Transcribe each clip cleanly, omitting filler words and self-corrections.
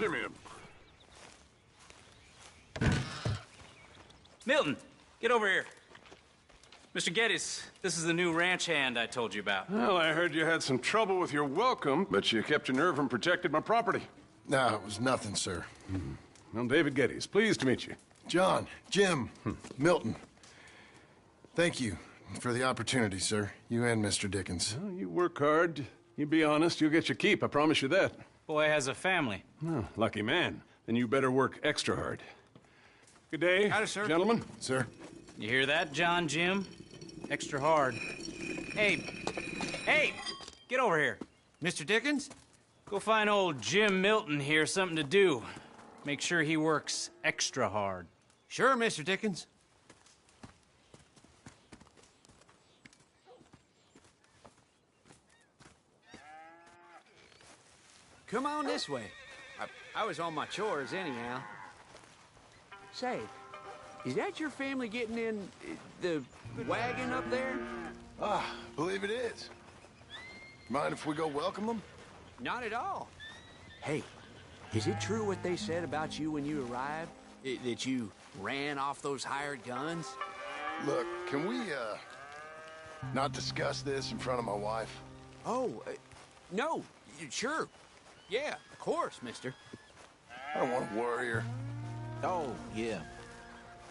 Jimmy. Milton, get over here. Mr. Geddes, this is the new ranch hand I told you about. Well, I heard you had some trouble with your welcome, but you kept your nerve and protected my property. No, it was nothing, sir. Well, David Geddes, pleased to meet you. John, Jim, Milton. Thank you for the opportunity, sir. You and Mr. Dickens. Well, you work hard. You be honest, you'll get your keep, I promise you that. Boy has a family. Oh, lucky man. Then you better work extra hard. Good day, Howdy, sir. gentlemen. Sir? You hear that, John Jim? Extra hard. Hey, get over here. Mr. Dickens? Go find old Jim Milton here something to do. Make sure he works extra hard. Sure, Mr. Dickens. Come on this way. I was on my chores anyhow. Say, is that your family getting in the wagon up there? Ah, believe it is. Mind if we go welcome them? Not at all. Hey, is it true what they said about you when you arrived? That you ran off those hired guns? Look, can we, not discuss this in front of my wife? Oh, no, sure. Yeah, of course, mister. I don't want to worry her. Oh, yeah.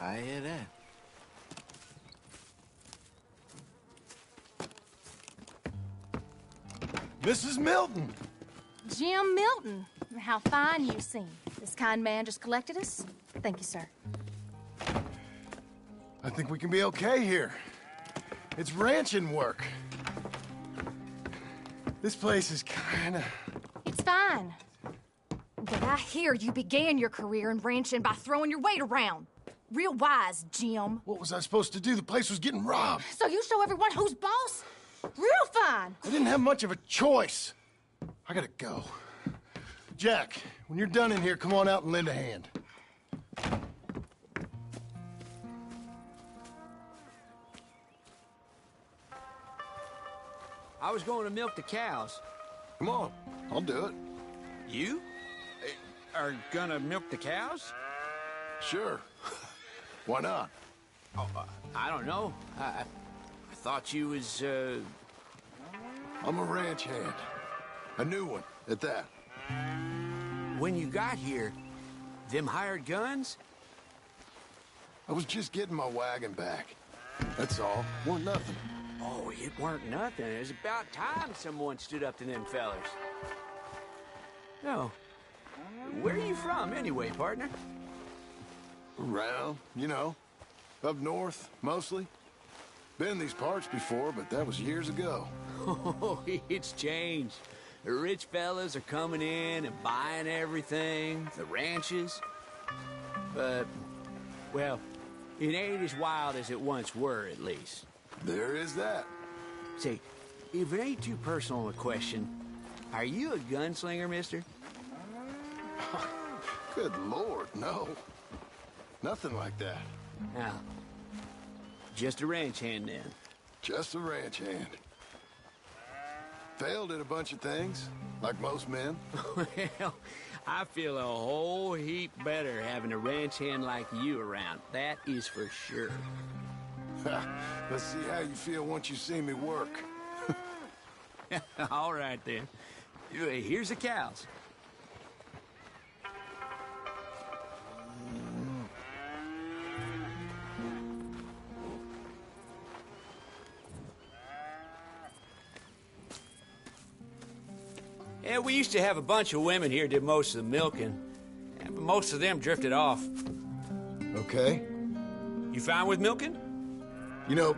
I hear that. Mrs. Milton! Jim Milton. How fine you seem. This kind man just collected us. Thank you, sir. I think we can be okay here. It's ranching work. This place is kinda... It's fine. But I hear you began your career in ranching by throwing your weight around. Real wise, Jim. What was I supposed to do? The place was getting robbed. So you show everyone who's boss? Real fine. I didn't have much of a choice. I gotta go. Jack, when you're done in here, come on out and lend a hand. I was going to milk the cows. Come on, I'll do it. You? Are gonna milk the cows? Sure. Why not? Oh, I don't know. I thought you was, I'm a ranch hand. A new one, at that. When you got here, them hired guns? I was just getting my wagon back. That's all. Wasn't nothing. Oh, it weren't nothing. It was about time someone stood up to them fellers. No. Where are you from, anyway, partner? Around, you know. Up north, mostly. Been in these parts before, but that was years ago. Oh, it's changed. The rich fellas are coming in and buying everything, the ranches. But, well, it ain't as wild as it once were, at least. There is that. Say, if it ain't too personal a question, are you a gunslinger, mister? Good Lord, no. Nothing like that. Now, just a ranch hand then. Just a ranch hand. Failed at a bunch of things, like most men. Well, I feel a whole heap better having a ranch hand like you around. That is for sure. Let's see how you feel once you see me work. All right, then. Here's the cows. Yeah, we used to have a bunch of women here did most of the milking. Yeah, but most of them drifted off. Okay. You fine with milking? You know,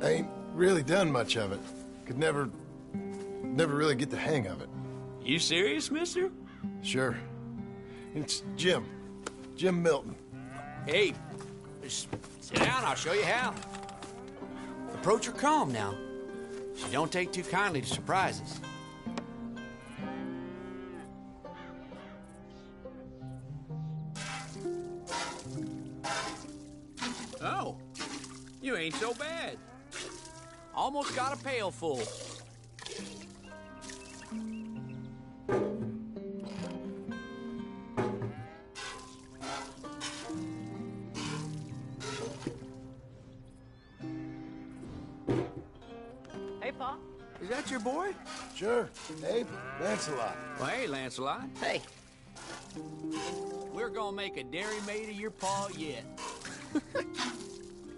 I ain't really done much of it. Could never really get the hang of it. You serious, mister? Sure. It's Jim. Jim Milton. Hey, just sit down, I'll show you how. Approach her calm now. She don't take too kindly to surprises. Oh, you ain't so bad. Almost got a pail full. Butcher boy? Sure. Abe, Lancelot. Well, hey, Lancelot. Hey, We're gonna make a dairy maid of your paw yet.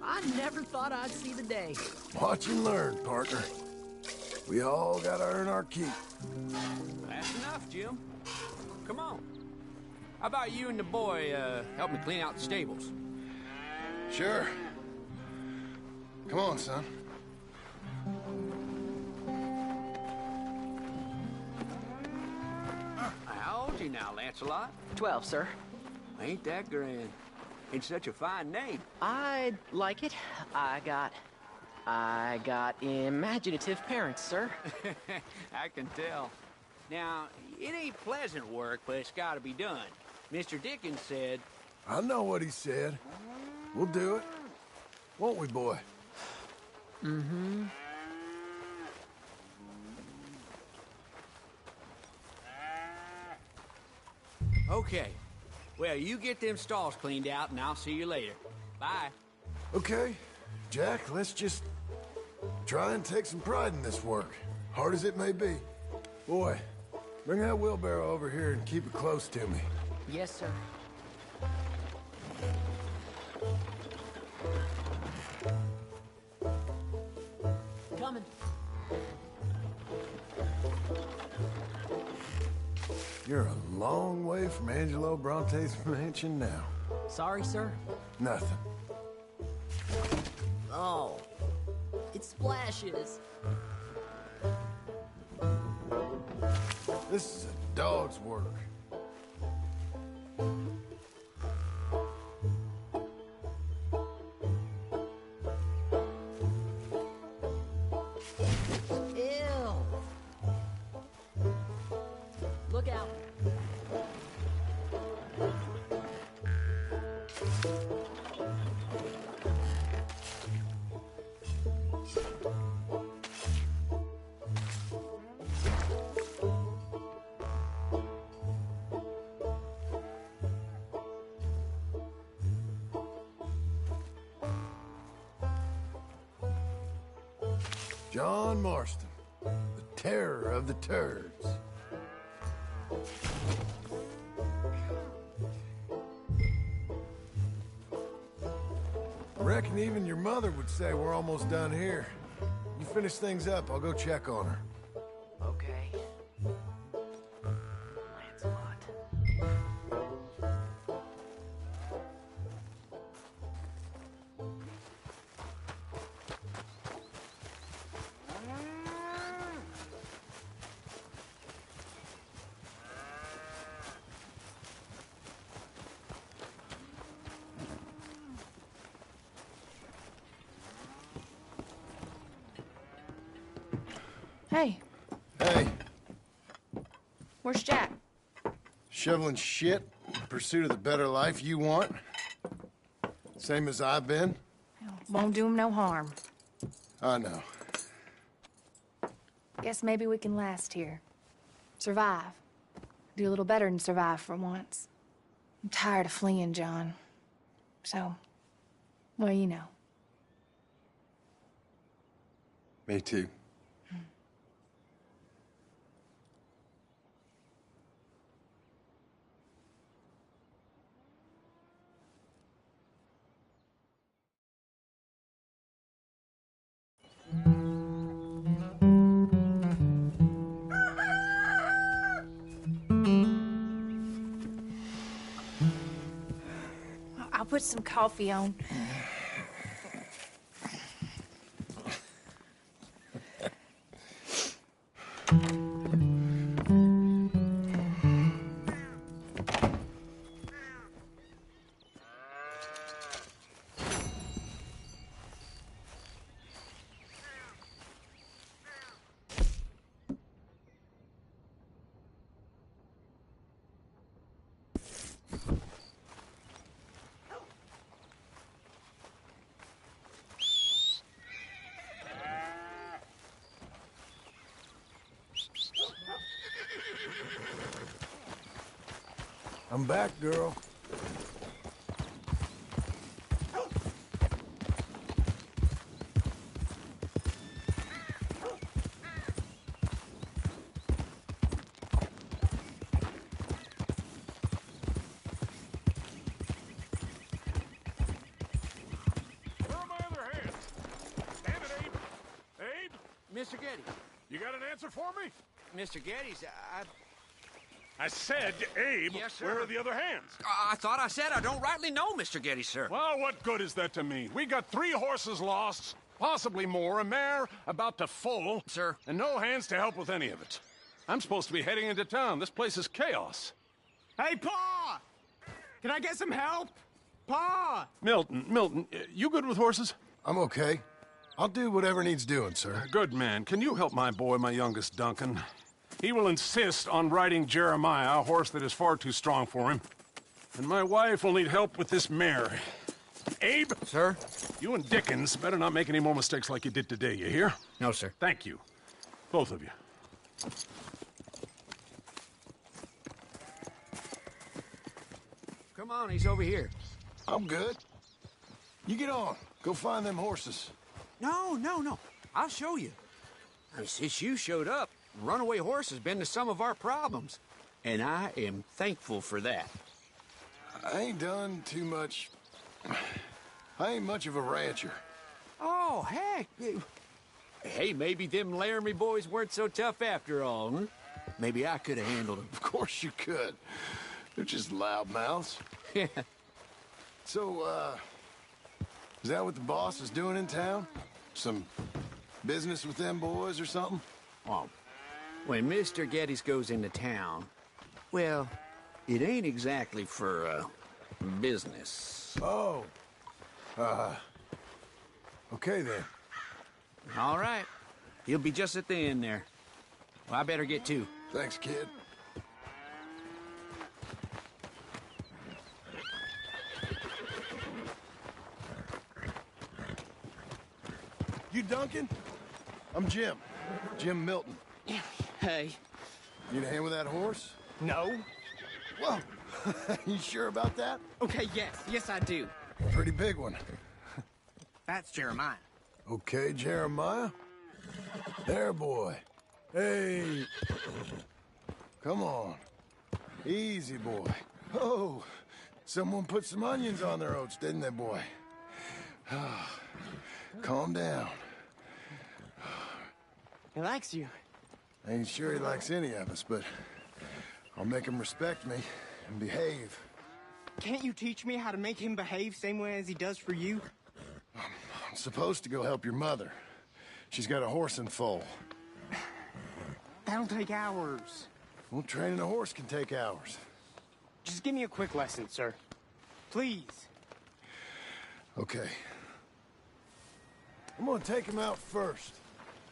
I never thought I'd see the day. Watch and learn, partner. We all gotta earn our keep. That's enough, Jim. Come on. How about you and the boy, help me clean out the stables? Sure. Come on, son. How old you now, Lancelot? 12, sir. Ain't that grand? It's such a fine name. I like it. I got imaginative parents, sir. I can tell. Now, it ain't pleasant work, but it's gotta be done. Mr. Dickens said, I know what he said. We'll do it. Won't we, boy? Mm-hmm. okay. Well, you get them stalls cleaned out, and I'll see you later. Bye. Okay. Jack, let's just try and take some pride in this work, hard as it may be. Boy, bring that wheelbarrow over here and keep it close to me. Yes, sir. Coming. You're a long way from Angelo Bronte's mansion now. Sorry, sir. Nothing. Oh, it splashes. This is a dog's work. Ew. Look out. John Marston, the terror of the turds. I reckon even your mother would say we're almost done here. You finish things up, I'll go check on her. Okay. Lancelot. Hey, Hey, where's Jack? shoveling shit in pursuit of the better life you want? Same as I've been? Won't do him no harm. I know. Guess maybe we can last here. Survive. Do a little better than survive for once. I'm tired of fleeing, John. So, well, you know. Me too. I'll put some coffee on. I'm back, girl. Mr. Geddes. You got an answer for me? Mr. Geddes, I said, Abe, Yes, sir. where are the other hands? I thought I said I don't rightly know, Mr. Geddes, sir. Well, what good is that to me? We got 3 horses lost, possibly more, a mare about to foal. Sir. And no hands to help with any of it. I'm supposed to be heading into town. This place is chaos. Hey, Pa! Can I get some help? Pa! Milton, you good with horses? I'm okay. I'll do whatever needs doing, sir. Good man. Can you help my boy, my youngest Duncan? He will insist on riding Jeremiah, a horse that is far too strong for him. And my wife will need help with this mare. Abe? Sir? You and Dickens better not make any more mistakes like you did today, you hear? No, sir. Thank you. Both of you. Come on, he's over here. I'm good. You get on. Go find them horses. No. I'll show you. Since you showed up, runaway horse has been to some of our problems. And I am thankful for that. I ain't done too much. I ain't much of a rancher. Oh, heck. Hey, maybe them Laramie boys weren't so tough after all, huh? Maybe I could have handled them. Of course you could. They're just loudmouths. Yeah. So, is that what the boss is doing in town? Some business with them boys or something? Well, when Mr. Geddes goes into town, well, it ain't exactly for, business. Oh. Okay then. All right. He'll be just at the end there. Well, I better get to. Thanks, kid. You Duncan? I'm Jim. Jim Milton. Hey. Need a hand with that horse? No? Whoa. You sure about that? Okay, yes, I do. Pretty big one. That's Jeremiah. Okay, Jeremiah. There, boy. Hey. Come on. Easy, boy. Oh, someone put some onions on their oats, didn't they, boy? Calm down. He likes you. I ain't sure he likes any of us, but I'll make him respect me and behave. Can't you teach me how to make him behave same way as he does for you? I'm supposed to go help your mother. She's got a horse and foal. That'll take hours. Well, training a horse can take hours. Just give me a quick lesson, sir. Please. Okay. I'm gonna take him out first.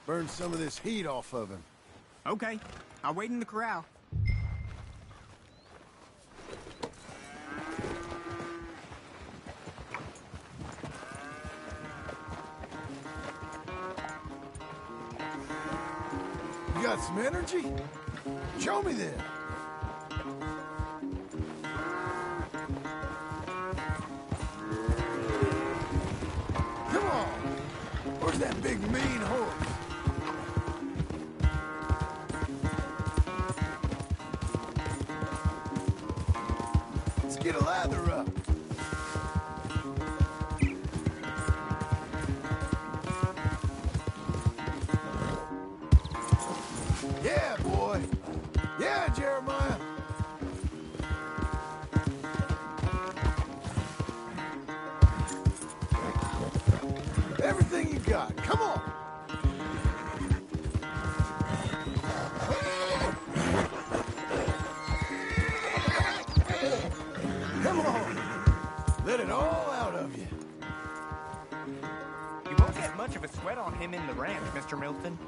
Burn some of this heat off of him. Okay. I'll wait in the corral. You got some energy? Show me then. Come on. Where's that big mean horse? Let's get a lather up. Yeah, boy. Yeah, Jeremiah. Everything you got. Come on. Come on. Let it all out of you. You won't get much of a sweat on him in the ranch, Mr. Milton.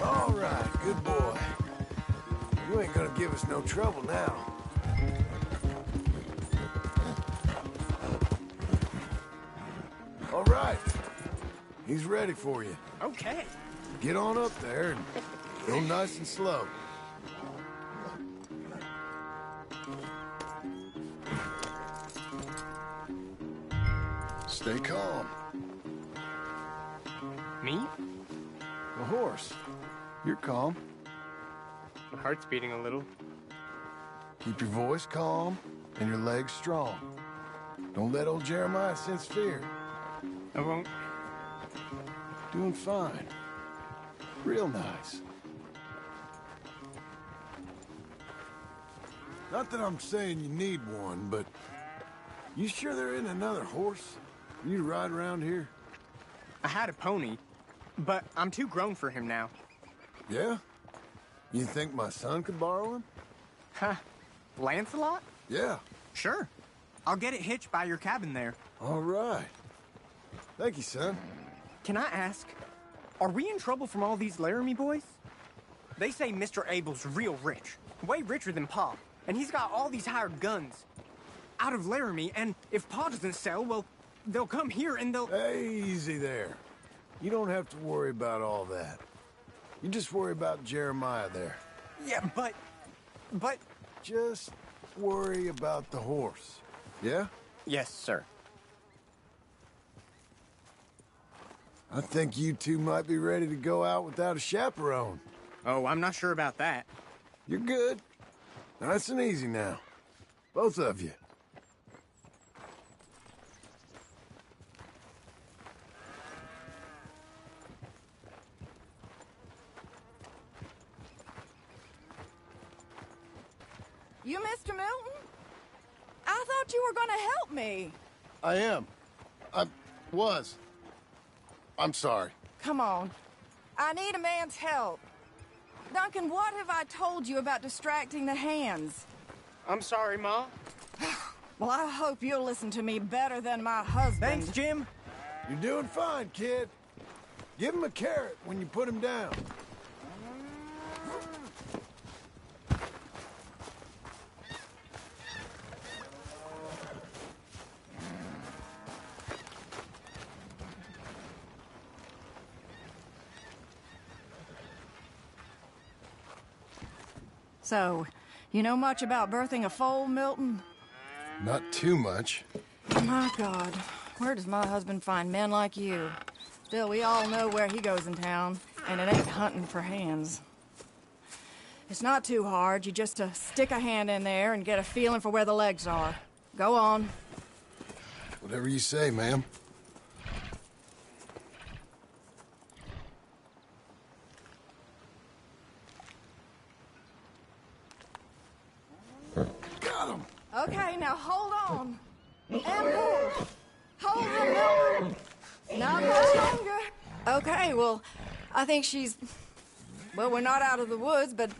All right, good boy. You ain't gonna give us no trouble now. All right. He's ready for you. Okay. Get on up there and go nice and slow. Stay calm. Me? The horse. You're calm. My heart's beating a little. Keep your voice calm and your legs strong. Don't let old Jeremiah sense fear. I won't. Doing fine. Real nice. Not that I'm saying you need one, but you sure there isn't another horse for you to ride around here? I had a pony, but I'm too grown for him now. Yeah? You think my son could borrow him? Huh. Lancelot? Yeah. Sure. I'll get it hitched by your cabin there. All right. Thank you, son. Can I ask, are we in trouble from all these Laramie boys? They say Mr. Abel's real rich, way richer than Pa, and he's got all these hired guns out of Laramie, and if Pa doesn't sell, well, they'll come here and they'll... Easy there. You don't have to worry about all that. You just worry about Jeremiah there. Yeah, but... Just worry about the horse. Yeah? Yes, sir. I think you two might be ready to go out without a chaperone. Oh, I'm not sure about that. You're good. Nice and easy now. Both of you. You, Mr. Milton? I thought you were gonna help me. I am. I'm sorry. Come on. I need a man's help. Duncan, what have I told you about distracting the hands? I'm sorry, Ma. Well, I hope you'll listen to me better than my husband. Thanks, Jim. You're doing fine, kid. Give him a carrot when you put him down. So, you know much about birthing a foal, Milton? Not too much. My God, where does my husband find men like you? Still, we all know where he goes in town, and it ain't hunting for hands. It's not too hard. You just stick a hand in there and get a feeling for where the legs are. Go on. Whatever you say, ma'am. Got him. Okay, now hold on. And pull. Hold him, Milton. Not much longer. Okay, well, I think she's... Well, we're not out of the woods, but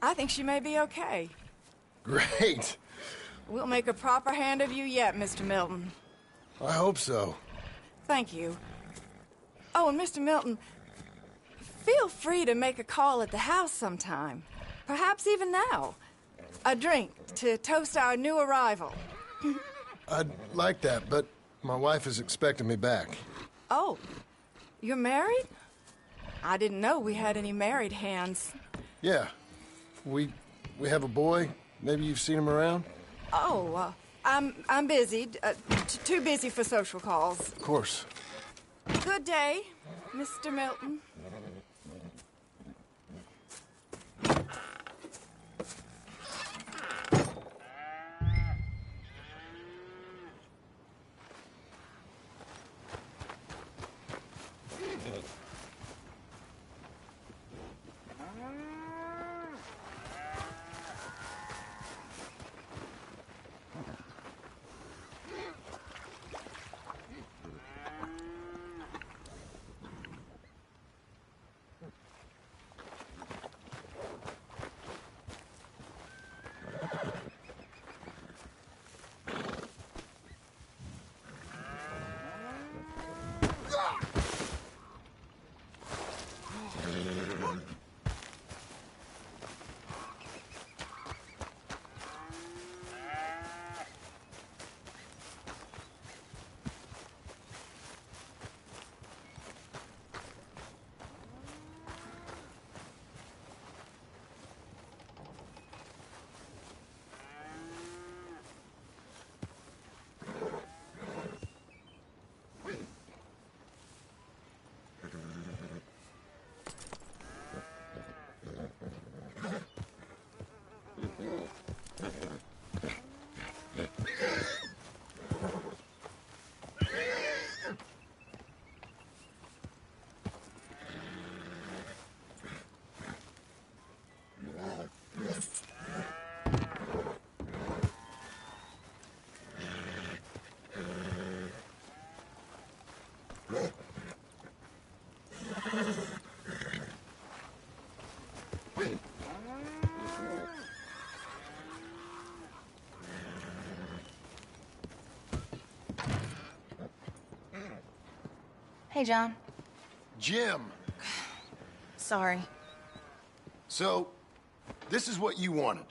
I think she may be okay. Great. We'll make a proper hand of you yet, Mr. Milton. I hope so. Thank you. Oh, and Mr. Milton, feel free to make a call at the house sometime. Perhaps even now. A drink to toast our new arrival. I'd like that, but my wife is expecting me back. Oh, you're married? I didn't know we had any married hands. Yeah. We have a boy. Maybe you've seen him around? Oh, I'm busy. Too busy for social calls. Of course. Good day, Mr. Milton. Hey, John. Jim. Sorry. So, this is what you wanted.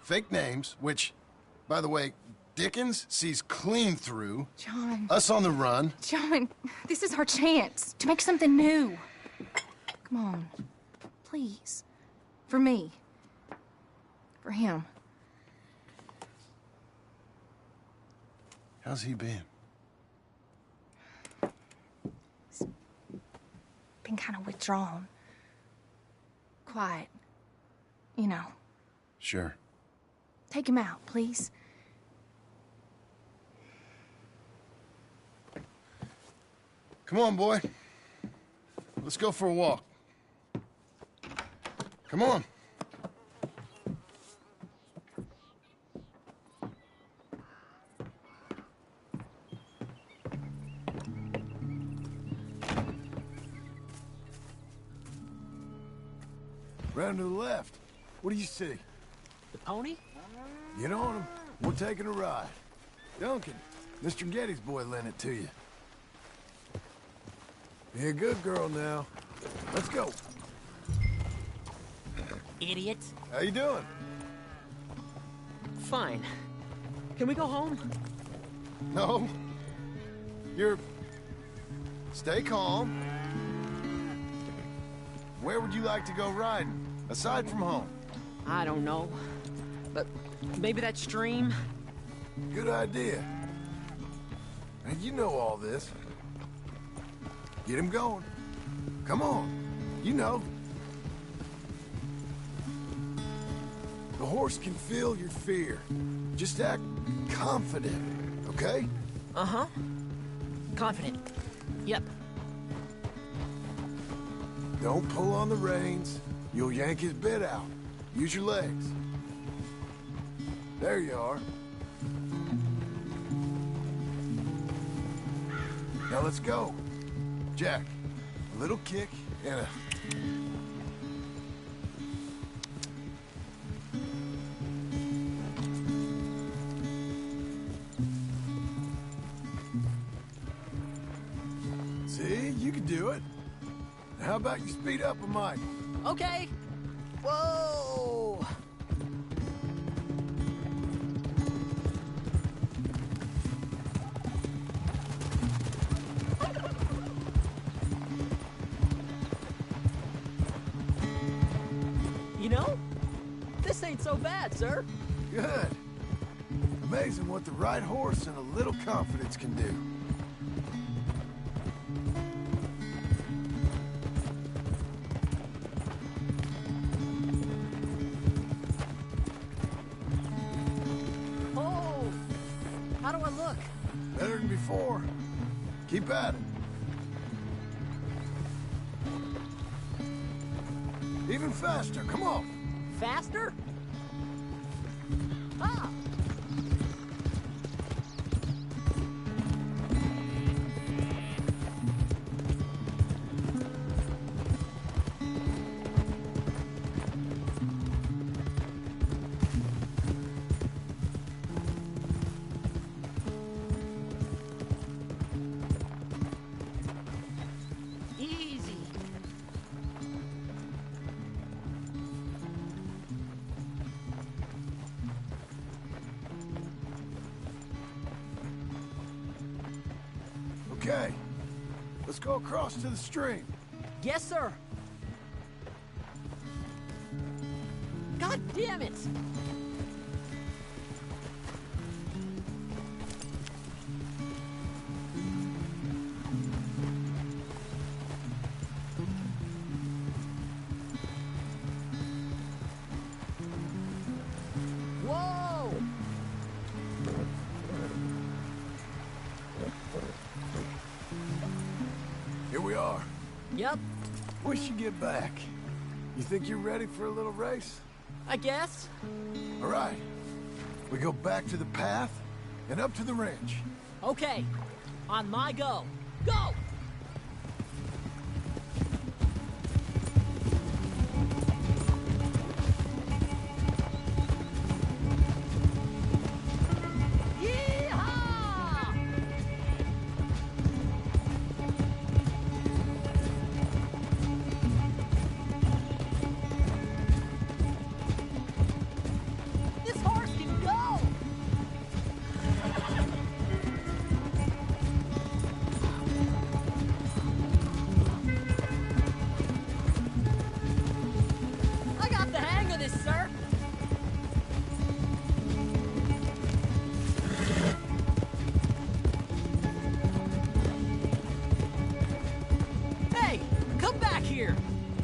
Fake names, which, by the way, Dickens sees clean through. John. Us on the run. John, this is our chance to make something new. Come on. Please. For me. For him. How's he been? Been kind of withdrawn. Quiet. You know. Sure. Take him out, please. Come on, boy. Let's go for a walk. Come on. Round to the left. What do you see? The pony? Get on him. We're taking a ride. Duncan, Mr. Getty's boy lent it to you. Be a good girl now. Let's go. Idiot. How you doing? Fine. Can we go home? No. You're... Stay calm. Where would you like to go riding, aside from home? I don't know. But maybe that stream? Good idea. And you know all this. Get him going. Come on. You know. The horse can feel your fear. Just act confident, okay? Uh-huh. Confident. Yep. Don't pull on the reins. You'll yank his bit out. Use your legs. There you are. Now let's go. Jack, a little kick and a... See, you can do it. How about you speed up a mite? Okay. Whoa! You know, this ain't so bad, sir. Good. Amazing what the right horse and a little confidence can do. Oh, how do I look? Better than before. Keep at it. Even faster, come on. Faster? Ah! Easy. Okay. Let's go across to the stream. Yes, sir. God damn it! Whoa! Here we are. Yep, We should get back. You think you're ready for a little race? I guess. All right. We go back to the path and up to the ranch. Okay, on my go. Go!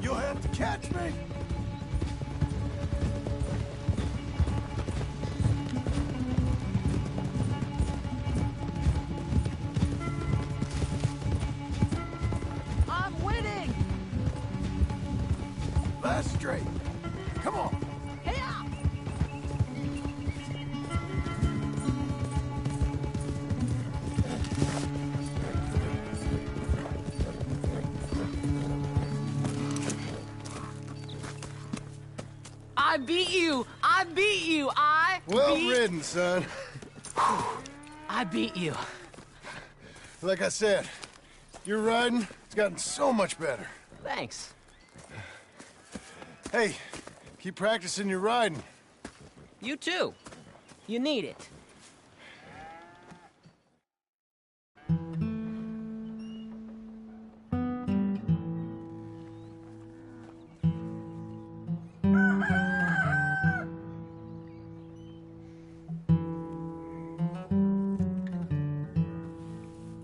You'll have to catch me. I'm winning! Last straight. Come on. Hey-ya! I beat you! I beat you! Well ridden, son. I beat you. Like I said, your riding, it's gotten so much better. Thanks. Hey, keep practicing your riding. You too. You need it.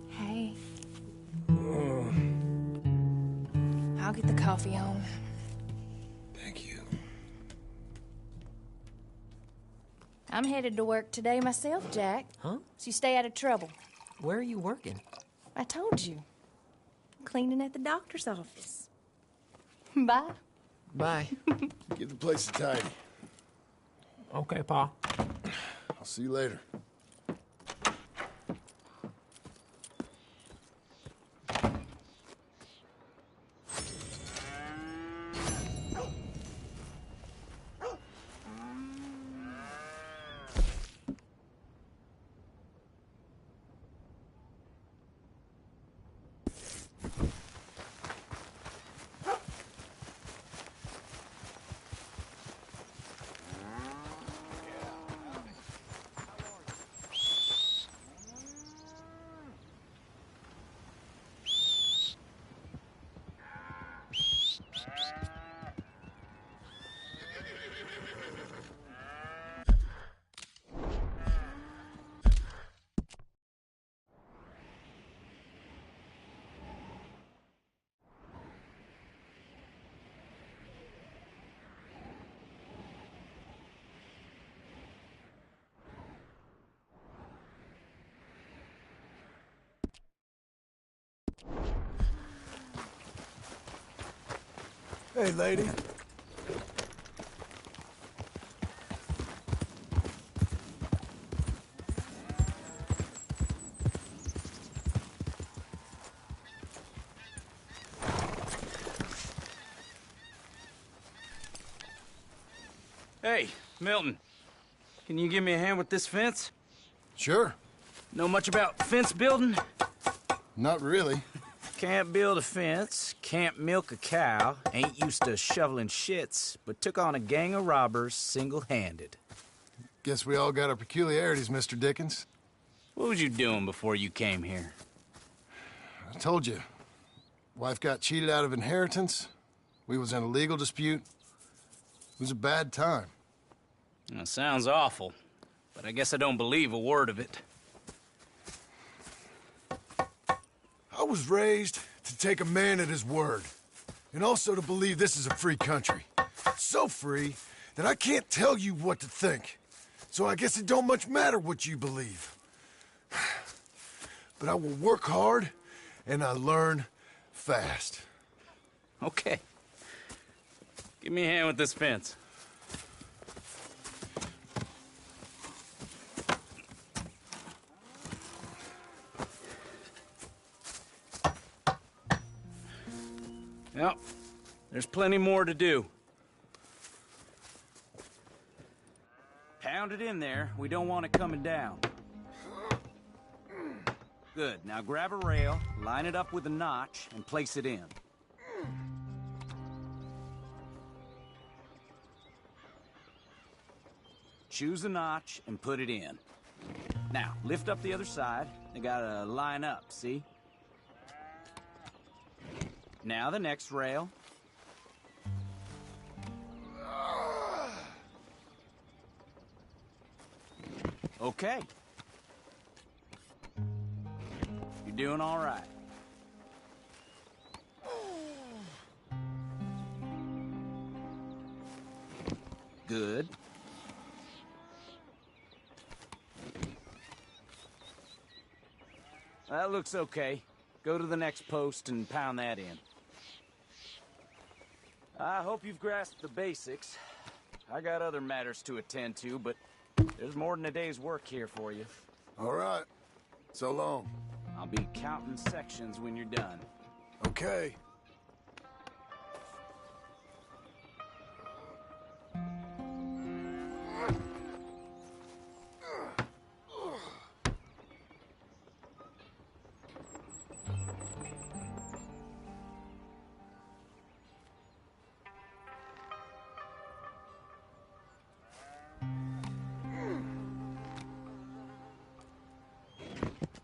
Hey. I'll get the coffee on. Thank you. I'm headed to work today myself, Jack. Huh? So you stay out of trouble. Where are you working? I told you. Cleaning at the doctor's office. Bye. Bye. Get the place tidy. Okay, Pa. I'll see you later. Hey, lady. Hey, Milton. Can you give me a hand with this fence? Sure. Know much about fence building? Not really. Can't build a fence, can't milk a cow, ain't used to shoveling shits, but took on a gang of robbers single-handed. Guess we all got our peculiarities, Mr. Dickens. What was you doing before you came here? I told you. Wife got cheated out of inheritance. We was in a legal dispute. It was a bad time. That sounds awful, but I guess I don't believe a word of it. I was raised to take a man at his word, and also to believe this is a free country. So free that I can't tell you what to think. So I guess it don't much matter what you believe. But I will work hard, and I learn fast. Okay. Give me a hand with this fence. Yep. There's plenty more to do. Pound it in there. We don't want it coming down. Good. Now grab a rail, line it up with a notch, and place it in. Choose a notch and put it in. Now, lift up the other side. They gotta line up, see? Now the next rail. Okay. You're doing all right. good. That looks okay. Go to the next post and pound that in. I hope you've grasped the basics. I got other matters to attend to, but there's more than a day's work here for you. All right. So long. I'll be counting sections when you're done. Okay.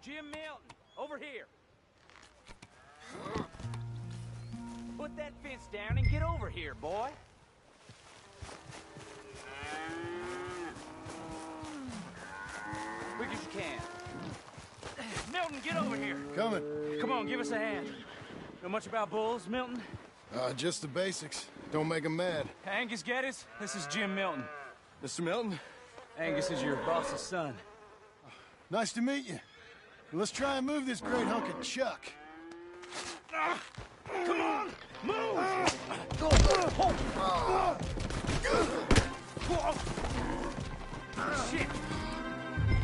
Jim Milton, over here. Put that fence down and get over here, boy. Quick as you can. Milton, get over here. Coming. Come on, give us a hand. Know much about bulls, Milton? Just the basics. Don't make 'em mad. Angus Geddes, this is Jim Milton. Mr. Milton? Angus is your boss's son. Nice to meet you. Let's try and move this great hunk of chuck. Come on, move! Shit!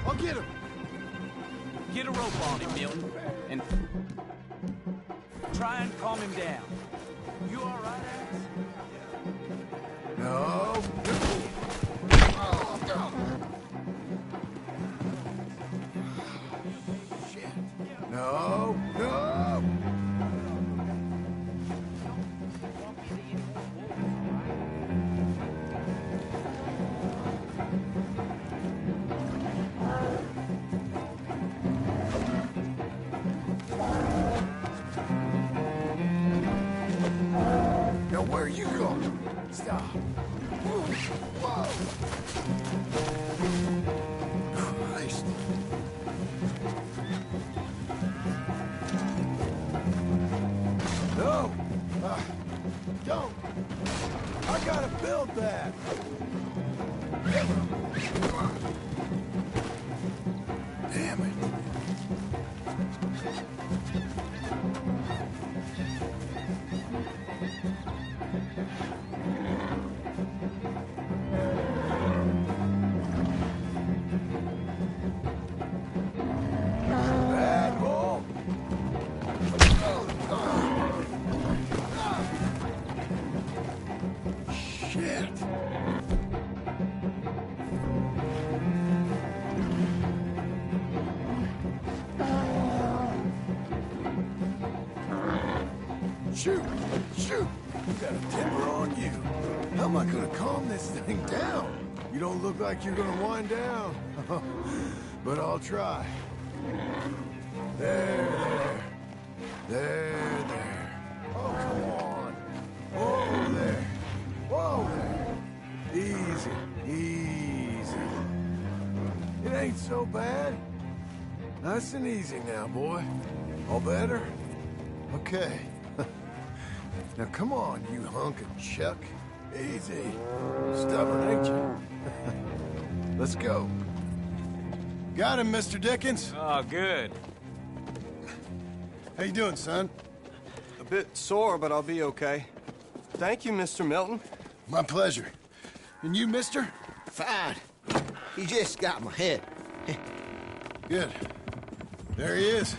I'll get him. Get a rope on him, Milton, and try and calm him down. You all right, Angus? No. Shit. No. No. Now where are you going? Stop. Whoa. Christ. No. Don't. I gotta build that. Damn it. Bad ball. Shit. Shoot! Shoot! You got a temper on you. How am I gonna calm this thing down? You don't look like you're gonna wind down. But I'll try. There. There. Oh, come on. Whoa there. Whoa there. Easy. It ain't so bad. Nice and easy now, boy. All better? Okay. Now come on, you hunk of chuck. Easy. Stubborn, ain't you? Let's go. Got him, Mr. Dickens. Oh, good. How you doing, son? A bit sore, but I'll be okay. Thank you, Mr. Milton. My pleasure. And you, mister? Fine. He just got my head. Good. There he is.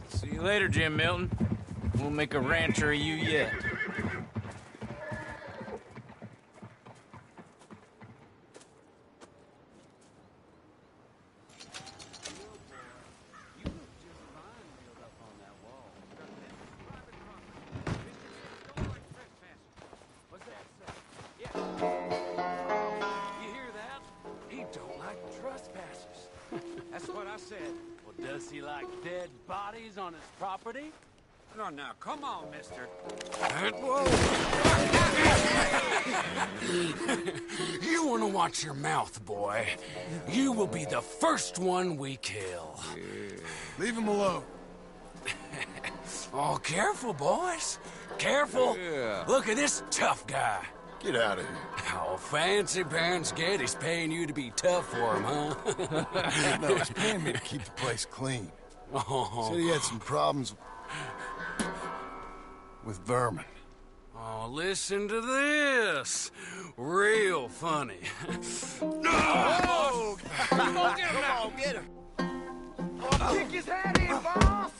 See you later, Jim Milton. We'll make a rancher of you yet. Does he like dead bodies on his property? No, now, come on, mister. You want to watch your mouth, boy. You will be the first one we kill. Leave him alone. Oh, careful, boys. Careful. Yeah. Look at this tough guy. Get out of here. Oh, fancy Pants Getty's paying you to be tough for him, huh? No, he's paying me to keep the place clean. Oh. Said he had some problems with vermin. Oh, listen to this. Real funny. Oh! Come on, get him! I'll kick his head in, boss!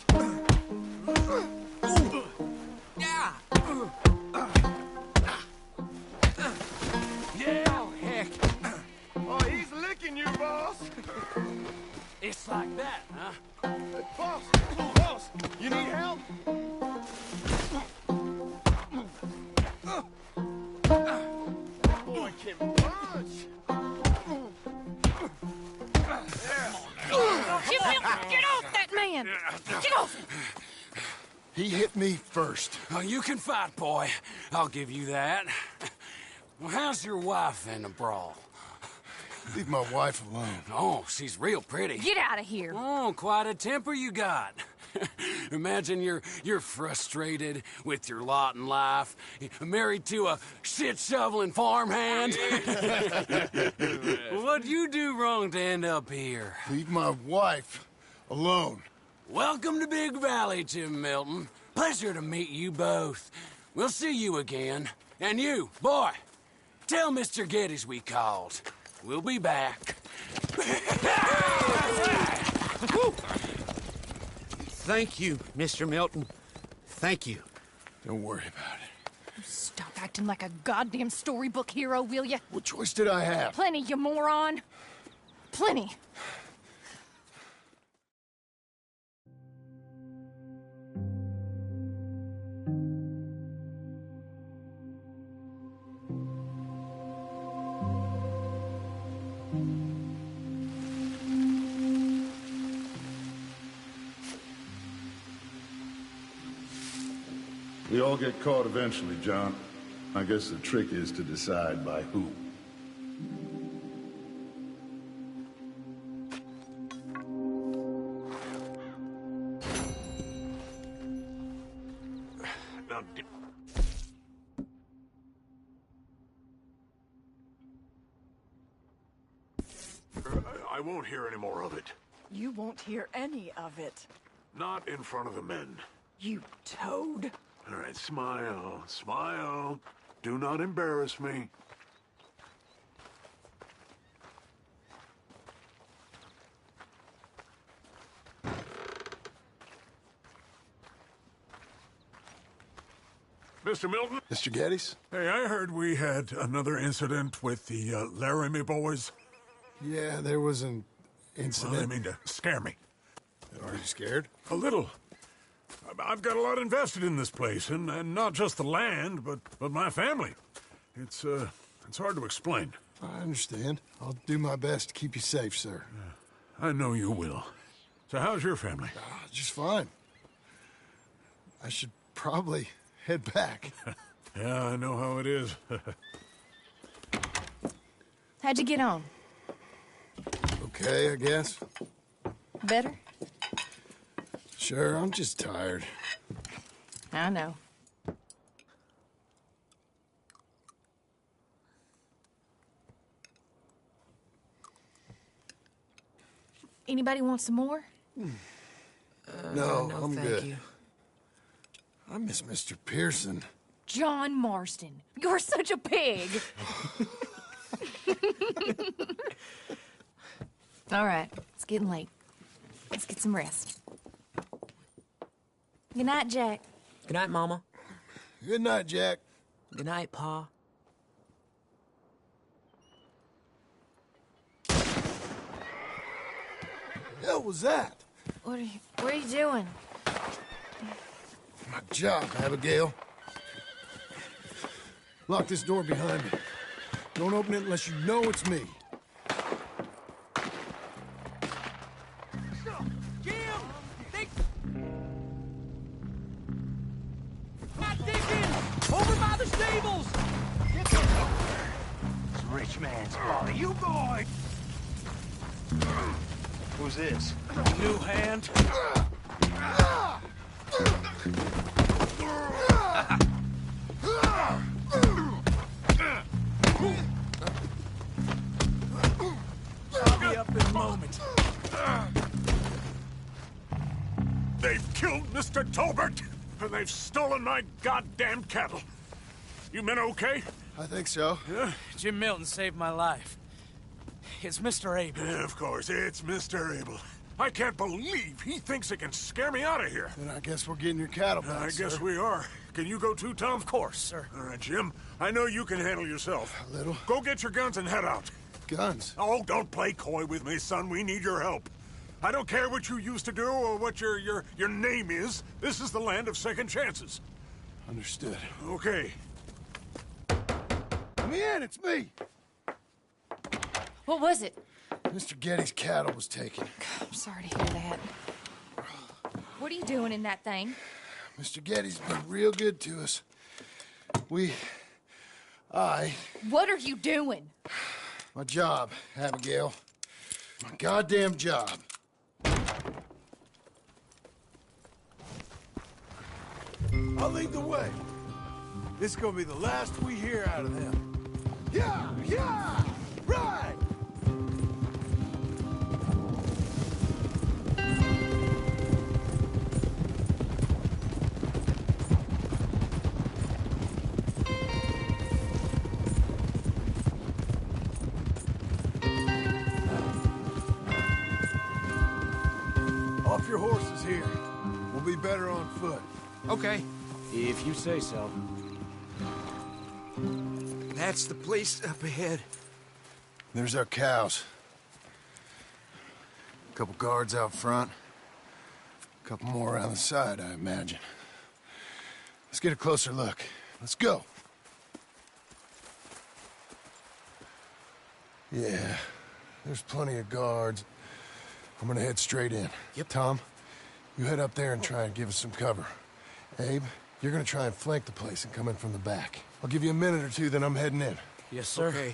Yeah. Yeah, heck. Oh, he's licking you, boss. It's like that, huh? Boss, you need help? Boy can punch. Get off that man! Get off! He hit me first. Oh, you can fight, boy. I'll give you that. Well, how's your wife in the brawl? Leave my wife alone. Oh, she's real pretty. Get out of here! Oh, quite a temper you got. Imagine you're frustrated with your lot in life, married to a shit-shoveling farmhand. What'd you do wrong to end up here? Leave my wife alone. Welcome to Big Valley, Jim Milton. Pleasure to meet you both. We'll see you again. And you, boy, tell Mr. Geddes we called. We'll be back. Thank you, Mr. Milton. Thank you. Don't worry about it. Stop acting like a goddamn storybook hero, will ya? What choice did I have? Plenty, you moron. Plenty. We all get caught eventually, John. I guess the trick is to decide by who. Now, I won't hear any more of it. You won't hear any of it. Not in front of the men. You toad. All right, smile, smile. Do not embarrass me. Mr. Milton? Mr. Geddes? Hey, I heard we had another incident with the Laramie boys. Yeah, there was an incident. Well, I mean to scare me. Are you scared? A little. I've got a lot invested in this place, and not just the land, but my family. It's hard to explain. I understand. I'll do my best to keep you safe, sir. I know you will. So how's your family? Just fine. I should probably head back. Yeah, I know how it is. How'd you get on? Okay, I guess. Better? Sure, I'm just tired. I know. Anybody want some more? No, I'm thank good. you. I miss Mr. Pearson. John Marston, you're such a pig. All right, it's getting late. Let's get some rest. Good night, Jack. Good night, Mama. Good night, Jack. Good night, Pa. Hell was that? What are you doing? My job, Abigail. Lock this door behind me. Don't open it unless you know it's me. Over by the stables! It's rich man's party. You boy! Who's this? New hand? Mr. Tolbert! And they've stolen my goddamn cattle. You men okay? I think so. Yeah? Jim Milton saved my life. It's Mr. Abel. Yeah, of course, it's Mr. Abel. I can't believe he thinks he can scare me out of here. Then I guess we're getting your cattle back, I guess sir. we are. Can you go too, Tom? Of course, sir. All right, Jim. I know you can handle yourself. A little. Go get your guns and head out. Guns? Oh, don't play coy with me, son. We need your help. I don't care what you used to do or what your name is. This is the land of second chances. Understood. Okay. Let me in, it's me! What was it? Mr. Getty's cattle was taken. I'm sorry to hear that. What are you doing in that thing? Mr. Getty's been real good to us. What are you doing? My job, Abigail. My goddamn job. I'll lead the way. This is gonna be the last we hear out of them. Yeah! Yeah! Right! Off your horses here. We'll be better on foot. Okay. If you say so. That's the place up ahead. There's our cows. A couple guards out front. A couple more around the side, I imagine. Let's get a closer look. Let's go. Yeah, there's plenty of guards. I'm gonna head straight in. Yep. Tom, you head up there and try and give us some cover. Abe, you're gonna try and flank the place and come in from the back. I'll give you a minute or two, then I'm heading in. Yes, sir. Okay.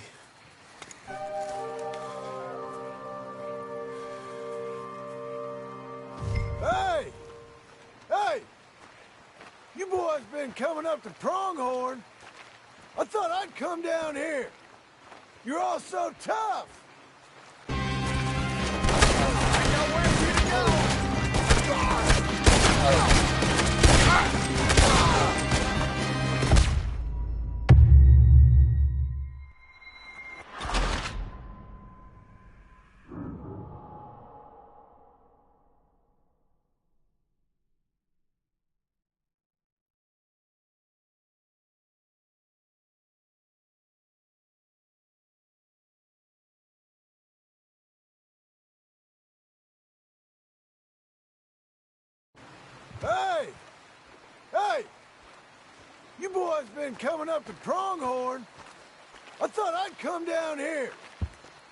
Hey! Hey! You boys been coming up to Pronghorn? I thought I'd come down here. You're all so tough. Hey! Hey! You boys been coming up to Pronghorn? I thought I'd come down here.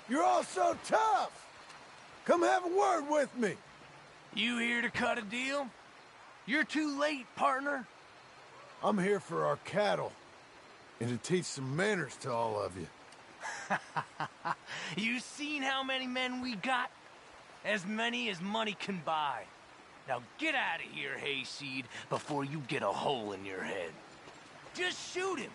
You're all so tough. Come have a word with me. You here to cut a deal? You're too late, partner. I'm here for our cattle. And to teach some manners to all of you. You seen how many men we got? As many as money can buy. Now get out of here, Hayseed, before you get a hole in your head. Just shoot him.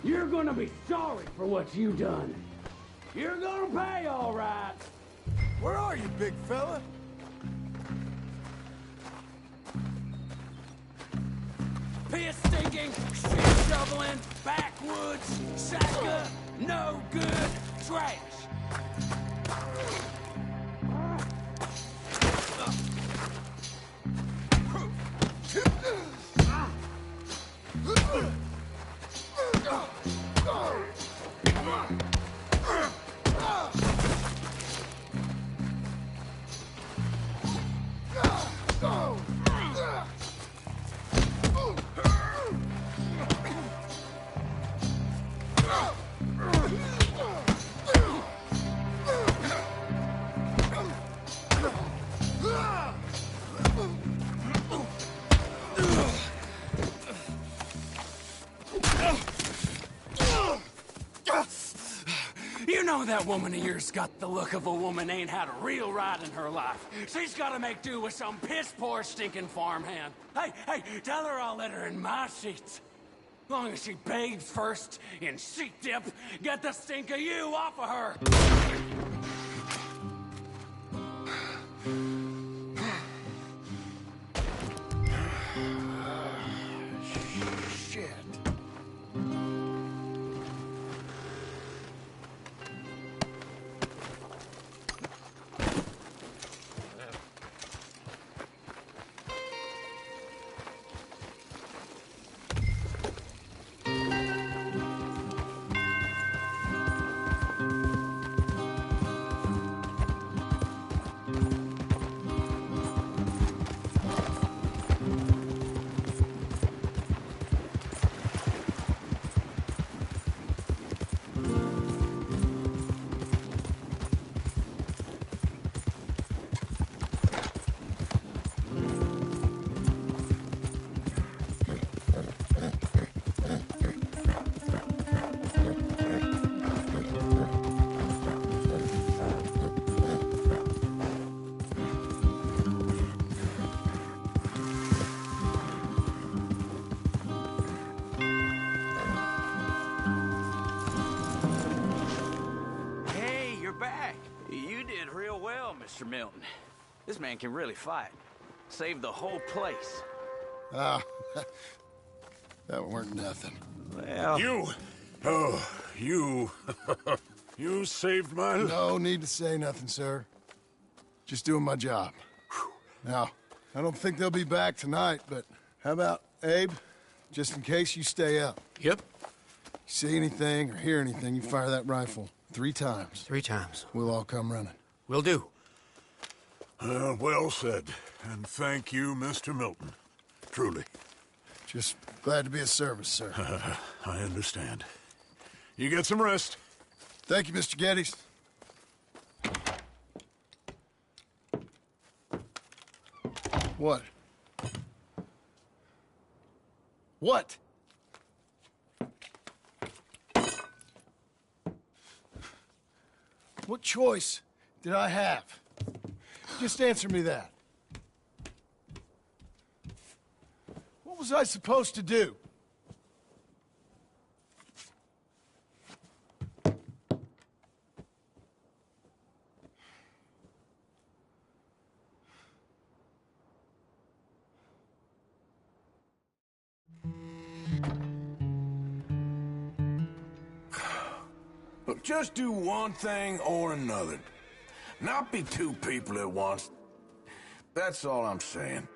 You're gonna be sorry for what you done. You're gonna pay, all right. Where are you, big fella? Piss stinking, shit shoveling, backwoods, sacker, no good, trash. You know that woman of yours got the look of a woman ain't had a real ride in her life. She's gotta make do with some piss-poor stinking farmhand. Hey, tell her I'll let her in my sheets. Long as she bathes first in sheet dip, get the stink of you off of her. Shit. Mr. Milton. This man can really fight. Saved the whole place. Ah, that weren't nothing. Well... You! Oh, you... you saved my life. No need to say nothing, sir. Just doing my job. Now, I don't think they'll be back tonight, but how about Abe? Just in case you stay up. Yep. See anything or hear anything, you fire that rifle 3 times. 3 times. We'll all come running. Will do. Well said. And thank you, Mr. Milton. Truly. Just glad to be of service, sir. I understand. You get some rest. Thank you, Mr. Geddes. What? What? What choice did I have? Just answer me that. What was I supposed to do? Look, just do one thing or another. Not be 2 people at once. That's all I'm saying.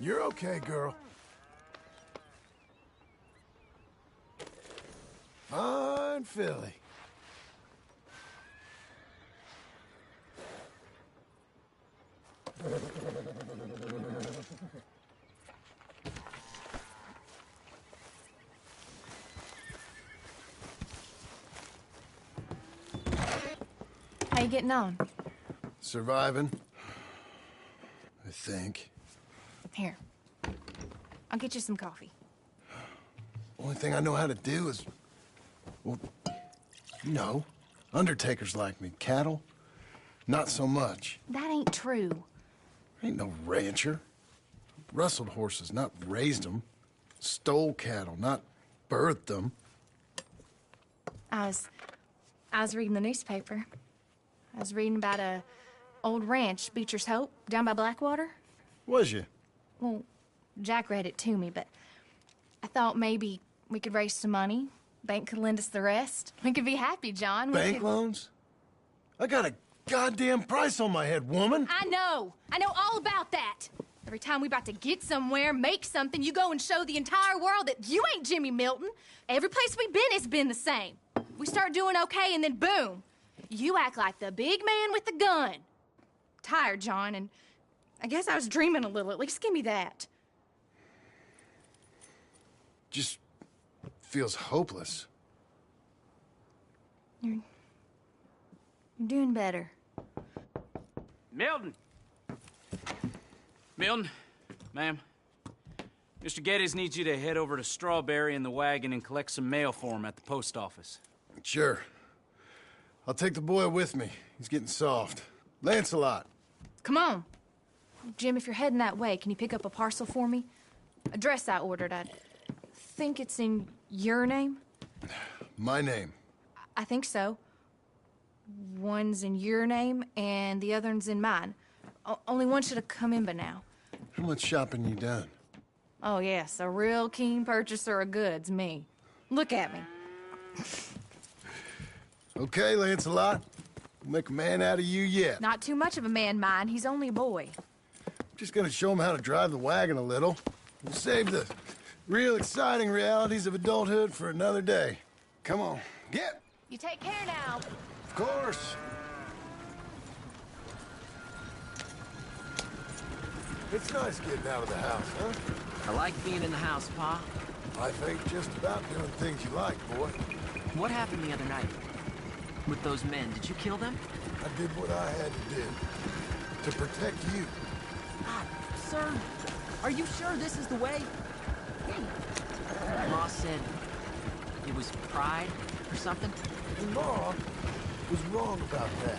You're okay, girl. Fine filly. How you getting on? Surviving. I think. Here. I'll get you some coffee. Only thing I know how to do is... Well, you know, undertakers like me. Cattle, not so much. That ain't true. Ain't no rancher. Rustled horses, not raised them. Stole cattle, not birthed them. I was reading the newspaper. I was reading about a old ranch, Beecher's Hope, down by Blackwater. Was you? Well, Jack read it to me, but I thought maybe we could raise some money. Bank could lend us the rest. We could be happy, John. Bank loans? I got a goddamn price on my head, woman. I know all about that. Every time we about to get somewhere, make something, you go and show the entire world that you ain't Jimmy Milton. Every place we've been has been the same. We start doing okay, and then boom, you act like the big man with the gun. Tired, John, and I guess I was dreaming a little. At least give me that. Just feels hopeless. You're doing better. Milton! Milton, ma'am. Mr. Geddes needs you to head over to Strawberry in the wagon and collect some mail for him at the post office. Sure. I'll take the boy with me. He's getting soft. Lancelot. Come on. Jim, if you're heading that way, can you pick up a parcel for me? A dress I ordered. I think it's in your name? My name. I think so. One's in your name, and the other one's in mine. Only one should have come in by now. How much shopping you done? Oh, yes, a real keen purchaser of goods, me. Look at me. Okay, Lancelot. We'll make a man out of you yet. Not too much of a man, mine. He's only a boy. Just gonna show him how to drive the wagon a little. We'll save the real exciting realities of adulthood for another day. Come on, get! You take care now. Of course. It's nice getting out of the house, huh? I like being in the house, Pa. Life ain't just about doing things you like, boy. What happened the other night? With those men, did you kill them? I did what I had to do. To protect you. Sir, are you sure this is the way? Ma said it was pride or something? And Ma was wrong about that.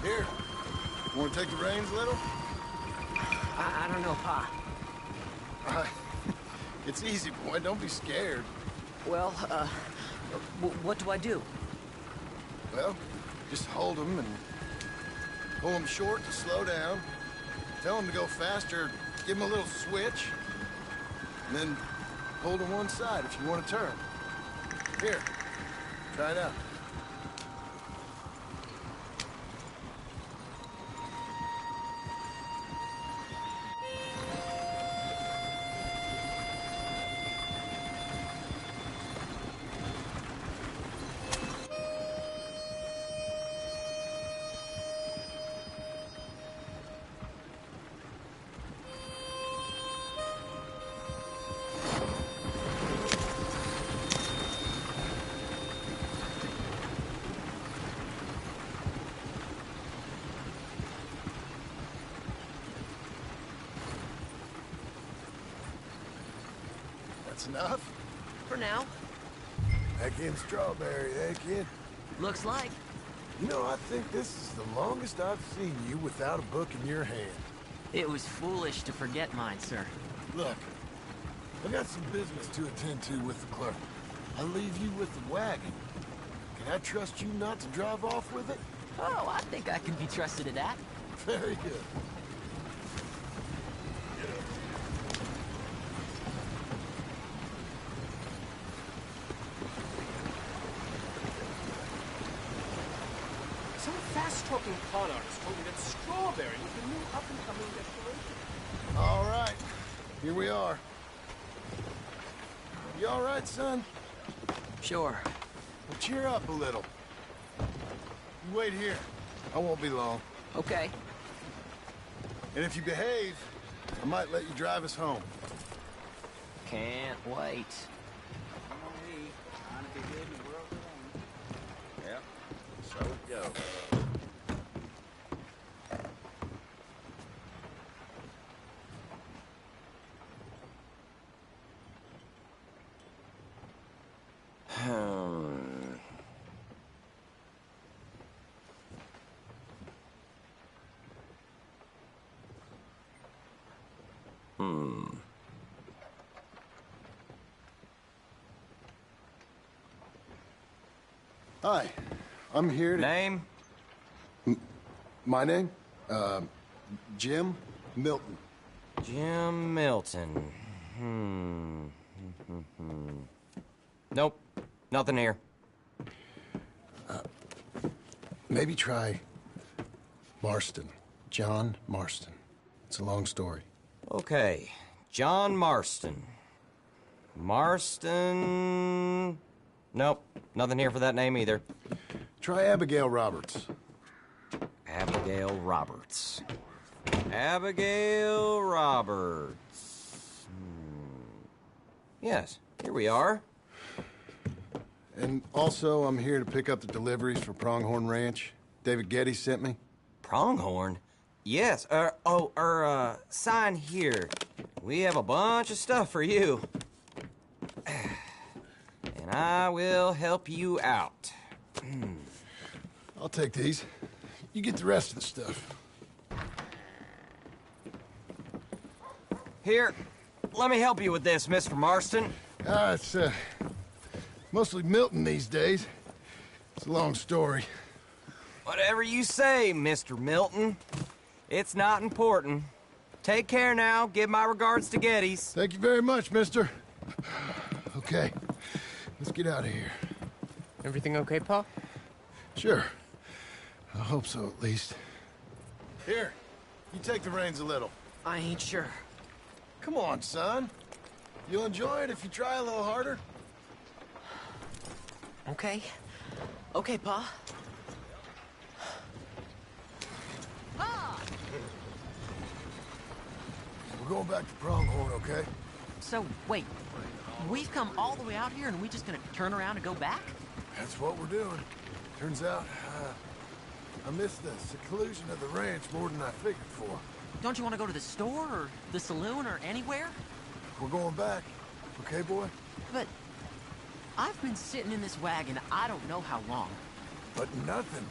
Here, want to take the reins a little? I don't know, Pa. It's easy, boy. Don't be scared. Well, what do I do? Well, just hold them and pull them short to slow down. Tell them to go faster. Give them a little switch. And then pull to one side if you want to turn. Here, try it out. That's enough? For now. Back in Strawberry, eh, kid? Looks like. You know, I think this is the longest I've seen you without a book in your hand. It was foolish to forget mine, sir. Look, I got some business to attend to with the clerk. I'll leave you with the wagon. Can I trust you not to drive off with it? Oh, I think I can be trusted at that. Very good. Some fast-talking con artist told me that Strawberry was the new up-and-coming destination. All right, here we are. You all right, son? Sure. Well, cheer up a little. You wait here. I won't be long. Okay. And if you behave, I might let you drive us home. Can't wait. Yep, so it goes. Hi, I'm here to... Name? My name? Jim Milton. Jim Milton. Nope, nothing here. Maybe try Marston. John Marston. It's a long story. Okay, John Marston. Marston... Nope, nothing here for that name either. Try Abigail Roberts. Abigail Roberts. Abigail Roberts. Yes, here we are. And also, I'm here to pick up the deliveries for Pronghorn Ranch. David Getty sent me. Pronghorn? Yes, sign here. We have a bunch of stuff for you. And I will help you out. I'll take these. You get the rest of the stuff. Here, let me help you with this, Mr. Marston. It's, mostly Milton these days. It's a long story. Whatever you say, Mr. Milton. It's not important. Take care now. Give my regards to Geddes. Thank you very much, mister. Okay, let's get out of here. Everything okay, Pa? Sure. I hope so, at least. Here, you take the reins a little. I ain't sure. Come on, son. You'll enjoy it if you try a little harder. Okay. Okay, Pa. We're going back to Pronghorn, okay? So, wait. We've come all the way out here and we just gonna turn around and go back? That's what we're doing. Turns out, I missed the seclusion of the ranch more than I figured for. Don't you want to go to the store or the saloon or anywhere? We're going back, okay, boy? But I've been sitting in this wagon I don't know how long. But nothing.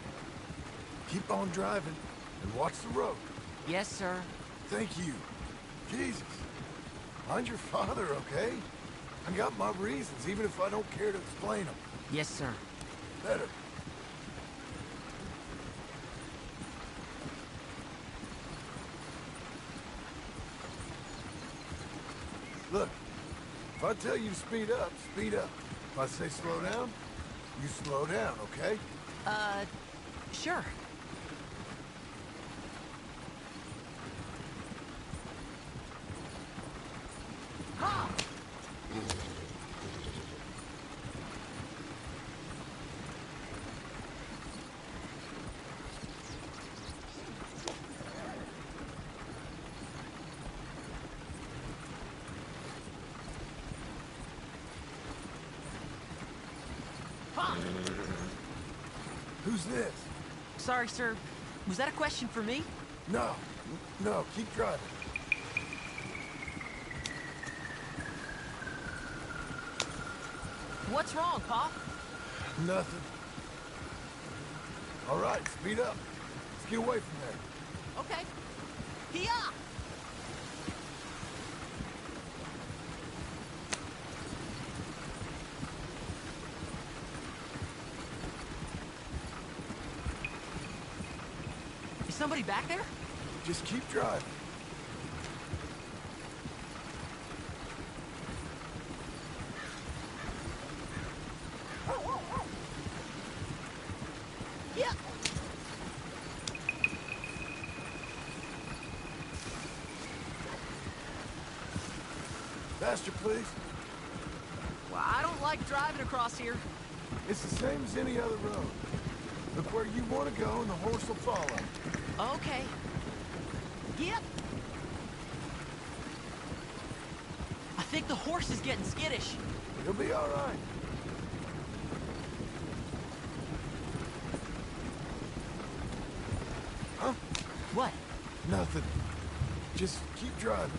Keep on driving and watch the road. Yes, sir. Thank you. Jesus. Mind your father, okay? I got my reasons, even if I don't care to explain them. Yes, sir. Better. Look, if I tell you to speed up, speed up. If I say slow down, you slow down, okay? Sure. Who's this? Sorry, sir. Was that a question for me? No. No, keep driving. What's wrong, Pa? Nothing. All right, speed up. Let's get away from there. Okay. Hee-yah! Is somebody back there? Just keep driving. Yeah. Faster, please. Well, I don't like driving across here. It's the same as any other road. Look where you want to go and the horse will follow. Okay. Yep. I think the horse is getting skittish. You'll be all right. Huh? What? Nothing. Just keep driving.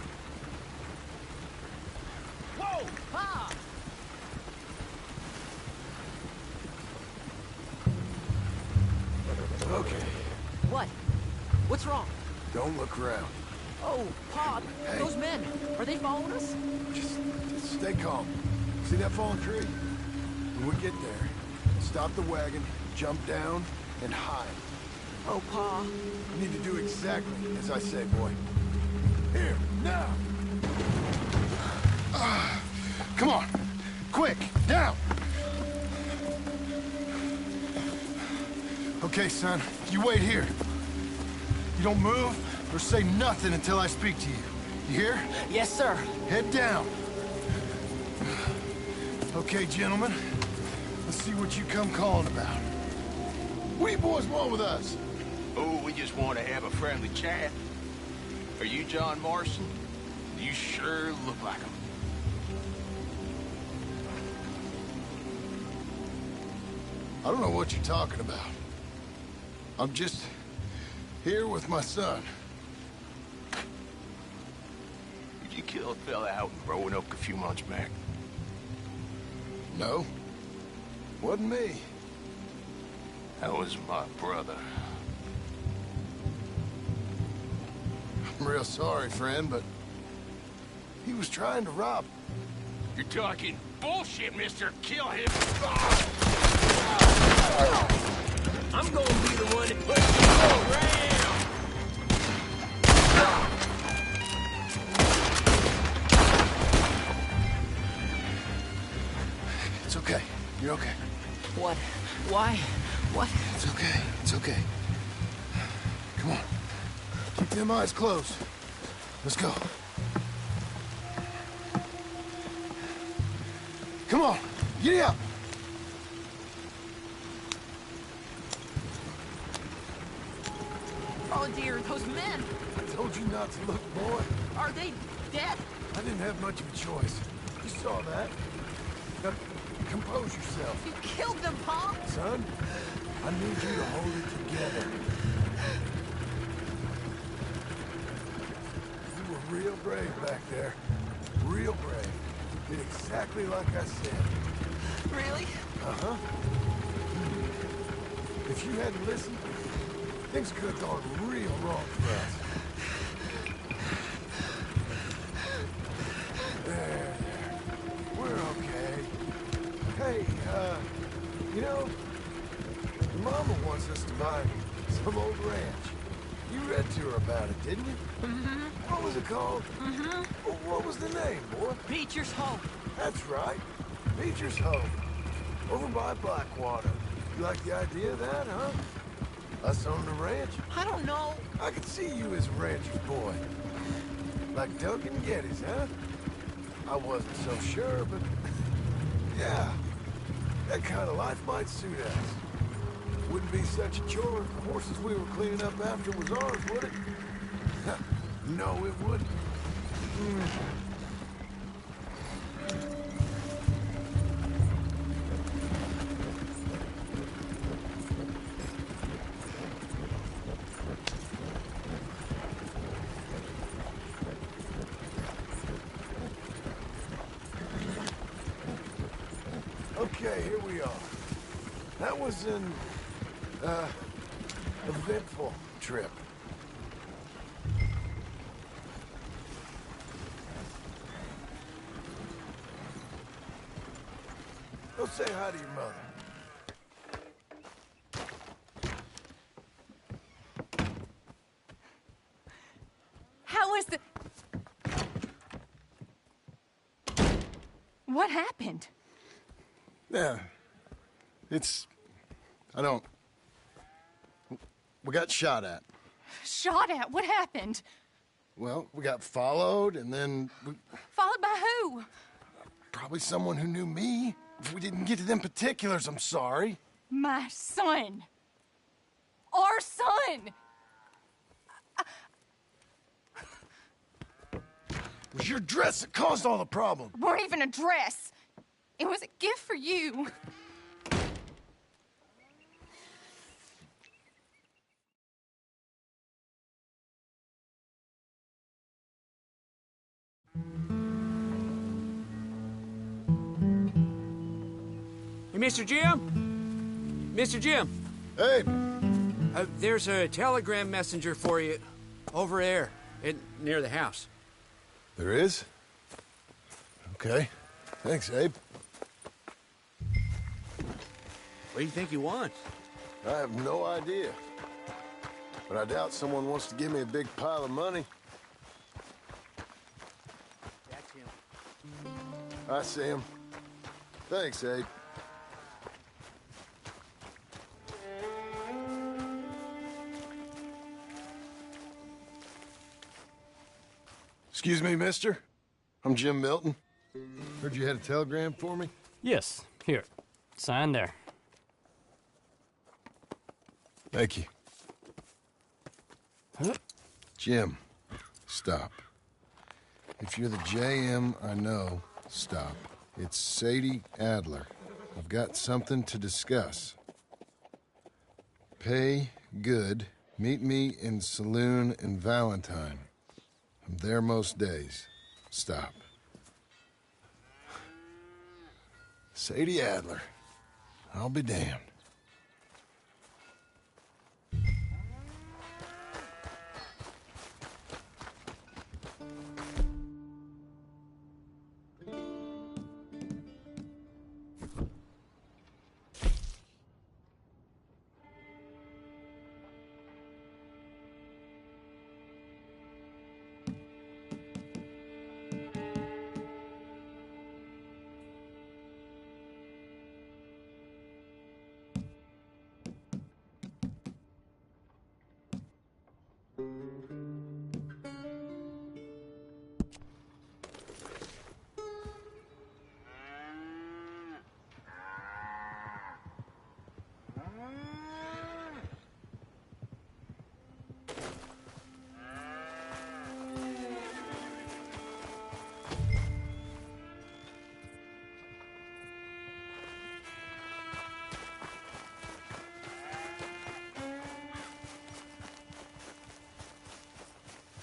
Whoa! Ha! Okay. What? What's wrong? Don't look around. Oh, Pa, Hey. those men, are they following us? Just stay calm. See that fallen tree? When we get there, stop the wagon, jump down, and hide. Oh, Pa. You need to do exactly as I say, boy. Here, now! Come on! Quick, down! Okay, son, you wait here. You don't move or say nothing until I speak to you. You hear? Yes, sir. Head down. Okay, gentlemen. Let's see what you come calling about. What do you boys want with us? Oh, we just want to have a friendly chat. Are you John Morrison? You sure look like him. I don't know what you're talking about. I'm just here with my son. Did you kill a fella out in Roanoke a few months back? No. Wasn't me. That was my brother. I'm real sorry, friend, but he was trying to rob. You're talking bullshit, mister. Kill him. I'm gonna be the one that puts you around. It's okay. You're okay. What? Why? What? It's okay. It's okay. Come on. Keep them eyes closed. Let's go. Come on. Giddy up. Oh, dear, those men. I told you not to look, boy. Are they dead? I didn't have much of a choice. You saw that. Now, compose yourself. You killed them, Pa. Son, I need you to hold it together. You were real brave back there. Real brave. Did exactly like I said. Really? Uh-huh. If you hadn't listened, things could have gone real wrong for us. There. We're okay. Hey, you know, your mama wants us to buy some old ranch. You read to her about it, didn't you? Mm-hmm. What was it called? Mm-hmm. What was the name, boy? Beecher's Hope. That's right. Beecher's Hope. Over by Blackwater. You like the idea of that, huh? Us owning a ranch? I don't know. I could see you as a rancher's boy. Like Duncan Geddes, huh? I wasn't so sure, but... yeah. That kind of life might suit us. Wouldn't be such a chore if the horses we were cleaning up after was ours, would it? No, it wouldn't. Okay, here we are. That was an, eventful trip. Go say hi to your mother. What happened? Yeah. I don't... We got shot at. Shot at? What happened? Well, we got followed, and then Followed by who? probably someone who knew me. If we didn't get to them particulars, I'm sorry. My son. Our son. It was your dress that caused all the problem. It weren't even a dress. It was a gift for you. Hey, Mr. Jim? Mr. Jim? Hey! There's a telegram messenger for you over there, near the house. There is? Okay. Thanks, Abe. What do you think he wants? I have no idea. But I doubt someone wants to give me a big pile of money. That's him. I see him. Thanks, Abe. Excuse me, mister. I'm Jim Milton. Heard you had a telegram for me? Yes. Here. Sign there. Thank you. Jim, stop. If you're the JM I know, stop. It's Sadie Adler. I've got something to discuss. Pay good. Meet me in Saloon in Valentine. I'm there most days. Stop. Sadie Adler. I'll be damned.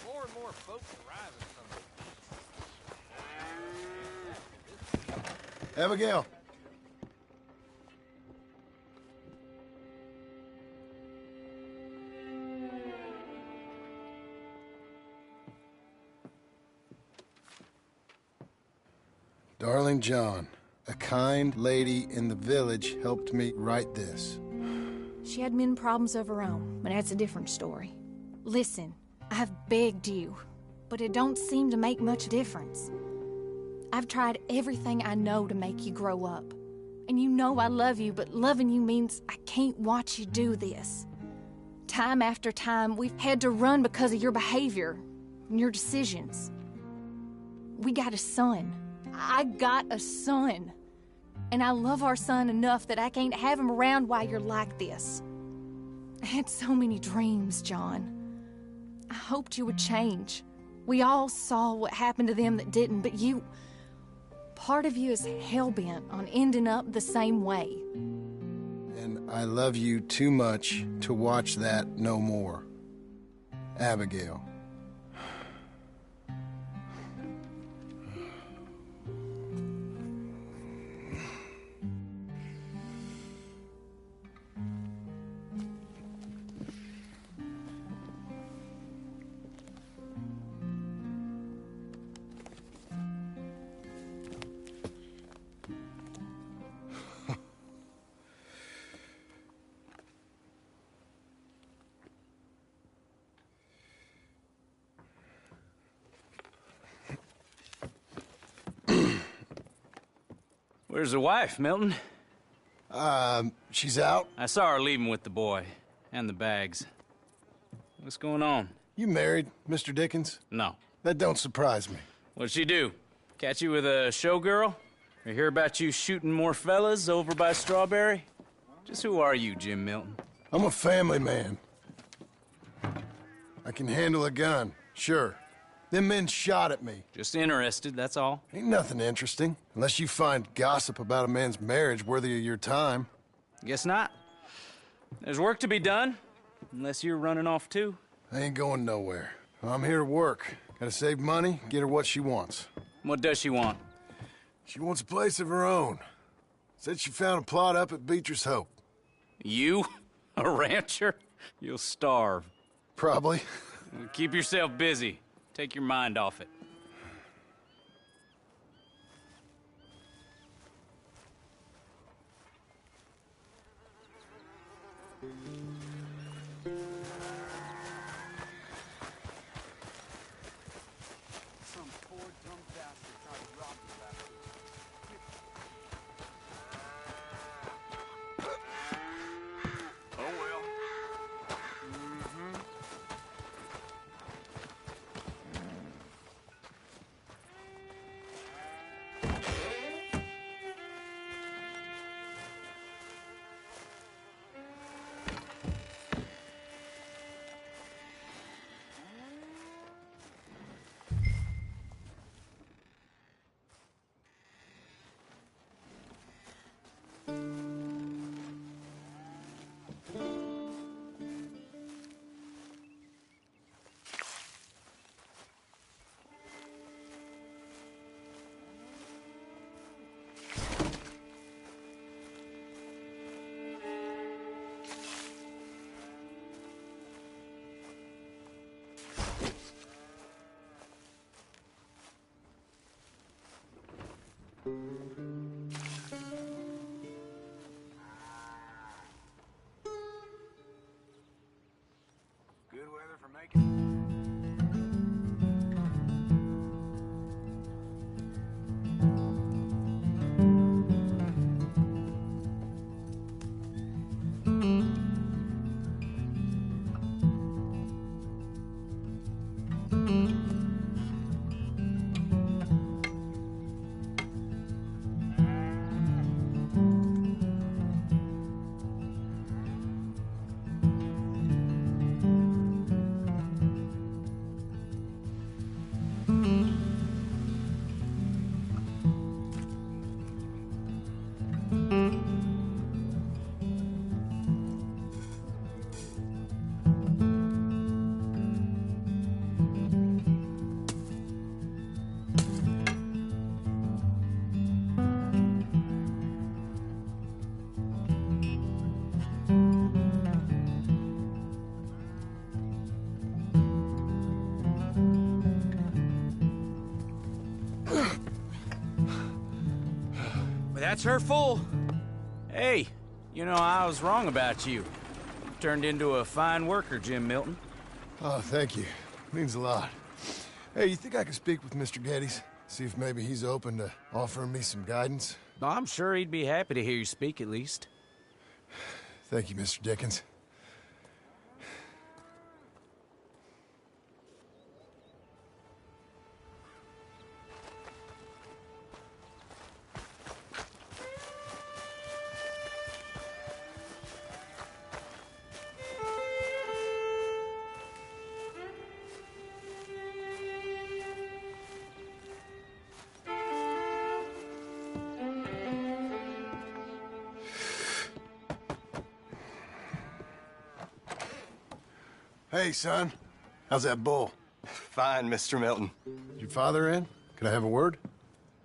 More and more folks arriving from Abigail. Darling John, a kind lady in the village helped me write this. She had men problems of her own, but that's a different story. Listen, I've begged you, but it don't seem to make much difference. I've tried everything I know to make you grow up. And you know I love you, but loving you means I can't watch you do this. Time after time, we've had to run because of your behavior and your decisions. We got a son. I got a son. And I love our son enough that I can't have him around while you're like this. I had so many dreams, John. I hoped you would change. We all saw what happened to them that didn't, but you... Part of you is hell-bent on ending up the same way. And I love you too much to watch that no more. Abigail. Where's the wife, Milton? She's out. I saw her leaving with the boy. And the bags. What's going on? You married, Mr. Dickens? No. That don't surprise me. What'd she do? Catch you with a showgirl? Or hear about you shooting more fellas over by Strawberry? Just who are you, Jim Milton? I'm a family man. I can handle a gun, sure. Them men shot at me. Just interested, that's all. Ain't nothing interesting, unless you find gossip about a man's marriage worthy of your time. Guess not. There's work to be done, unless you're running off too. I ain't going nowhere. I'm here to work. Gotta save money, get her what she wants. What does she want? She wants a place of her own. Said she found a plot up at Beecher's Hope. You? A rancher? You'll starve. Probably. Keep yourself busy. Take your mind off it. Some poor dumb bastard tried to rob me last week. Oh well. Good weather for making. That's her full. Hey, you know, I was wrong about you. Turned into a fine worker, Jim Milton. Oh, thank you. Means a lot. Hey, you think I could speak with Mr. Geddes? See if maybe he's open to offering me some guidance? I'm sure he'd be happy to hear you speak, at least. Thank you, Mr. Dickens. Hey, son. How's that bull? Fine, Mr. Milton. Is your father in? Can I have a word?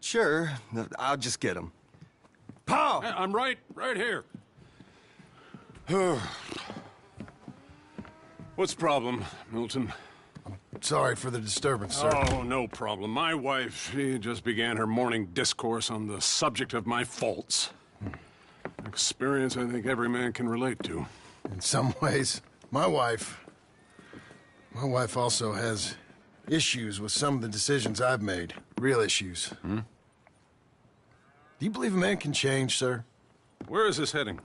Sure. I'll just get him. Pa! I'm right here. What's the problem, Milton? Sorry for the disturbance, sir. Oh, no problem. My wife, she just began her morning discourse on the subject of my faults. Experience I think every man can relate to. In some ways, my wife also has issues with some of the decisions I've made. Real issues. Do you believe a man can change, sir? Where is this heading?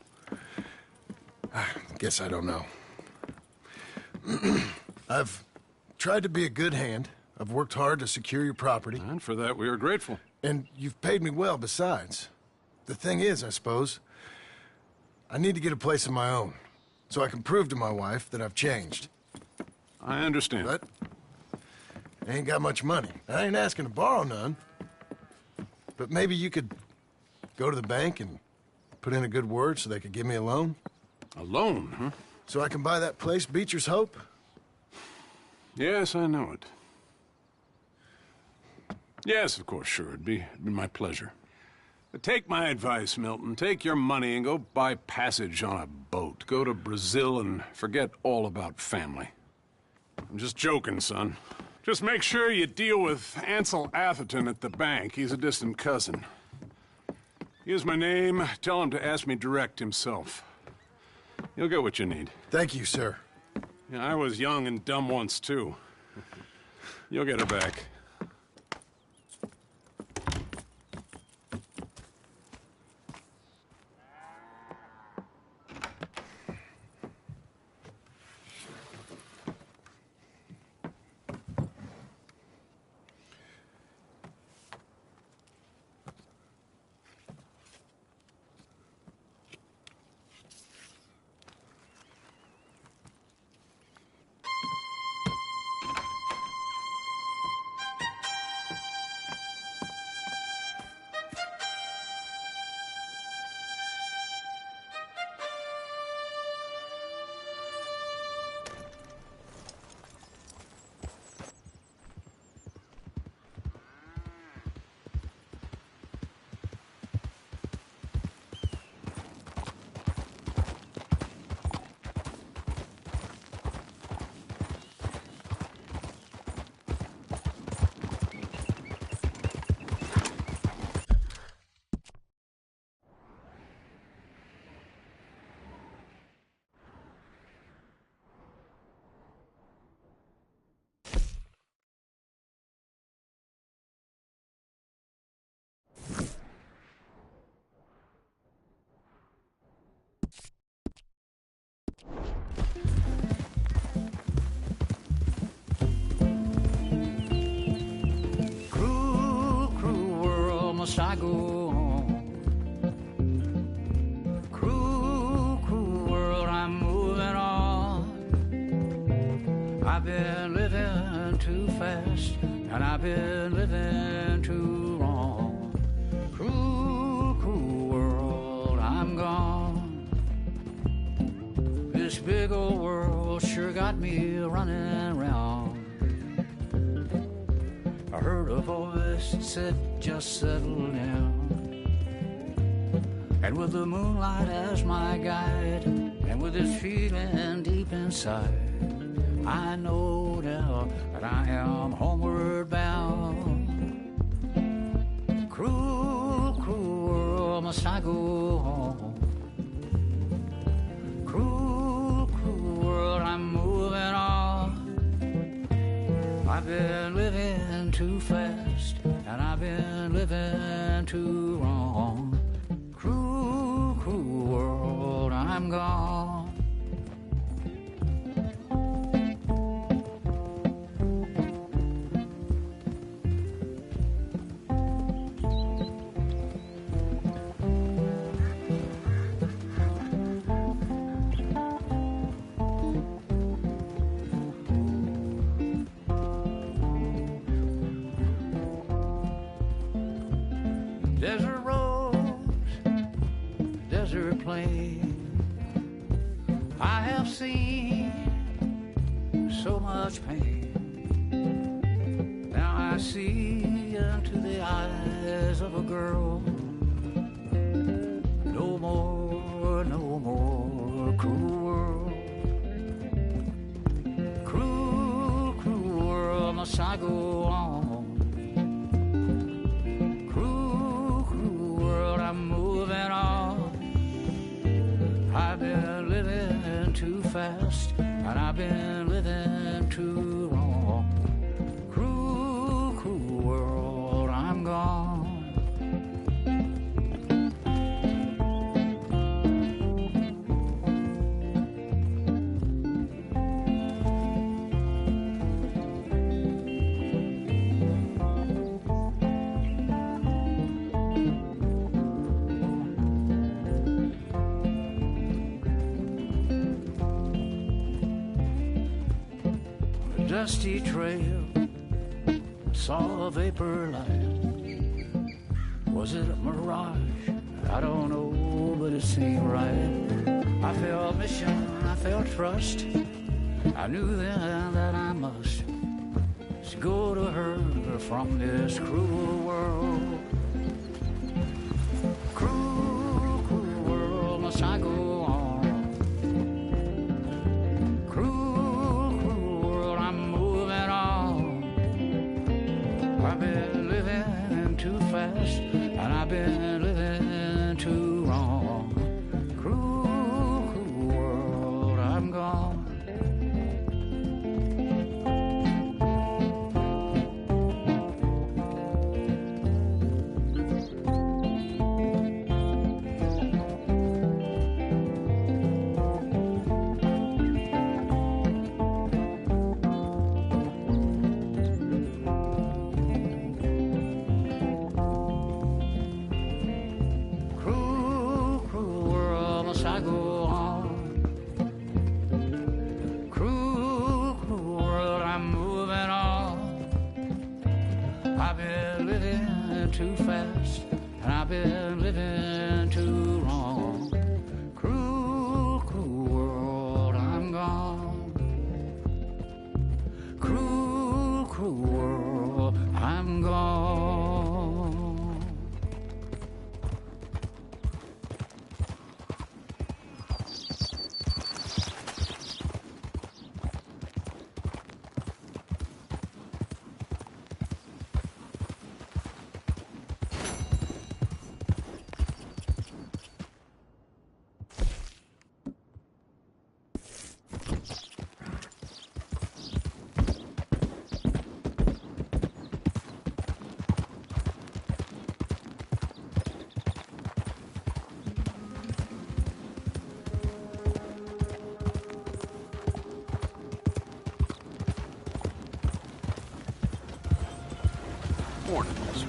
Guess I don't know. I've tried to be a good hand. I've worked hard to secure your property. And for that, we are grateful. And you've paid me well besides. The thing is, I suppose, I need to get a place of my own, so I can prove to my wife that I've changed. I understand. But I ain't got much money. I ain't asking to borrow none. But maybe you could go to the bank and put in a good word so they could give me a loan? A loan, huh? So I can buy that place, Beecher's Hope? Yes, I know it. Yes, of course, sure. It'd be my pleasure. But take my advice, Milton. Take your money and go buy passage on a boat. Go to Brazil and forget all about family. I'm just joking, son. Just make sure you deal with Ansel Atherton at the bank. He's a distant cousin. Here's my name. Tell him to ask me direct himself. You'll get what you need. Thank you, sir. Yeah, I was young and dumb once, too. You'll get it back. Must I go on? Cruel, cruel world, I'm moving on. I've been living too fast, and I've been living too wrong. Cruel, cruel world, I'm gone. This big old world sure got me running round. I heard a voice that said, just settle down. And with the moonlight as my guide, and with this feeling deep inside, I know now that I am homeward bound. Cruel, cruel world, must I go home? Cruel, cruel world, I'm moving on. I've been living too fast, and I've been living too wrong. Cruel, cruel world, I'm gone. Desert roads, desert plain, I have seen so much pain. Now I see into the eyes of a girl. No more, no more cruel world. Cruel, cruel world, must I go on? I'm moving on. I've been living too fast, and I've been living too wrong. Cruel, cruel world, I'm gone. dusty trail. Saw a vapor light. Was it a mirage? I don't know, but it seemed right. I felt mission, I felt trust. I knew then that I must go to her from this cruel world. Cruel, cruel world, must I go on? Cruel, cruel world, I'm moving on. I've been living too fast, and I've been living too wrong. Cruel, cruel world, I'm gone. Too fast, and I've been living too long. Cruel, cruel world, I'm gone. Cruel, cruel world, I'm gone. Morning, mister.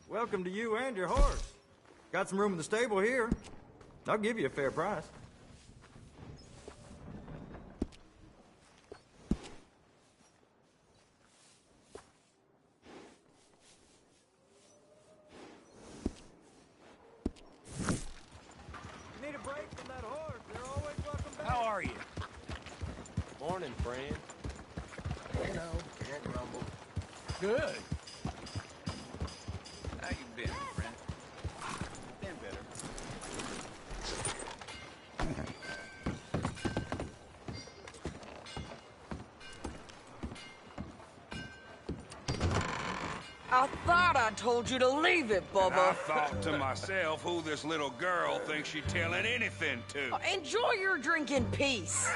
Welcome to you and your horse. Got some room in the stable here. I'll give you a fair price. You need a break from that horse. They're always welcome back. How are you? Morning, friend. You know, can't grumble. Good. How you been, friend? Been better. I thought I told you to leave it, Bubba. And I thought to myself who this little girl thinks she's telling anything to. Enjoy your drink in peace.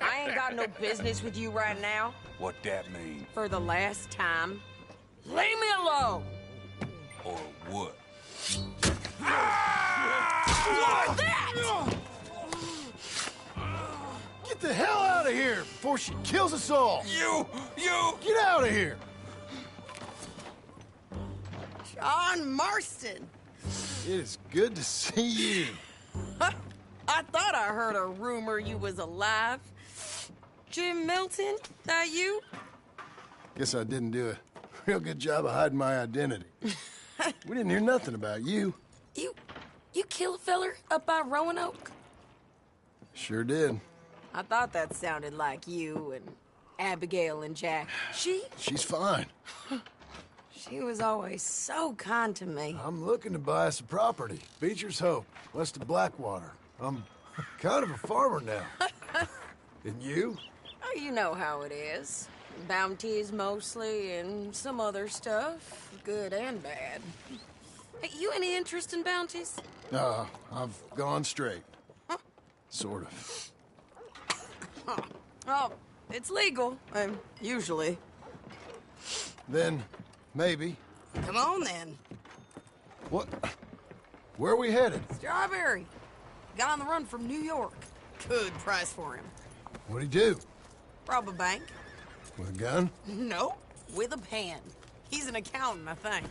I ain't got no business with you right now. What that mean? For the last time, leave me alone. Or what? What's that? Get the hell out of here before she kills us all! You! Get out of here! John Marston. It is good to see you. I thought I heard a rumor you was alive. Jim Milton, that you? Guess I didn't do a real good job of hiding my identity. We didn't hear nothing about you. You kill a feller up by Roanoke? Sure did. I thought that sounded like you and Abigail and Jack. She's fine. She was always so kind to me. I'm looking to buy us a property. Beecher's Hope, west of Blackwater. I'm kind of a farmer now. And you? Oh, you know how it is. Bounties mostly, and some other stuff, good and bad. Hey, you any interest in bounties? I've gone straight. Sort of. Oh, it's legal, usually. Then, maybe. Come on, then. What? Where are we headed? Strawberry. Got on the run from New York. Good price for him. What'd he do? Rob a bank. With a gun? No, with a pen. He's an accountant, I think.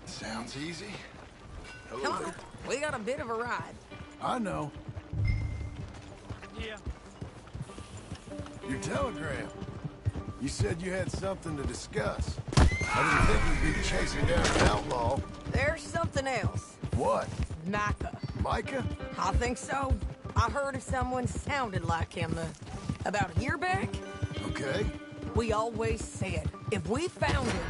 Sounds easy. Come on, we got a bit of a ride. I know. Yeah. Your telegram. You said you had something to discuss. I didn't think we'd be chasing down an outlaw. There's something else. What? Micah. Micah? I think so. I heard of someone sounded like him about a year back. Okay. We always said, if we found him...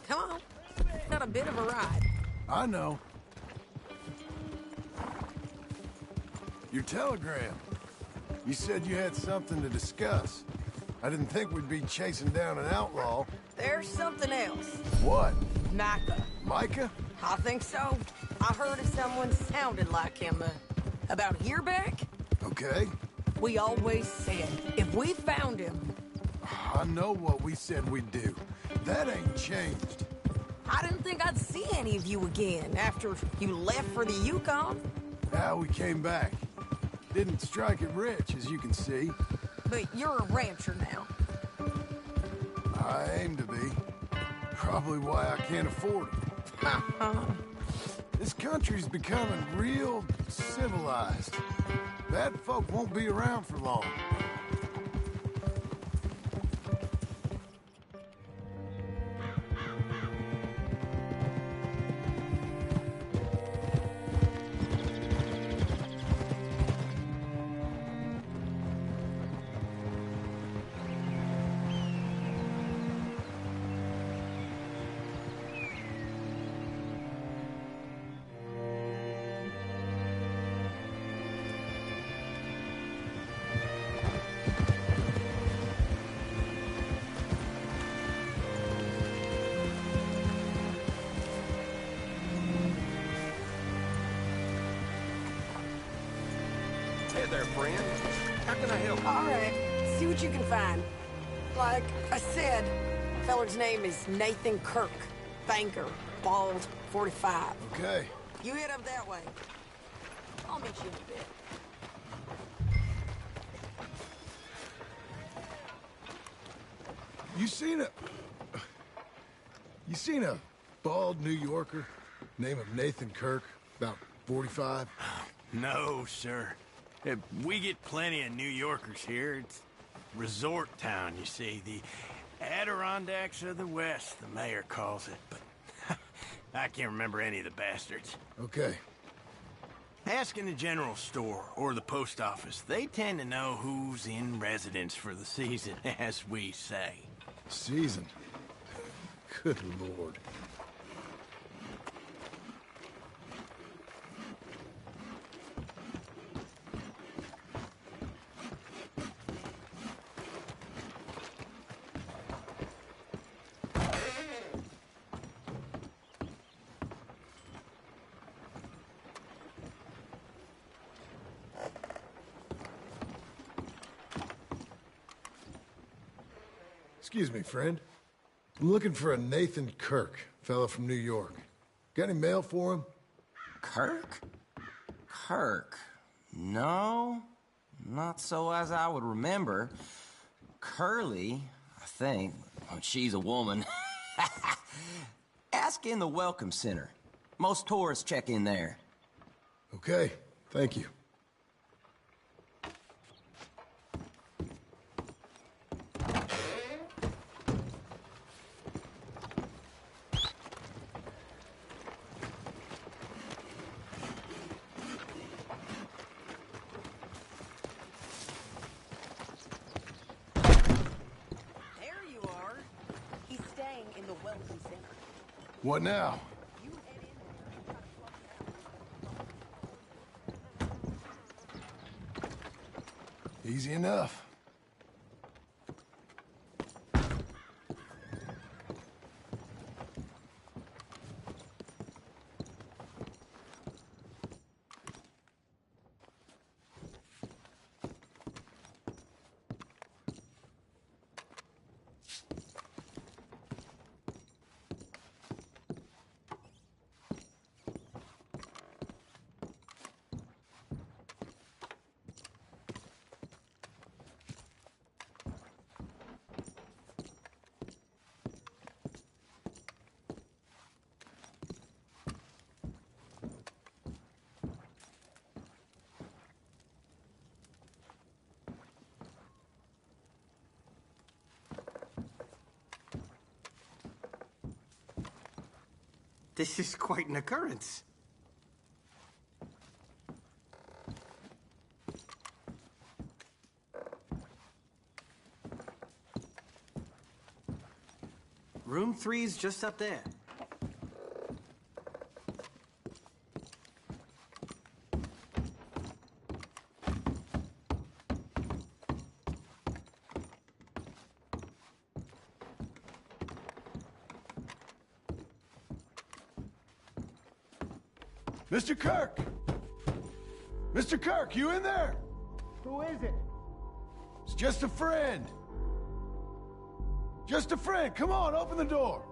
Come on. Got a bit of a ride. I know. Your telegram. You said you had something to discuss. I didn't think we'd be chasing down an outlaw. There's something else. What? Micah. Micah? I think so. I heard of someone sounded like him about a year back. Okay. We always said, if we found him... I know what we said we'd do. That ain't changed. I didn't think I'd see any of you again after you left for the Yukon. Now we came back. Didn't strike it rich, as you can see. But you're a rancher now. I aim to be. Probably why I can't afford it. This country's becoming real civilized. Bad folk won't be around for long. Hey there, friend. How can I help you? All right, see what you can find. Like I said, feller's name is Nathan Kirk. Banker, bald, 45. Okay. You head up that way. I'll meet you in a bit. You seen a bald New Yorker, name of Nathan Kirk, about 45? No, sir. We get plenty of New Yorkers here. It's resort town, you see. The Adirondacks of the West, the mayor calls it. But I can't remember any of the bastards. Okay. Ask in the general store or the post office. They tend to know who's in residence for the season, as we say. Season? Good Lord. Excuse me, friend. I'm looking for a Nathan Kirk, fellow from New York. Got any mail for him? Kirk? Kirk? No, not so as I would remember. Curly, I think. Well, she's a woman. Ask in the Welcome Center. Most tourists check in there. Okay, thank you. What now? Easy enough. This is quite an occurrence. Room 3's just up there. Mr. Kirk! Mr. Kirk, you in there? Who is it? It's just a friend. Just a friend. Come on, open the door.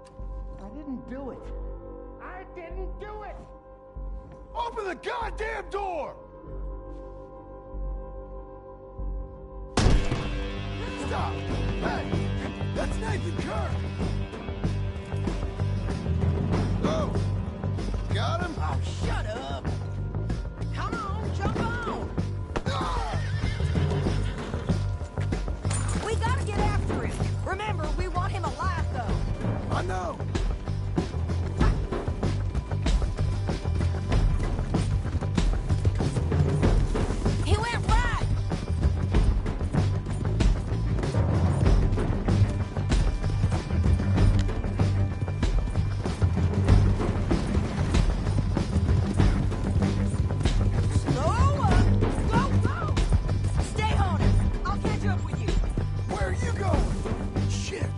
I didn't do it. I didn't do it! Open the goddamn door! Stop! Hey! That's Nathan Kirk! Oh! Got him? Oh, shut up! Come on, jump on! We gotta get after him. Remember, we want him alive, though. I know. He went right. Slow up. Go. Stay on it. I'll catch up with you. Where are you going? Shit.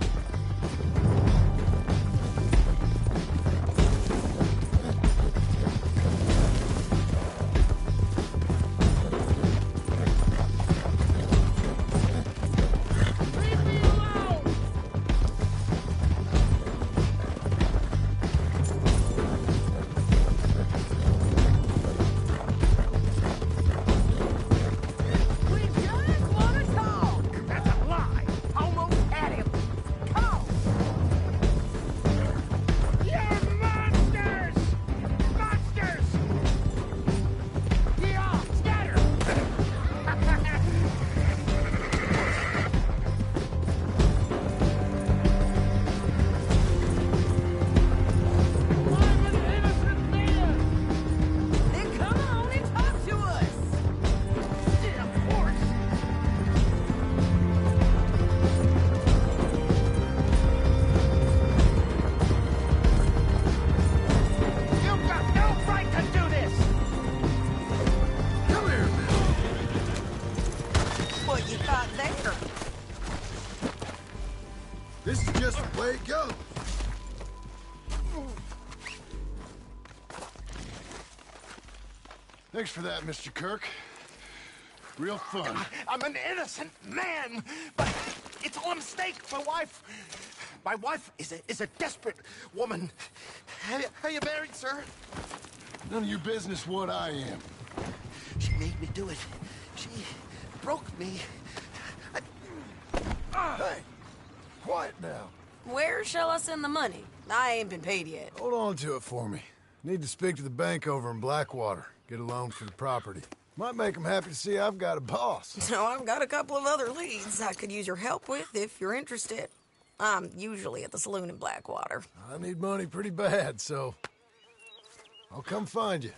We just want to talk. That's a lie! Almost had him! Come! You're monsters! Monsters! Yeah, scatter! I'm an innocent man! Then come on and talk to us. Yeah, of course! You've got no right to do this! Come here, Bill. What you got there? This is just the way it goes. Thanks for that, Mr. Kirk. Real fun. I'm an innocent man, but it's all a mistake. My wife is a desperate woman. Are you married, sir? None of your business what I am. She made me do it. She broke me. Hey, quiet now. Where shall I send the money? I ain't been paid yet. Hold on to it for me. Need to speak to the bank over in Blackwater. Get a loan for the property. Might make them happy to see I've got a boss. So I've got a couple of other leads I could use your help with if you're interested. I'm usually at the saloon in Blackwater. I need money pretty bad, so I'll come find you.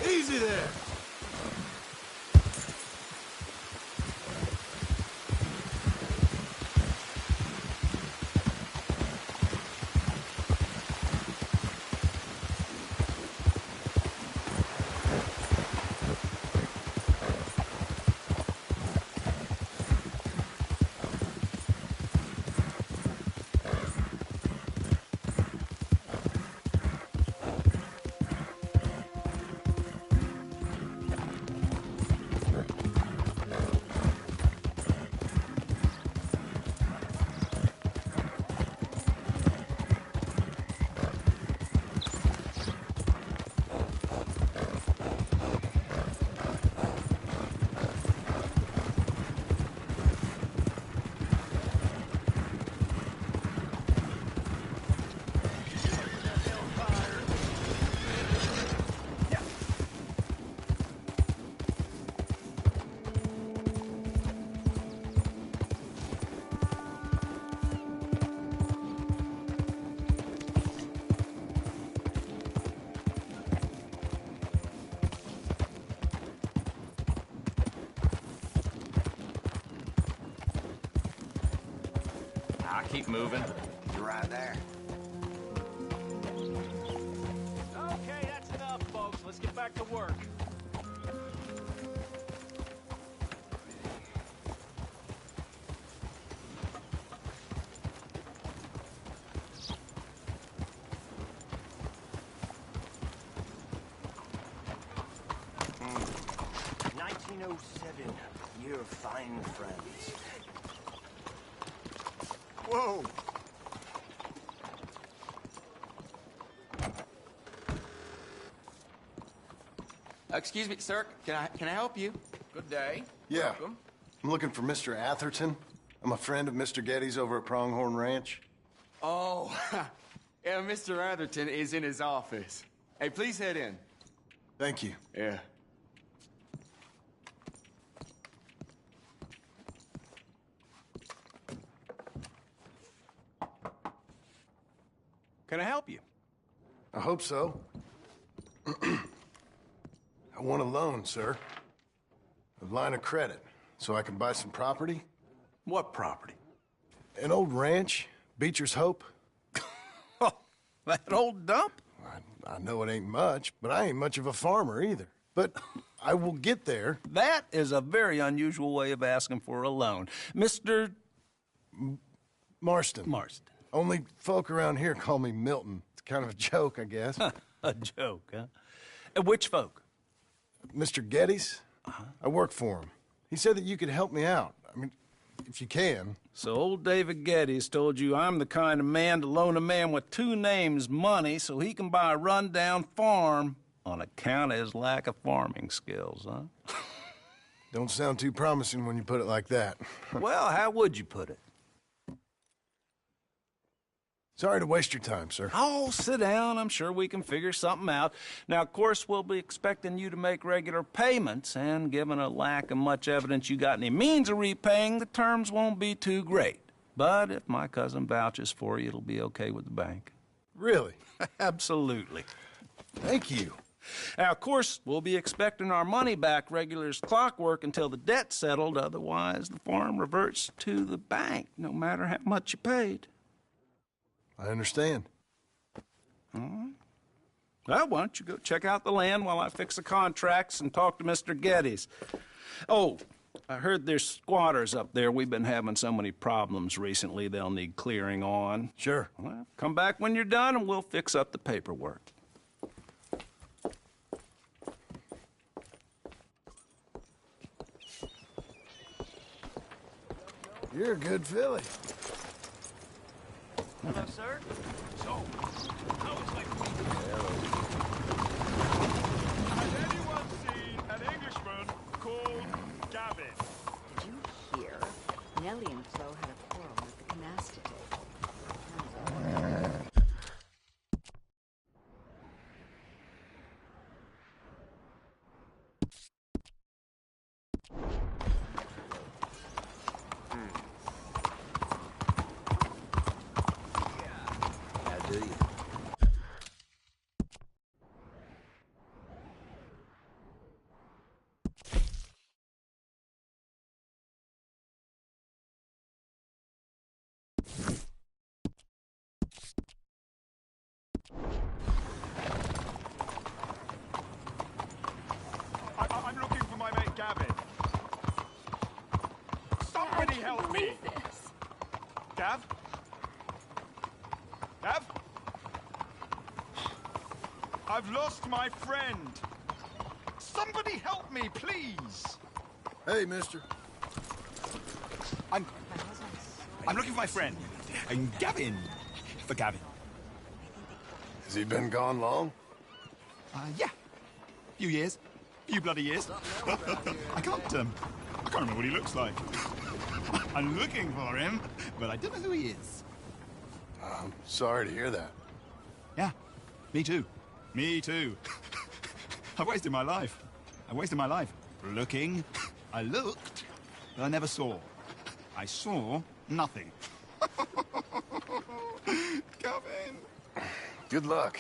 Easy there. Keep moving. You're right there. Okay, that's enough, folks. Let's get back to work. Hmm. 1907. Year of fine friends. Whoa! Excuse me, sir. Can I help you? Good day. Yeah. Welcome. I'm looking for Mr. Atherton. I'm a friend of Mr. Getty's over at Pronghorn Ranch. Oh, yeah, Mr. Atherton is in his office. Hey, please head in. Thank you. Yeah. Can I help you? I hope so. want a loan, sir. A line of credit, so I can buy some property. What property? An old ranch, Beecher's Hope. That old dump? I know it ain't much, but I ain't much of a farmer either. But I will get there. That is a very unusual way of asking for a loan. Mr. Marston. Marston. Only folk around here call me Milton. It's kind of a joke, I guess. A joke, huh? Which folk? Mr. Geddes. I work for him. He said that you could help me out. I mean, if you can. So old David Geddes told you I'm the kind of man to loan a man with two names money so he can buy a rundown farm on account of his lack of farming skills, huh? Don't sound too promising when you put it like that. Well, how would you put it? Sorry to waste your time, sir. Oh, sit down. I'm sure we can figure something out. Now, of course, we'll be expecting you to make regular payments, and given a lack of much evidence you got any means of repaying, the terms won't be too great. But if my cousin vouches for you, it'll be okay with the bank. Really? Absolutely. Thank you. Now, of course, we'll be expecting our money back regular as clockwork until the debt's settled. Otherwise, the farm reverts to the bank, no matter how much you paid. I understand. All right. Well, why don't you go check out the land while I fix the contracts and talk to Mr. Geddes. Oh, I heard there's squatters up there. We've been having so many problems recently, they'll need clearing on. Sure. Well, come back when you're done and we'll fix up the paperwork. You're a good filly. Hello, sir. So, how is my queen? Has anyone seen an Englishman called Gavin? Did you hear? Nellie and Flo had a quarrel at the canasta table. How do you? I'm looking for my mate Gavin. Somebody help me! Gav? Gav? I've lost my friend. Somebody help me, please! Hey, mister. I'm looking for my friend. Gavin. For Gavin. Has he been gone long? Yeah. Few years. Few bloody years. I can't remember what he looks like. I'm looking for him, but I don't know who he is. I'm sorry to hear that. Yeah, me too. Me too. I've wasted my life. I wasted my life looking. I looked, but I never saw. I saw nothing. Gavin. Good luck.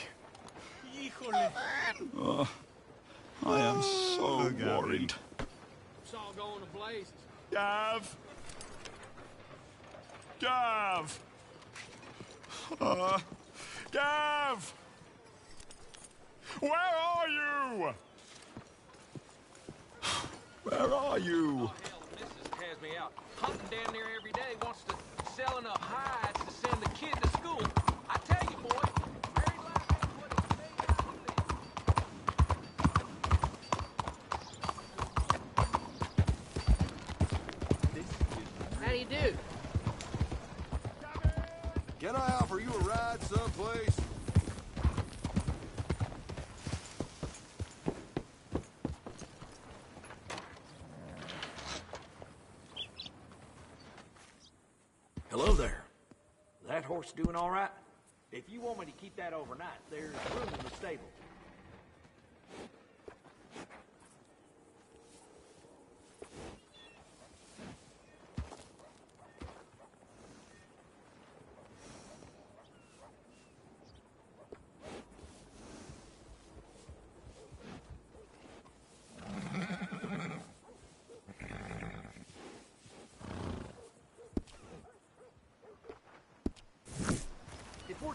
Oh, I am so worried. It's all going to blazes. Gav. Gav. Gav. Where are you? Where are you? Missus has me out hunting damn near every day, wants to sell enough hides to send the kid to school. I tell you, boy, married life ain't what it How do you do? Can I offer you a ride someplace? Hello there. That horse doing all right? If you want me to keep that overnight, there's room in the stable.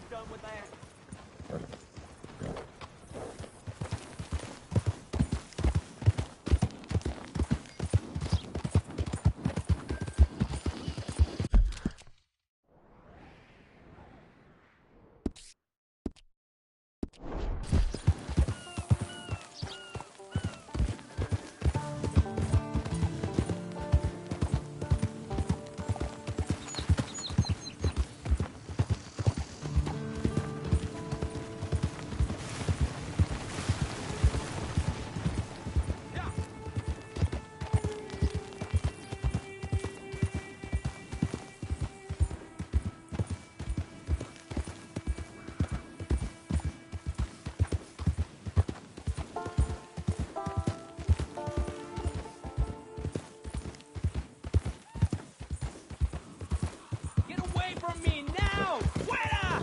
done with that? From me now! Fuera!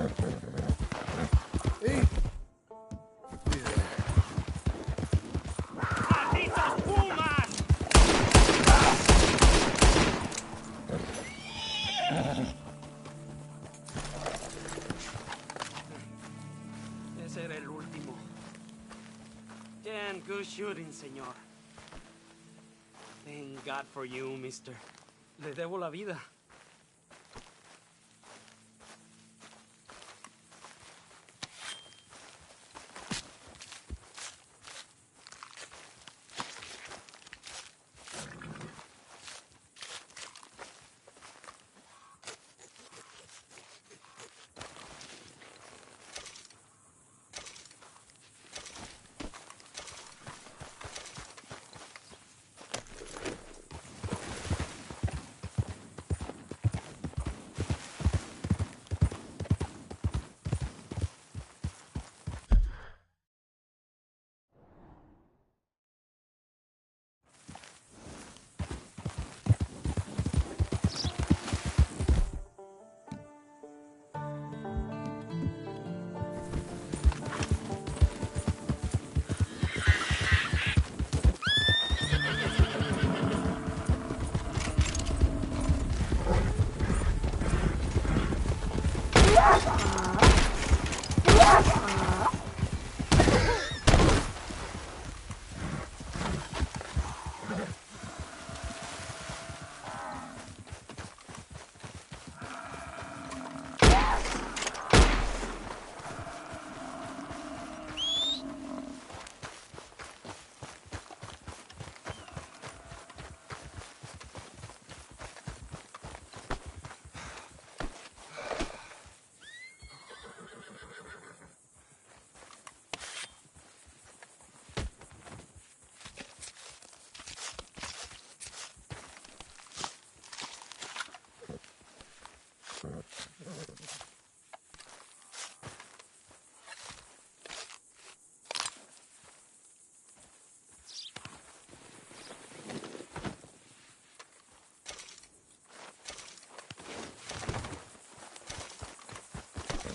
¡Malditos pumas! Ese era el último. Damn good shooting, señor. Thank God for you, mister. Le debo la vida.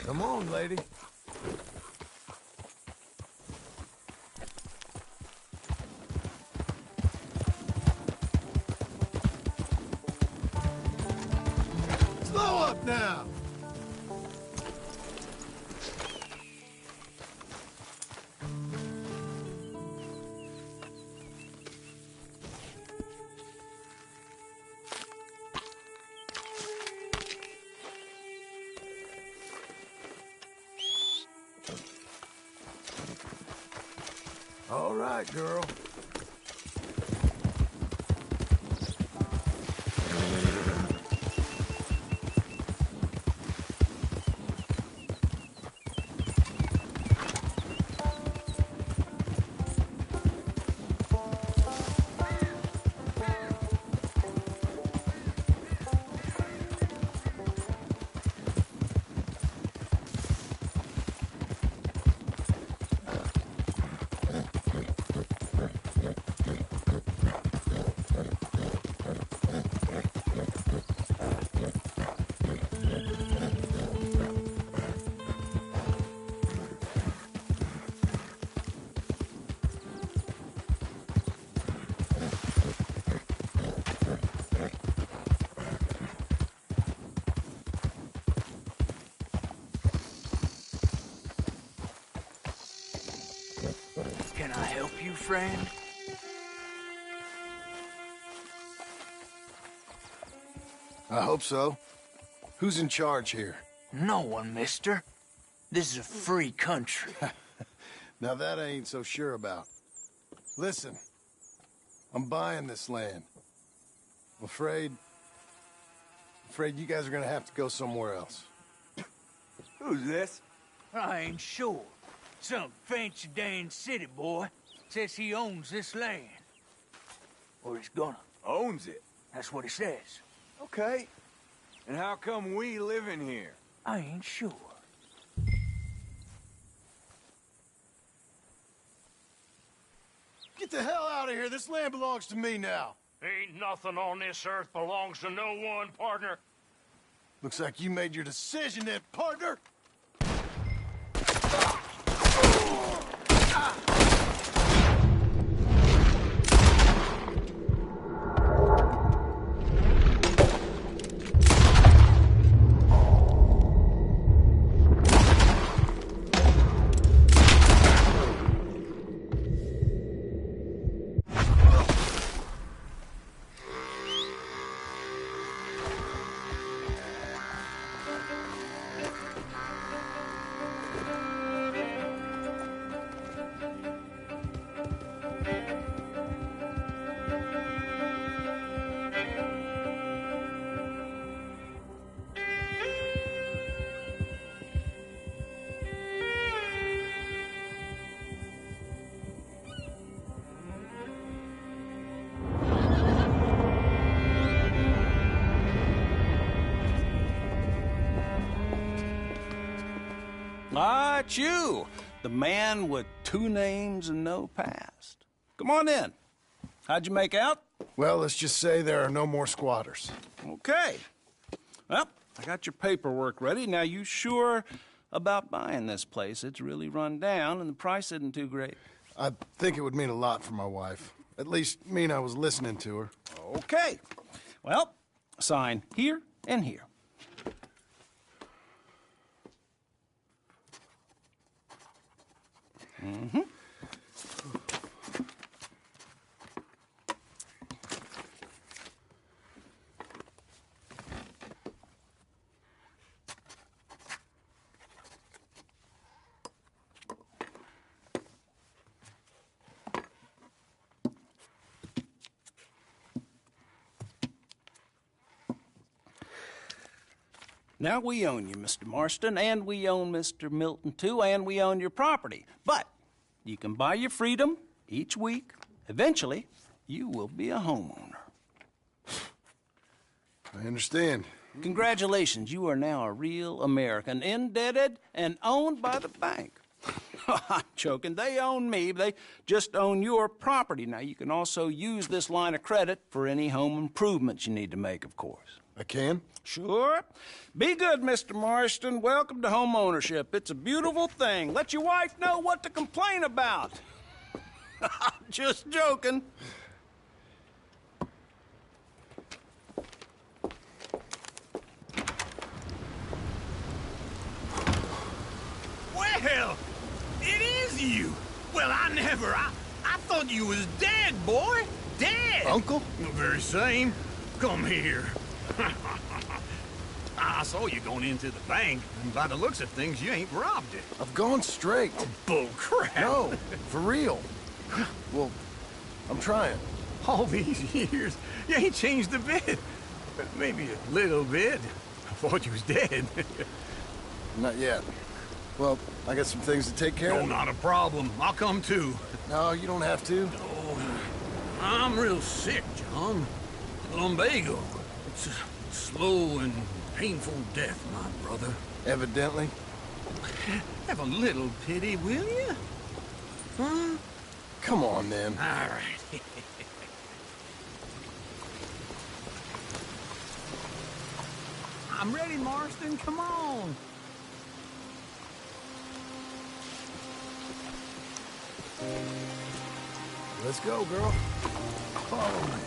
Come on, lady. Slow up now! All right, girl. Can I help you, friend? I hope so. Who's in charge here? No one, mister. This is a free country. Now that I ain't so sure about. Listen, I'm buying this land. I'm afraid you guys are gonna have to go somewhere else. Who's this? I ain't sure. Some fancy Dan city boy says he owns this land. Or he's gonna. Owns it? That's what he says. Okay. And how come we live in here? I ain't sure. Get the hell out of here. This land belongs to me now. Ain't nothing on this earth belongs to no one, partner. Looks like you made your decision then, partner. Ah, it's you, the man with 2 names and no past. Come on in. How'd you make out? Well, let's just say there are no more squatters. Okay. Well, I got your paperwork ready. Now, you sure about buying this place? It's really run down, and the price isn't too great. I think it would mean a lot for my wife. At least mean I was listening to her. Okay. Well, sign here and here. Mm-hmm. Now, we own you, Mr. Marston, and we own Mr. Milton, too, and we own your property. But you can buy your freedom each week. Eventually, you will be a homeowner. I understand. Congratulations, you are now a real American, indebted and owned by the bank. I'm joking. They own me. They just own your property. Now, you can also use this line of credit for any home improvements you need to make, of course. I can? Sure. Be good, Mr. Marston. Welcome to home ownership. It's a beautiful thing. Let your wife know what to complain about. Just joking. Well, it is you. Well, I thought you was dead, boy. Dead. Uncle? The very same. Come here. I saw you going into the bank, and by the looks of things, you ain't robbed it. I've gone straight. Oh, bull crap. No, for real. Well, I'm trying. All these years, you ain't changed a bit. Maybe a little bit. I thought you was dead. Not yet. Well, I got some things to take care of. No, not a problem. I'll come too. No, you don't have to. No, I'm real sick, John. Lumbago. It's a slow and painful death, my brother. Evidently. Have a little pity, will you? Huh? Come on, then. All right. I'm ready, Marston. Come on. Let's go, girl. Follow me.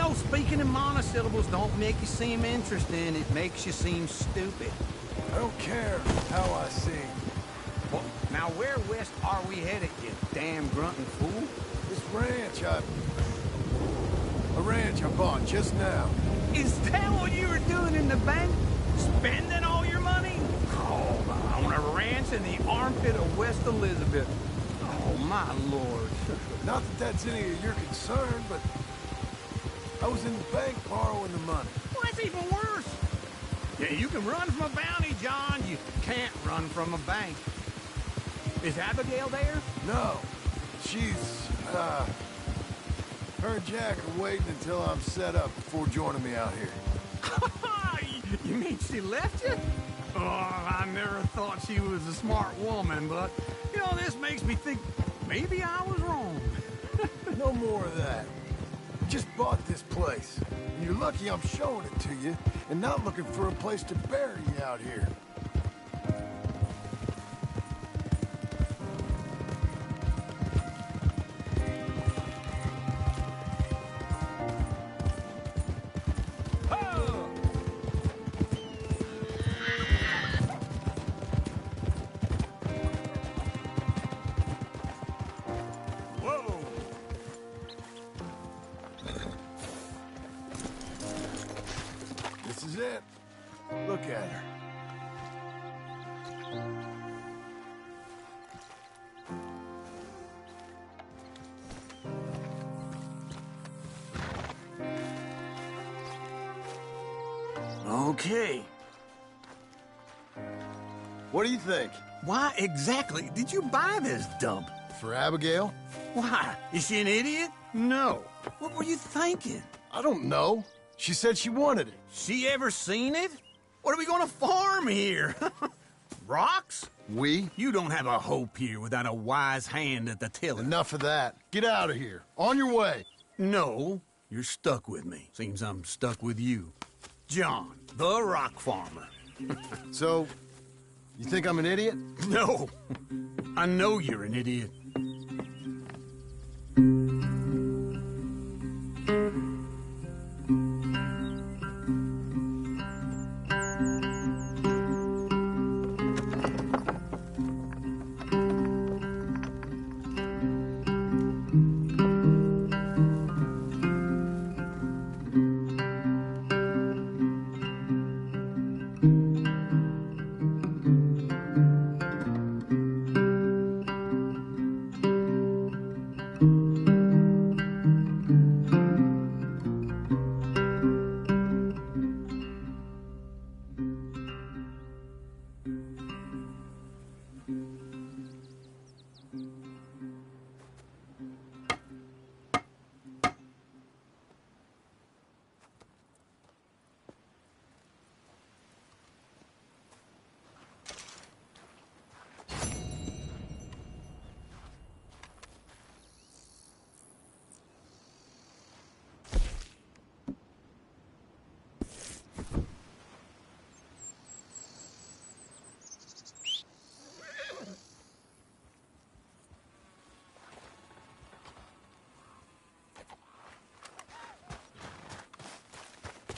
know, speaking in monosyllables don't make you seem interesting. It makes you seem stupid. I don't care how I sing. Well, now where west are we headed, you damn grunting fool? This ranch I bought just now. Is that what you were doing in the bank? Spending all your money? Oh, on a ranch in the armpit of West Elizabeth. Oh, my lord. Not that that's any of your concern, but I was in the bank borrowing the money. Well, that's even worse. Yeah, you can run from a bounty, John. You can't run from a bank. Is Abigail there? No. She's, her and Jack are waiting until I'm set up before joining me out here. You mean she left you? Oh, I never thought she was a smart woman, but, you know, this makes me think maybe I was wrong. No more of that. Just bought this place. And you're lucky I'm showing it to you and not looking for a place to bury you out here. This is it. Look at her. Okay. What do you think? Why exactly did you buy this dump? For Abigail? Why? Is she an idiot? No. What were you thinking? I don't know. She said she wanted it. She ever seen it? What are we gonna farm here? Rocks? We? You don't have a hope here without a wise hand at the tiller. Enough of that. Get out of here. On your way. No, you're stuck with me. Seems I'm stuck with you. John, the rock farmer. So, you think I'm an idiot? No. I know you're an idiot.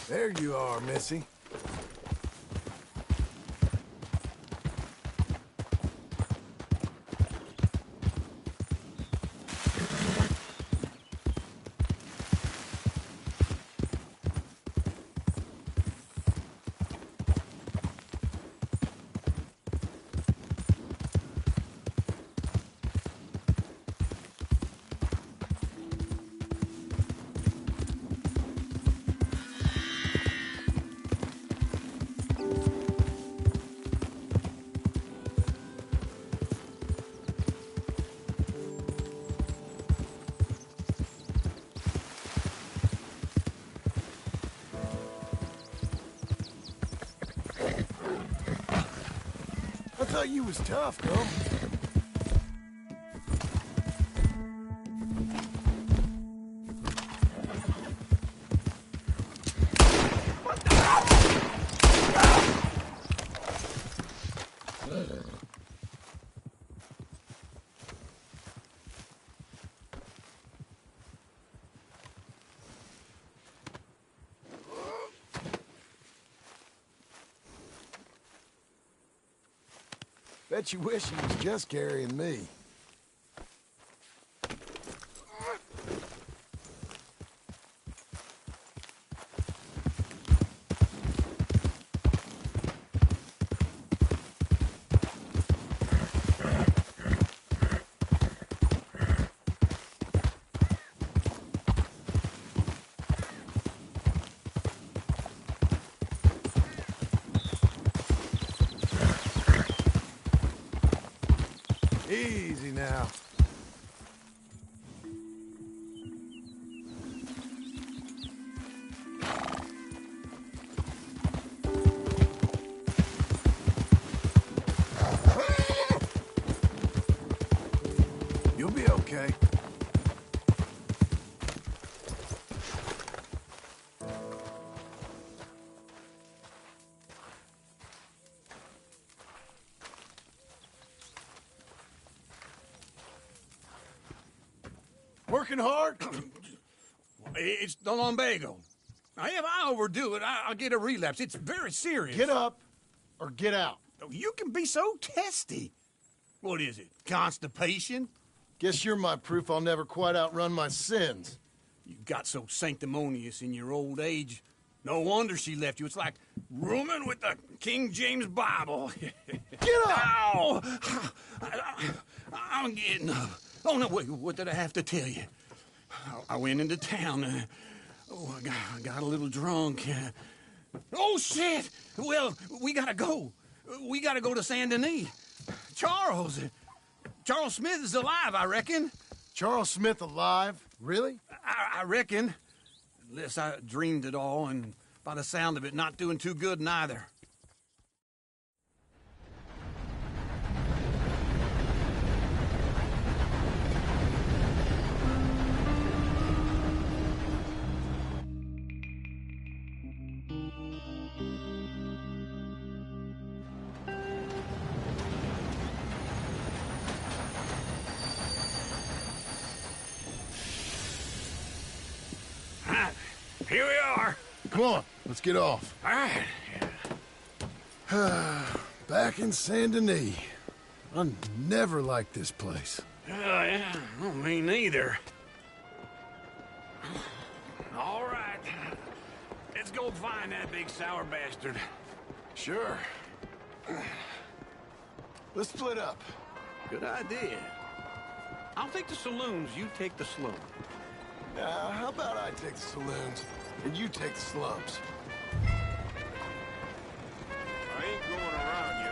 There you are, Missy. I thought you was tough, though. Bet you wish he was just carrying me. Easy now. You'll be okay. Working hard? It's the lumbago. If I overdo it, I'll get a relapse. It's very serious. Get up or get out. You can be so testy. What is it, constipation? Guess you're my proof I'll never quite outrun my sins. You got so sanctimonious in your old age. No wonder she left you. It's like rooming with the King James Bible. Get up! Ow! I'm getting up. Oh, no, wait, what did I have to tell you? I went into town. I got a little drunk. Oh, shit! Well, we gotta go. We gotta go to Saint Denis. Charles Smith is alive, I reckon. Charles Smith alive? Really? I reckon. Unless I dreamed it all, and by the sound of it, not doing too good neither. Here we are. Come on, let's get off. All right. Back in Saint Denis. I never liked this place. Yeah, well, me neither. All right. Let's go find that big sour bastard. Sure. Let's split up. Good idea. I'll take the saloons, you take the slums. How about I take the saloons and you take the slums? I ain't going around you.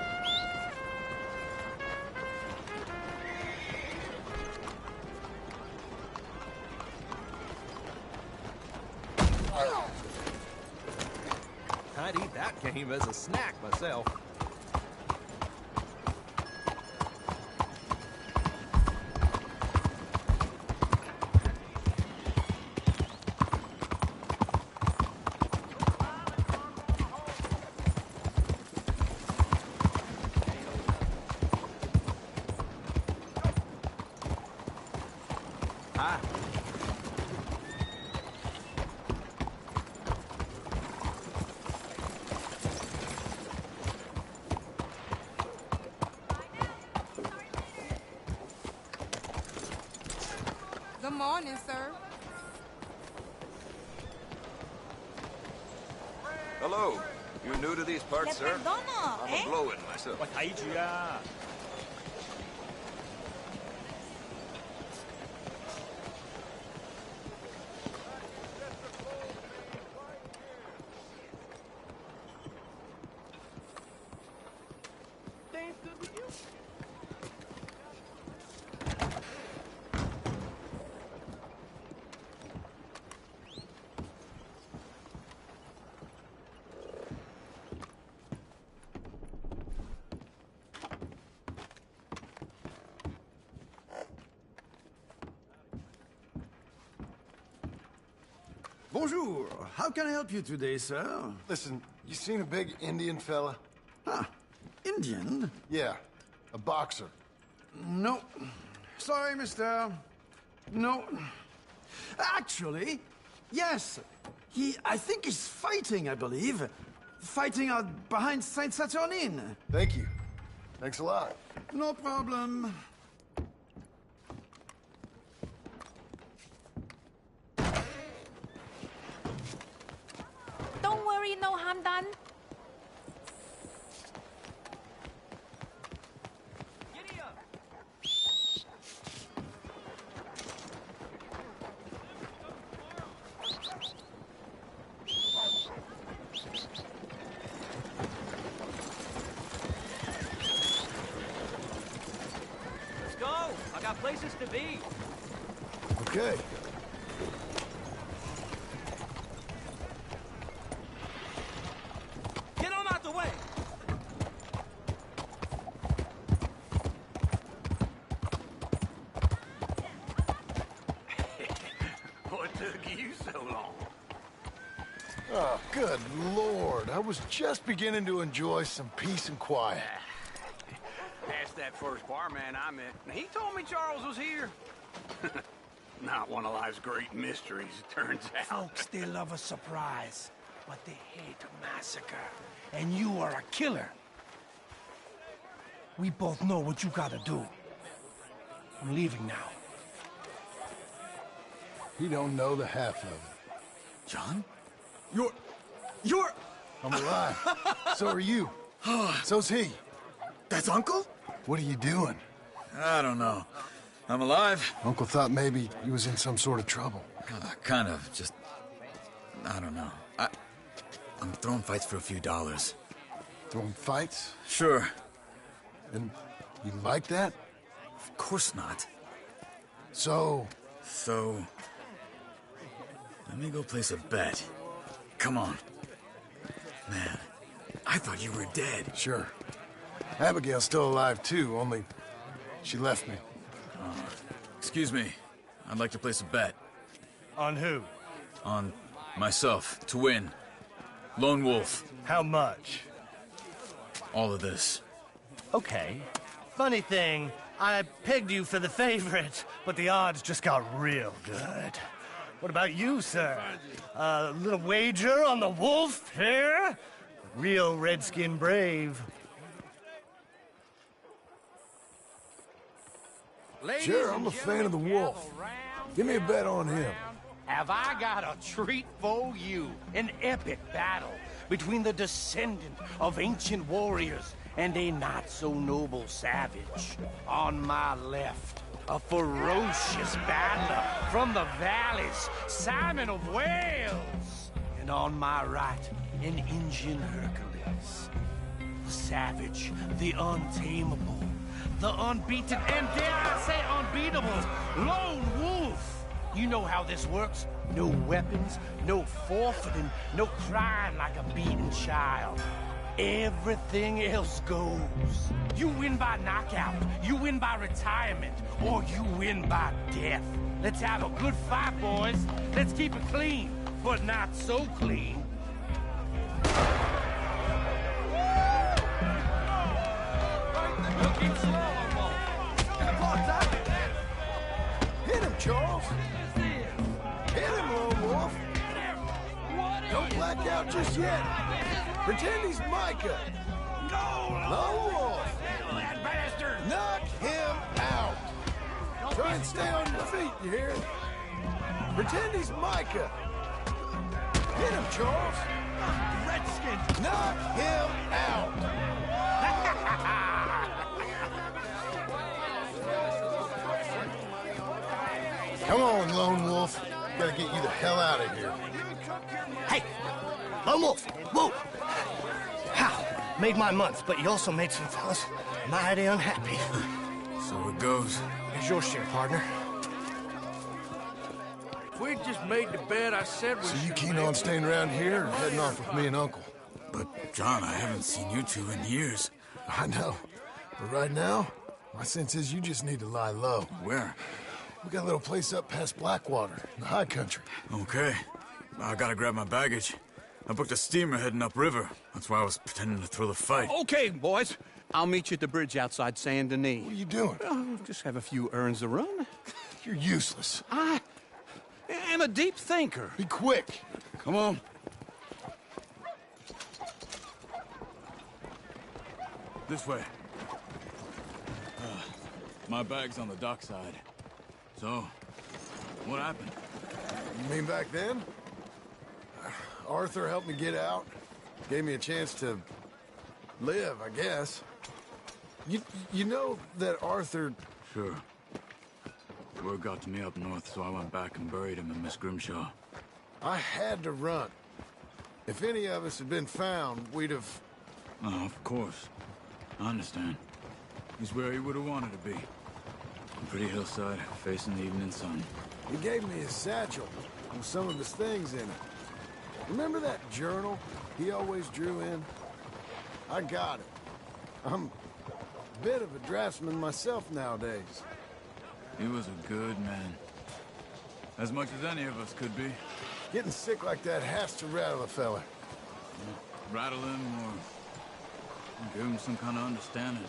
I'd eat that game as a snack myself. Good morning, sir. Hello. You new to these parts, sir? I'm a blow-in myself. Bonjour. How can I help you today, sir? Listen, you seen a big Indian fella? Ah, Indian? Yeah, a boxer. No. Sorry, mister. No. Actually, yes. I think he's fighting, I believe. Fighting out behind Saint Saturnin. Thank you. Thanks a lot. No problem. Don't worry, no harm done. Let's go. I got places to be. Okay. Get on out the way. What took you so long? Oh, good Lord. I was just beginning to enjoy some peace and quiet. Asked that first barman I met, and he told me Charles was here. Not one of life's great mysteries, it turns out. Folks, they love a surprise, but they hate a massacre. And you are a killer. We both know what you gotta do. I'm leaving now. He don't know the half of it. John? You're... I'm alive. So are you. So's he. That's Uncle? What are you doing? I don't know. I'm alive. Uncle thought maybe he was in some sort of trouble. Kind of. Just... I don't know. I'm throwing fights for a few dollars. Throwing fights? Sure. And you like that? Of course not. So, let me go place a bet. Come on. Man, I thought you were dead. Sure. Abigail's still alive too, only she left me. Excuse me. I'd like to place a bet. On who? On myself, to win. Lone Wolf. How much? All of this. Okay. Funny thing, I pegged you for the favorite, but the odds just got real good. What about you, sir? A little wager on the wolf here? Real redskin brave. Sure, I'm a fan of the wolf. Give me a bet on him. Have I got a treat for you? An epic battle between the descendant of ancient warriors and a not-so-noble savage. On my left, a ferocious battler from the valleys, Simon of Wales. And on my right, an Indian Hercules. The savage, the untamable, the unbeaten, and dare I say unbeatable, Lone Wolf. You know how this works. No weapons, no forfeiting, no crying like a beaten child. Everything else goes. You win by knockout, you win by retirement, or you win by death. Let's have a good fight, boys. Let's keep it clean, but not so clean. Looking slow, hit him, Charles. Hit him, Lone Wolf. Don't black out just yet. Pretend he's Micah. Lone Wolf. That bastard. Knock him out. Try and stay on your feet, you hear? Pretend he's Micah. Hit him, Charles. Redskins. Knock him out. Come on, Lone Wolf. Gotta get you the hell out of here. Hey, Lone Wolf, whoa! How? Made my month, but you also made some fellas mighty unhappy. So it goes. Here's your share, partner. If we'd just made the bet I said we So you should keen make, on staying around here or heading off with me and Uncle? But, John, I haven't seen you two in years. I know. But right now, my sense is you just need to lie low. Where? We got a little place up past Blackwater, in the high country. Okay. I gotta grab my baggage. I booked a steamer heading upriver. That's why I was pretending to throw the fight. Okay, boys. I'll meet you at the bridge outside Saint Denis. What are you doing? Oh, just have a few errands to run. You're useless. I am a deep thinker. Be quick. Come on. This way. My bag's on the dockside. So, what happened? You mean back then? Arthur helped me get out. Gave me a chance to live, I guess. You know that Arthur... Sure. Word got to me up north, so I went back and buried him in Miss Grimshaw. I had to run. If any of us had been found, we'd have... Oh, of course. I understand. He's where he would have wanted to be. A pretty hillside, facing the evening sun. He gave me his satchel with some of his things in it. Remember that journal he always drew in? I got it. I'm a bit of a draftsman myself nowadays. He was a good man. As much as any of us could be. Getting sick like that has to rattle a fella. Rattle him or give him some kind of understanding.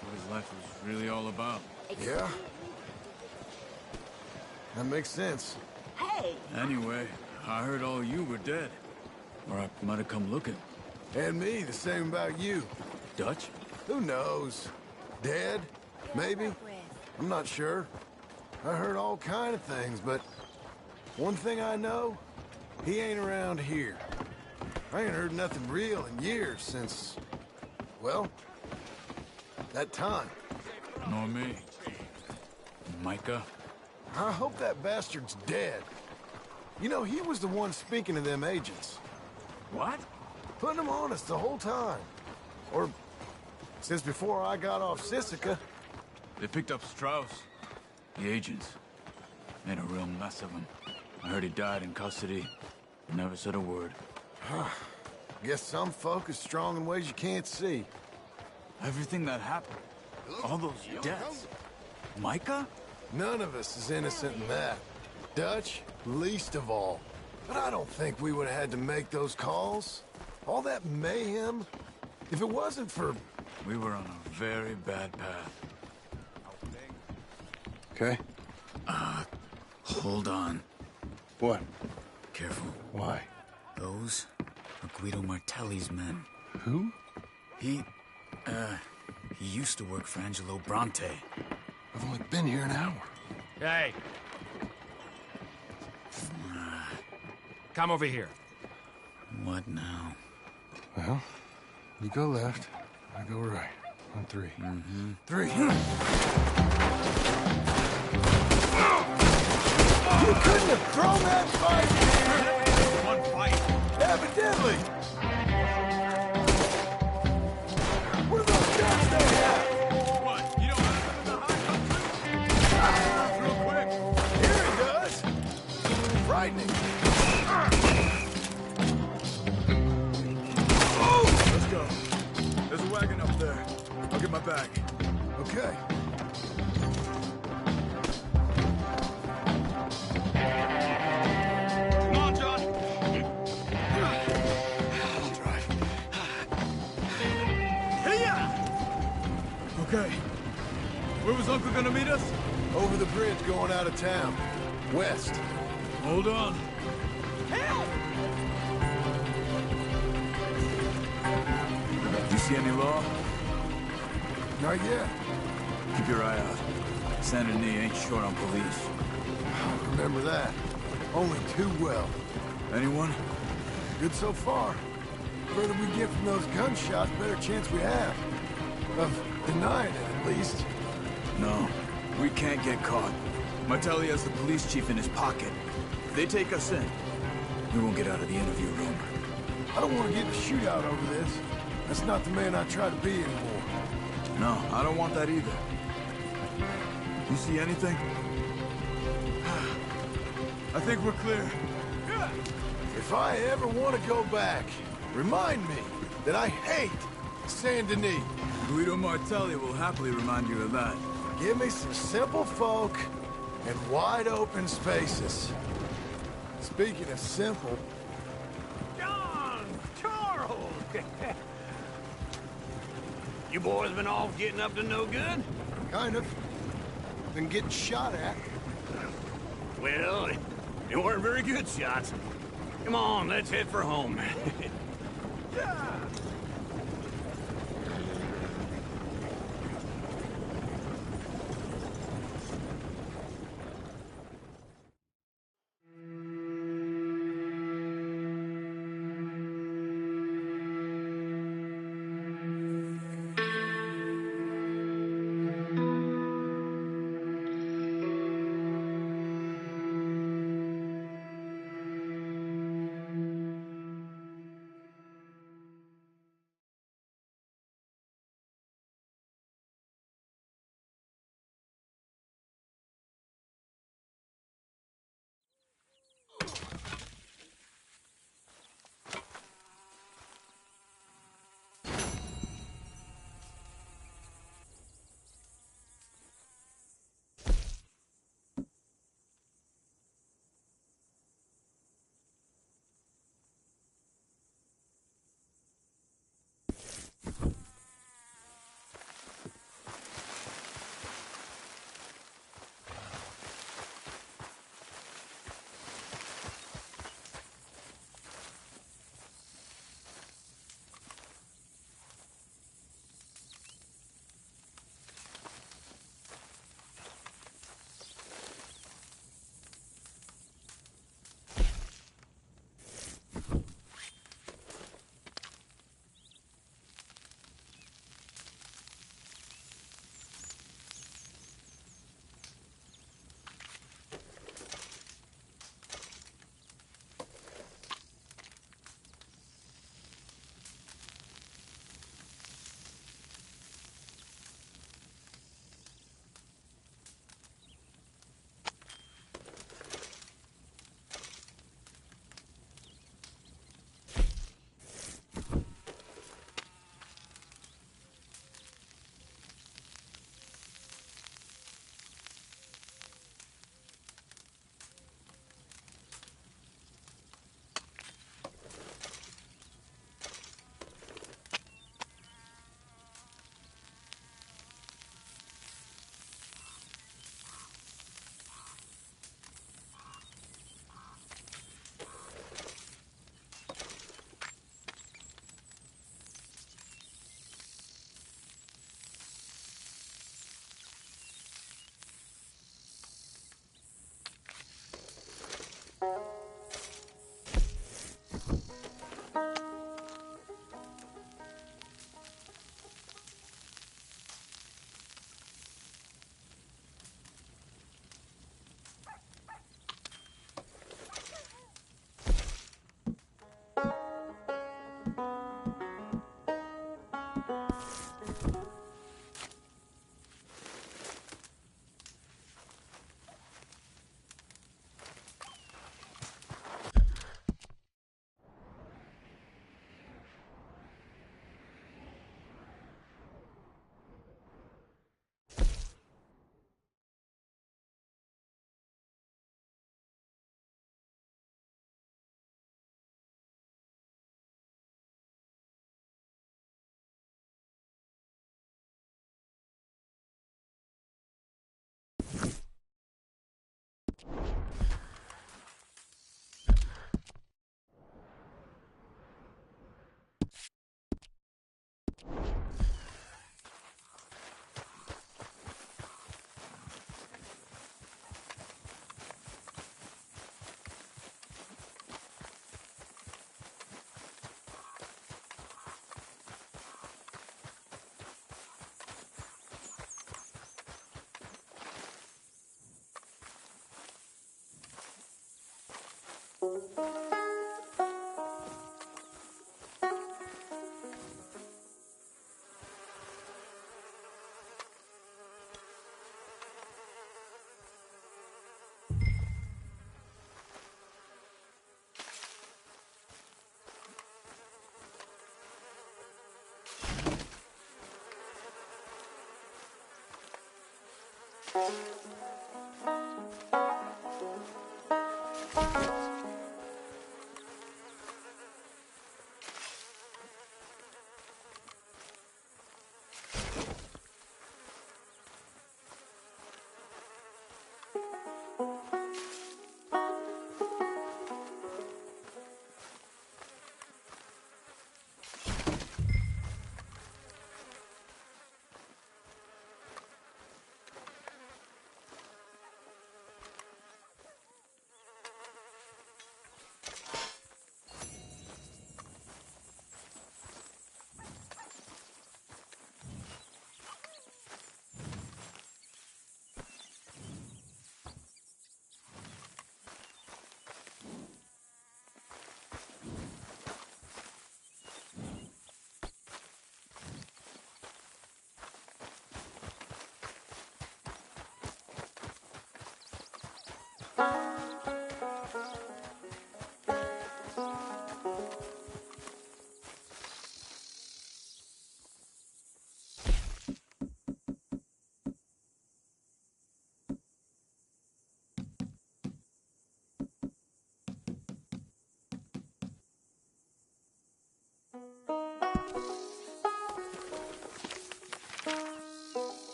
What his life was really all about. Yeah? That makes sense. Hey! Anyway, I heard all you were dead. Or I might have come looking. And me, the same about you. Dutch? Who knows? Dead? Maybe? I'm not sure. I heard all kind of things, but one thing I know, he ain't around here. I ain't heard nothing real in years since, well, that time. Nor me. Micah? I hope that bastard's dead. You know, he was the one speaking to them agents. What? Putting them on us the whole time. Or since before I got off Sisika. They picked up Strauss. The agents. Made a real mess of him. I heard he died in custody. Never said a word. Guess some folk is strong in ways you can't see. Everything that happened. All those deaths. Micah? None of us is innocent in that. Dutch, least of all. But I don't think we would have had to make those calls. All that mayhem. If it wasn't for... We were on a very bad path. Okay. Hold on. What? Careful. Why? Those are Guido Martelli's men. Who? He used to work for Angelo Bronte. I've only been here an hour. Hey. Come over here. What now? Well, you go left, I go right. On three. Mm-hmm. 3. You couldn't have thrown that fight! One fight! Evidently! What are those guns they have? What? You don't have the high country? Real quick! Here it does! Frightening! Let's go. There's a wagon up there. I'll get my bag. Okay. Come on, John. I'll drive. Hey-ya! Okay. Where was Uncle gonna meet us? Over the bridge going out of town. West. Hold on. Help! You see any law? Not yet. Keep your eye out. Saint Denis ain't short on police. Remember that. Only too well. Anyone? Good so far. Further we get from those gunshots, better chance we have. Of denying it, at least. No. We can't get caught. Martelli has the police chief in his pocket. If they take us in, we won't get out of the interview room. I don't want to get in a shootout over this. That's not the man I try to be anymore. No, I don't want that either. You see anything? I think we're clear. If I ever want to go back, remind me that I hate Saint Denis. Guido Martelli will happily remind you of that. Give me some simple folk and wide open spaces. Speaking of simple... John! Charles! You boys been off getting up to no good? Kind of. Been getting shot at. Well, they weren't very good shots. Come on, let's head for home.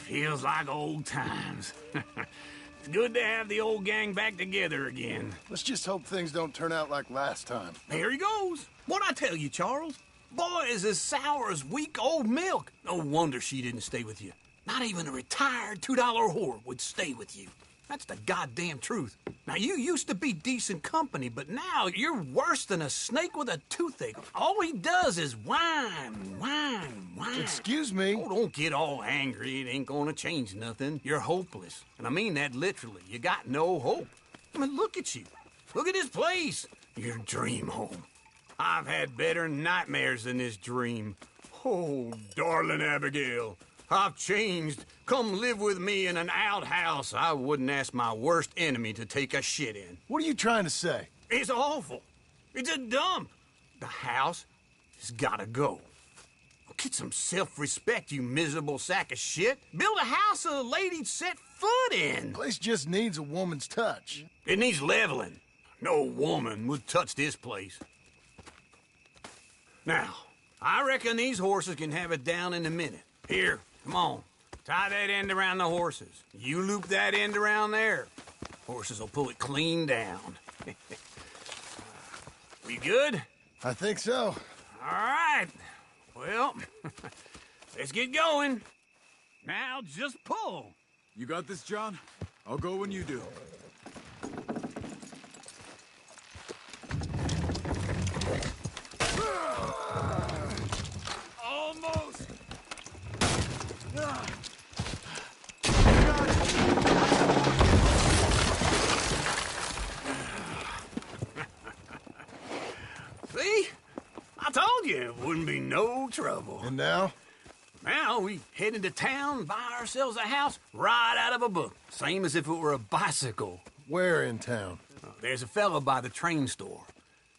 Feels like old times. It's good to have the old gang back together again. Let's just hope things don't turn out like last time. Here he goes. What'd I tell you, Charles? Boy is as sour as weak old milk. No wonder she didn't stay with you. Not even a retired $2 whore would stay with you. That's the goddamn truth. Now, you used to be decent company, but now you're worse than a snake with a toothache. All he does is whine. Excuse me? Oh, don't get all angry. It ain't gonna change nothing. You're hopeless. And I mean that literally. You got no hope. I mean, look at you. Look at this place. Your dream home. I've had better nightmares than this dream. Oh, darling Abigail. I've changed. Come live with me in an outhouse I wouldn't ask my worst enemy to take a shit in. What are you trying to say? It's awful. It's a dump. The house has gotta go. Get some self-respect, you miserable sack of shit. Build a house a lady'd set foot in. Place just needs a woman's touch. It needs leveling. No woman would touch this place. Now, I reckon these horses can have it down in a minute. Here, come on. Tie that end around the horses. You loop that end around there. Horses will pull it clean down. We good? I think so. All right. Well, let's get going. Now, just pull. You got this, John? I'll go when you do. Almost. See? I told you it wouldn't be no trouble. And now? Now we head into town, buy ourselves a house right out of a book. Same as if it were a bicycle. Where in town? There's a fella by the train store.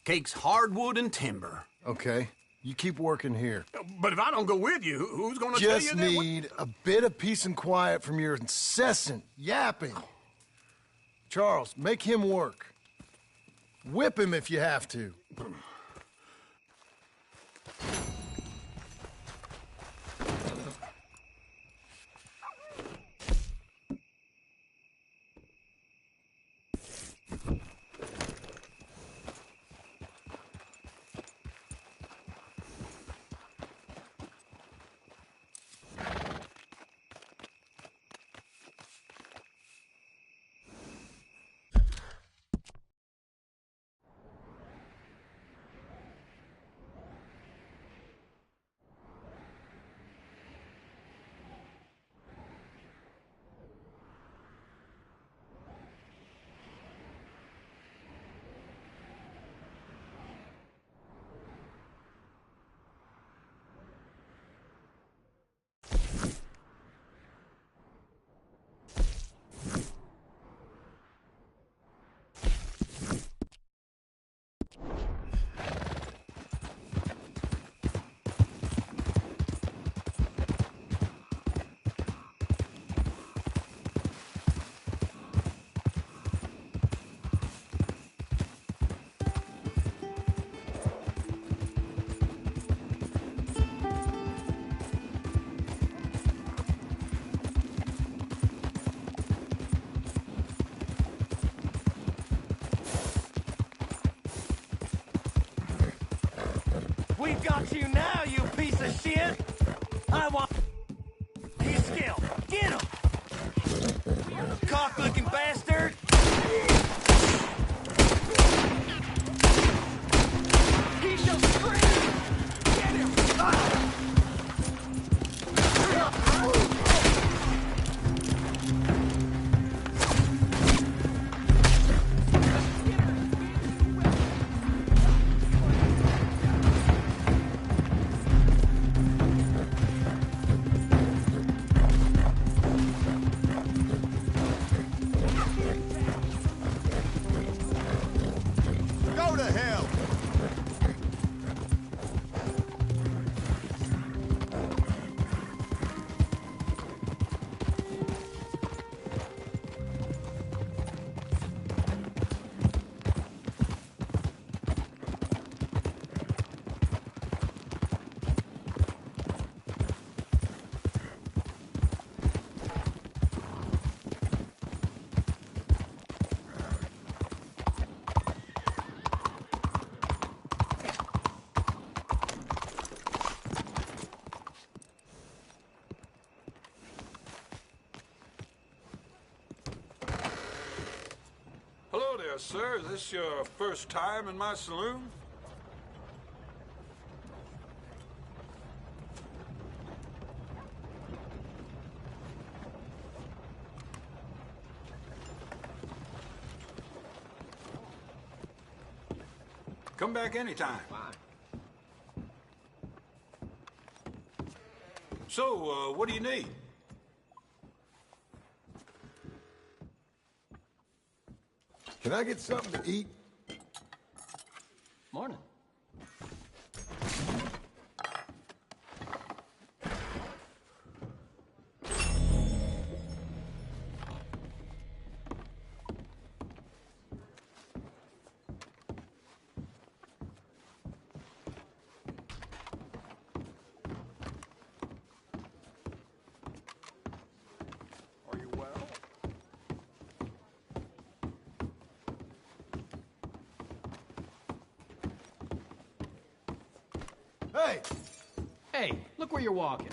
Cakes hardwood and timber. Okay. You keep working here. But if I don't go with you, who's gonna tell you Just that? need a bit of peace and quiet from your incessant yapping. Charles, make him work. Whip him if you have to. We've got you now, you piece of shit! I want... He's still. Get him! sir. Is this your first time in my saloon? Come back anytime. So, what do you need? Can I get something to eat? Morning. Are you well? Hey! Hey, look where you're walking.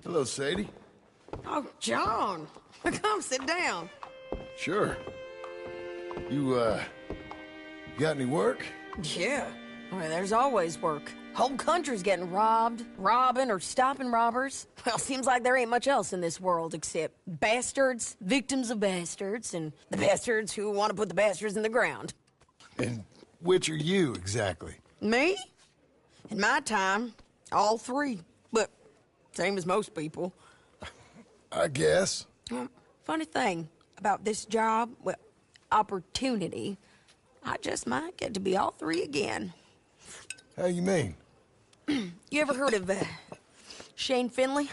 Hello, Sadie. Oh, John. Come sit down. Sure. You, got any work? Yeah. I mean, there's always work. Whole country's getting robbed, robbing, or stopping robbers. Well, seems like there ain't much else in this world except bastards, victims of bastards, and the bastards who want to put the bastards in the ground. And which are you, exactly? Me? In my time, all three. But same as most people. I guess. Funny thing about this job, well, opportunity, I just might get to be all three again. How you mean? You ever heard of Shane Finley?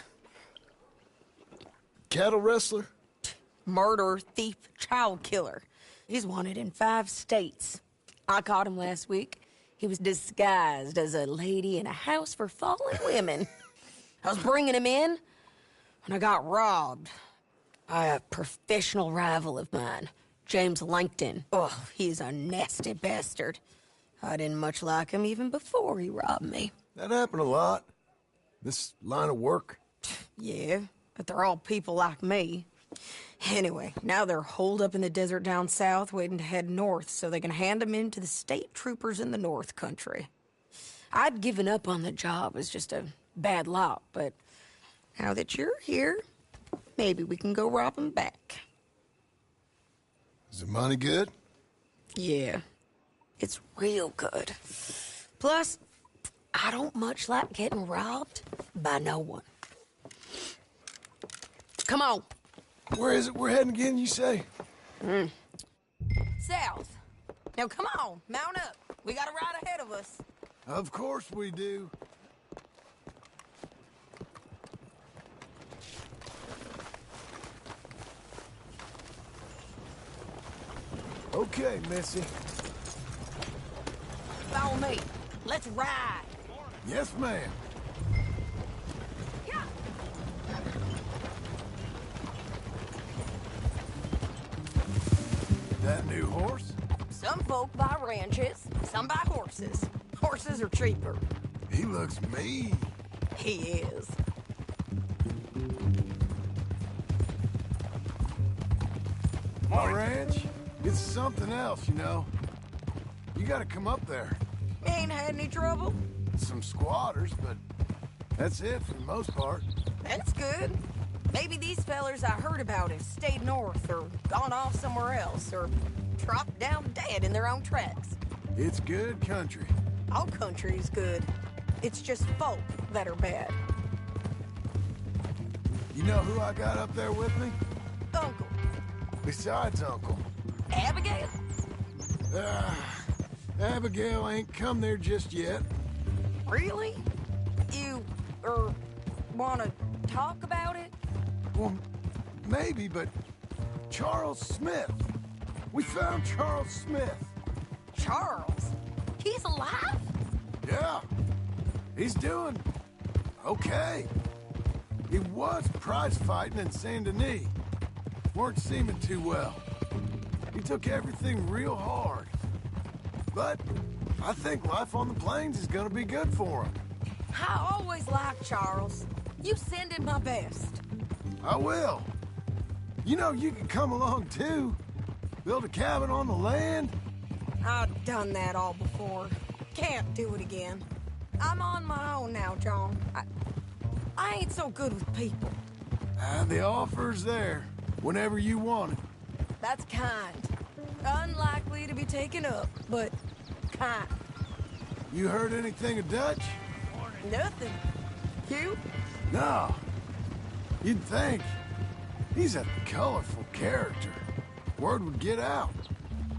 Cattle wrestler? Murderer, thief, child killer. He's wanted in 5 states. I caught him last week. He was disguised as a lady in a house for fallen women. I was bringing him in, and I got robbed by a professional rival of mine, James Langton. Oh, he's a nasty bastard. I didn't much like him even before he robbed me. That happened a lot. This line of work. Yeah, but they're all people like me. Anyway, now they're holed up in the desert down south waiting to head north so they can hand them in to the state troopers in the north country. I'd given up on the job as just a bad lot, but now that you're here, maybe we can go rob them back. Is the money good? Yeah, it's real good. Plus, I don't much like getting robbed by no one. Come on. Where is it we're heading again, you say? South. Now come on, mount up. We got a ride ahead of us. Of course we do. Okay, Missy. Follow me. Let's ride. Yes, ma'am. That new horse? Some folk buy ranches, some buy horses. Horses are cheaper. He looks mean. He is. My ranch, it's something else, you know. You gotta come up there. Ain't had any trouble? Some squatters, but that's it for the most part. That's good. Maybe these fellers I heard about have stayed north or gone off somewhere else or dropped down dead in their own tracks. It's good country. All country's good. It's just folk that are bad. You know who I got up there with me? Uncle. Besides Uncle. Abigail? Abigail ain't come there just yet. Really? You, wanna talk about it? Well, maybe, but Charles Smith. We found Charles Smith. Charles? He's alive? Yeah. He's doing okay. He was prize fighting in Saint Denis. Weren't seeming too well. He took everything real hard. But I think life on the plains is gonna be good for him. I always like Charles. You send him my best. I will. You know, you can come along too. Build a cabin on the land. I've done that all before. Can't do it again. I'm on my own now, John. I ain't so good with people. The offer's there, whenever you want it. That's kind. Unlikely to be taken up, but kind. You heard anything of Dutch? Nothing. You? No. You'd think. He's a colorful character. Word would get out.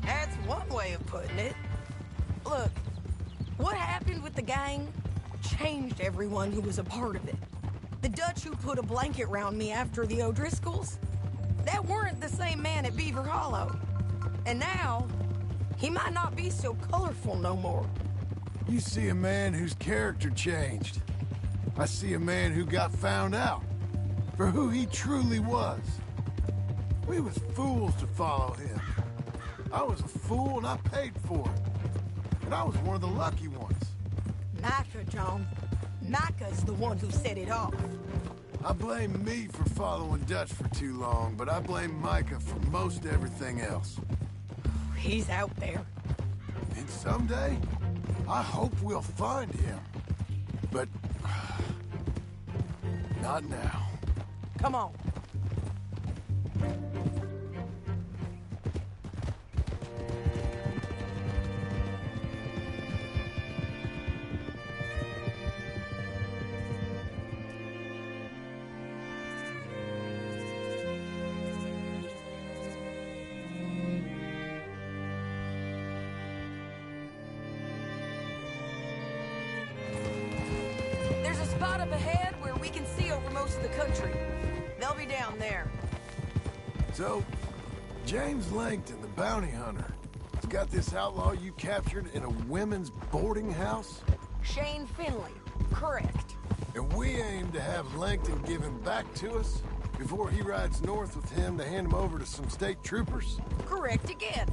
That's one way of putting it. Look, what happened with the gang changed everyone who was a part of it. The Dutch who put a blanket round me after the O'Driscolls, that weren't the same man at Beaver Hollow. And now, he might not be so colorful no more. You see a man whose character changed. I see a man who got found out for who he truly was. We was fools to follow him. I was a fool and I paid for it. And I was one of the lucky ones. Micah, John. Micah's the one who set it off. I blame me for following Dutch for too long, but I blame Micah for most everything else. He's out there. And someday, I hope we'll find him. But not now. Come on. There's a spot up ahead where we can see over most of the country. They'll be down there. So, James Langton, the bounty hunter, has got this outlaw you captured in a women's boarding house? Shane Finley, correct. And we aim to have Langton give him back to us before he rides north with him to hand him over to some state troopers? Correct again.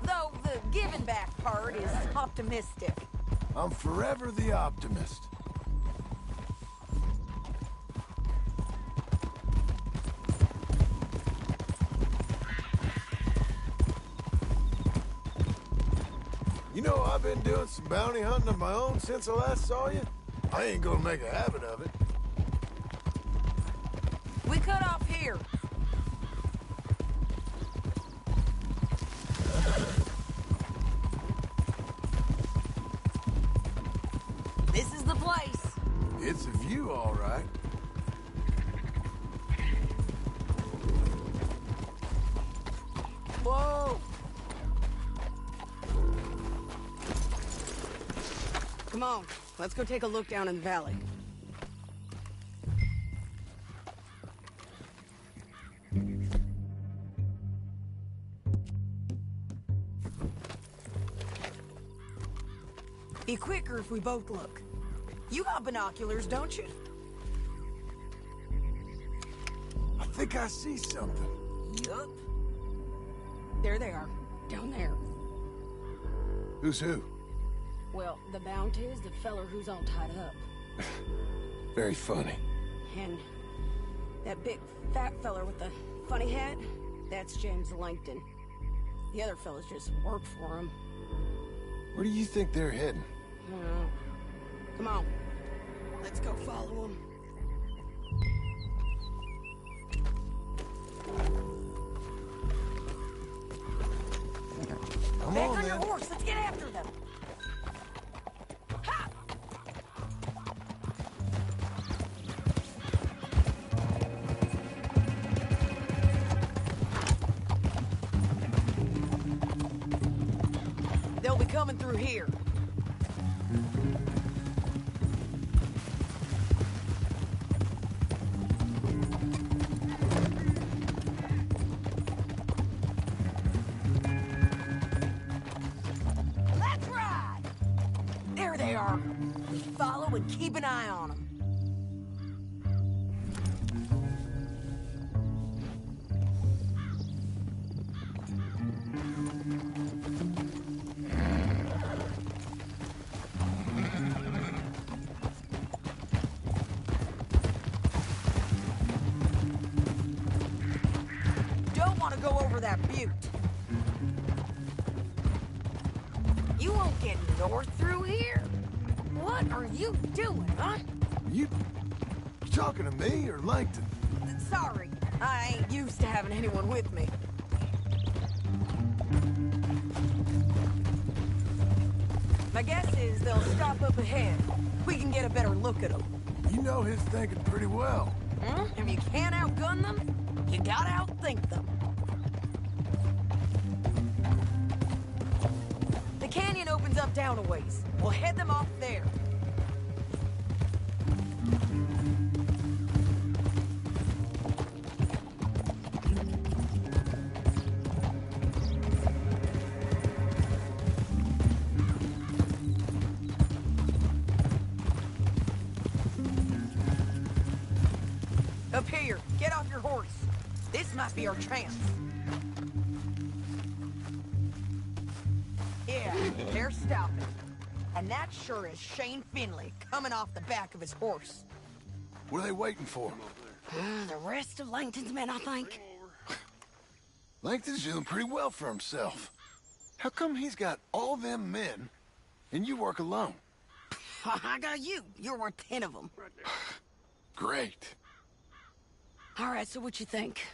Though the giving back part is optimistic. I'm forever the optimist. You know, I've been doing some bounty hunting of my own since I last saw you. I ain't gonna make a habit of it. We cut off here. This is the place. It's a view, all right. Whoa! Come on, let's go take a look down in the valley. Be quicker if we both look. You got binoculars, don't you? I think I see something. Yup. There they are, down there. Who's who? Well, the Bounty's the feller who's all tied up. Very funny. And that big fat feller with the funny hat, that's James Langton. The other fellas just work for him. Where do you think they're heading? I don't know. Come on. Let's go follow them. Come Back on, on your then. horse. Let's get after them. Ha! They'll be coming through here. Let's ride! There they are. We follow and keep an eye on them. Butte. You won't get north through here. What are you doing, huh? You talking to me or Langton? Sorry, I ain't used to having anyone with me. My guess is they'll stop up ahead. We can get a better look at them. You know his thinking pretty well. If you can't outgun them, you gotta outthink them. The canyon opens up down a ways. We'll head them off there. Up here, get off your horse. This might be our chance. Yeah, they're stopping. And that sure is Shane Finley coming off the back of his horse. What are they waiting for? The rest of Langton's men, I think. Langton's doing pretty well for himself. How come he's got all them men, and you work alone? I got you. You're worth 10 of them. Great. All right, so what you think?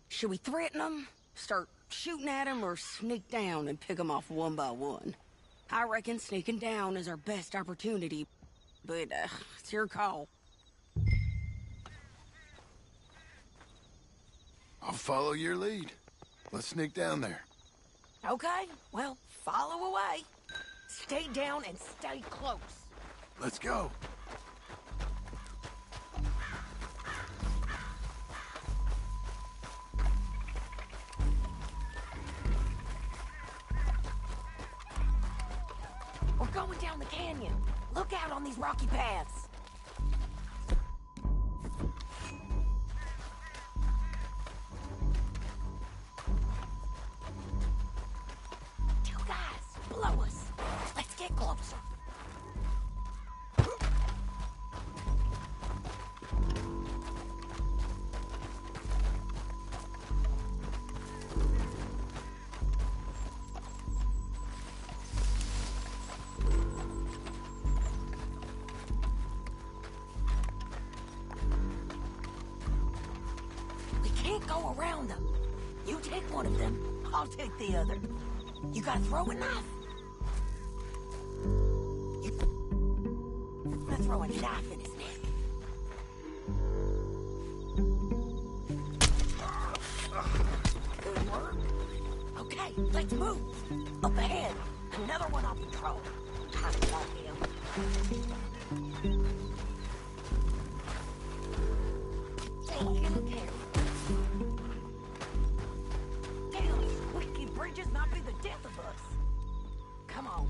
Should we threaten them, start shooting at them, or sneak down and pick them off one by one? I reckon sneaking down is our best opportunity, but it's your call. I'll follow your lead. Let's sneak down there. Okay, well, follow away. Stay down and stay close. Let's go. We're going down the canyon. Look out on these rocky paths. Two guys, below us. Let's get closer. Go around them. You take one of them, I'll take the other. You gotta throw a knife. You're gonna throw a knife in his neck. Good work. Okay, let's move. Up ahead, another one on patrol. Time to lock him. Take him care. Bridges might be the death of us. Come on.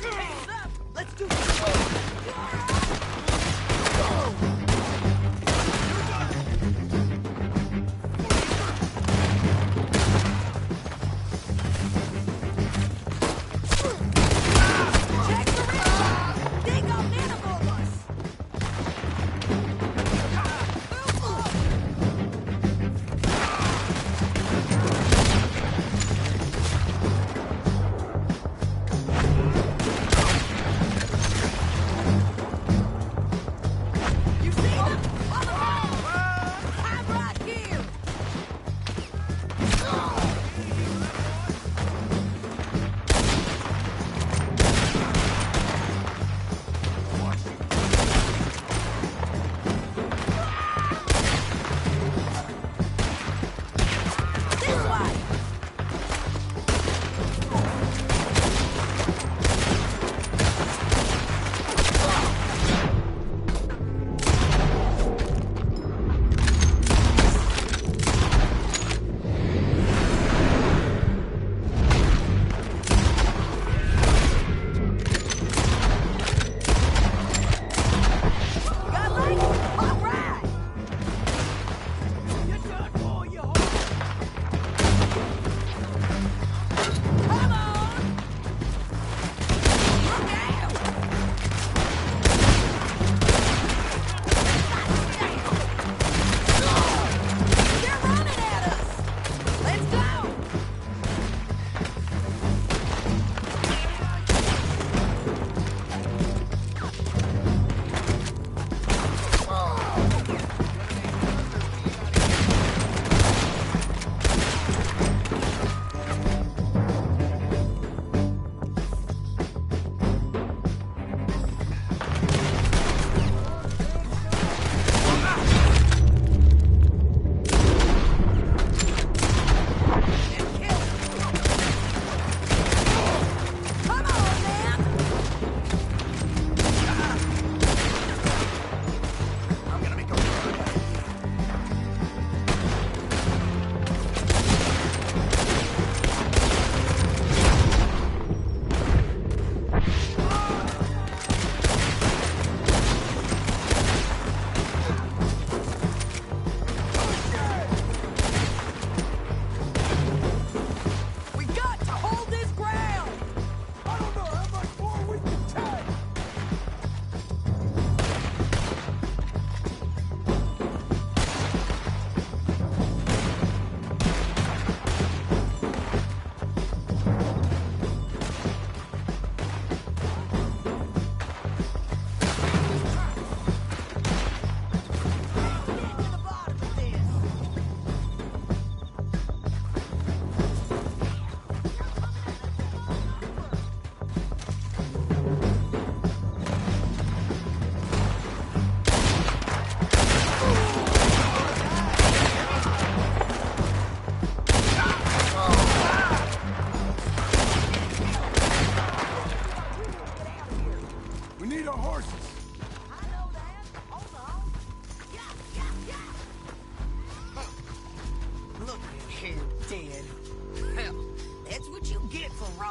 Hands up! Let's do this.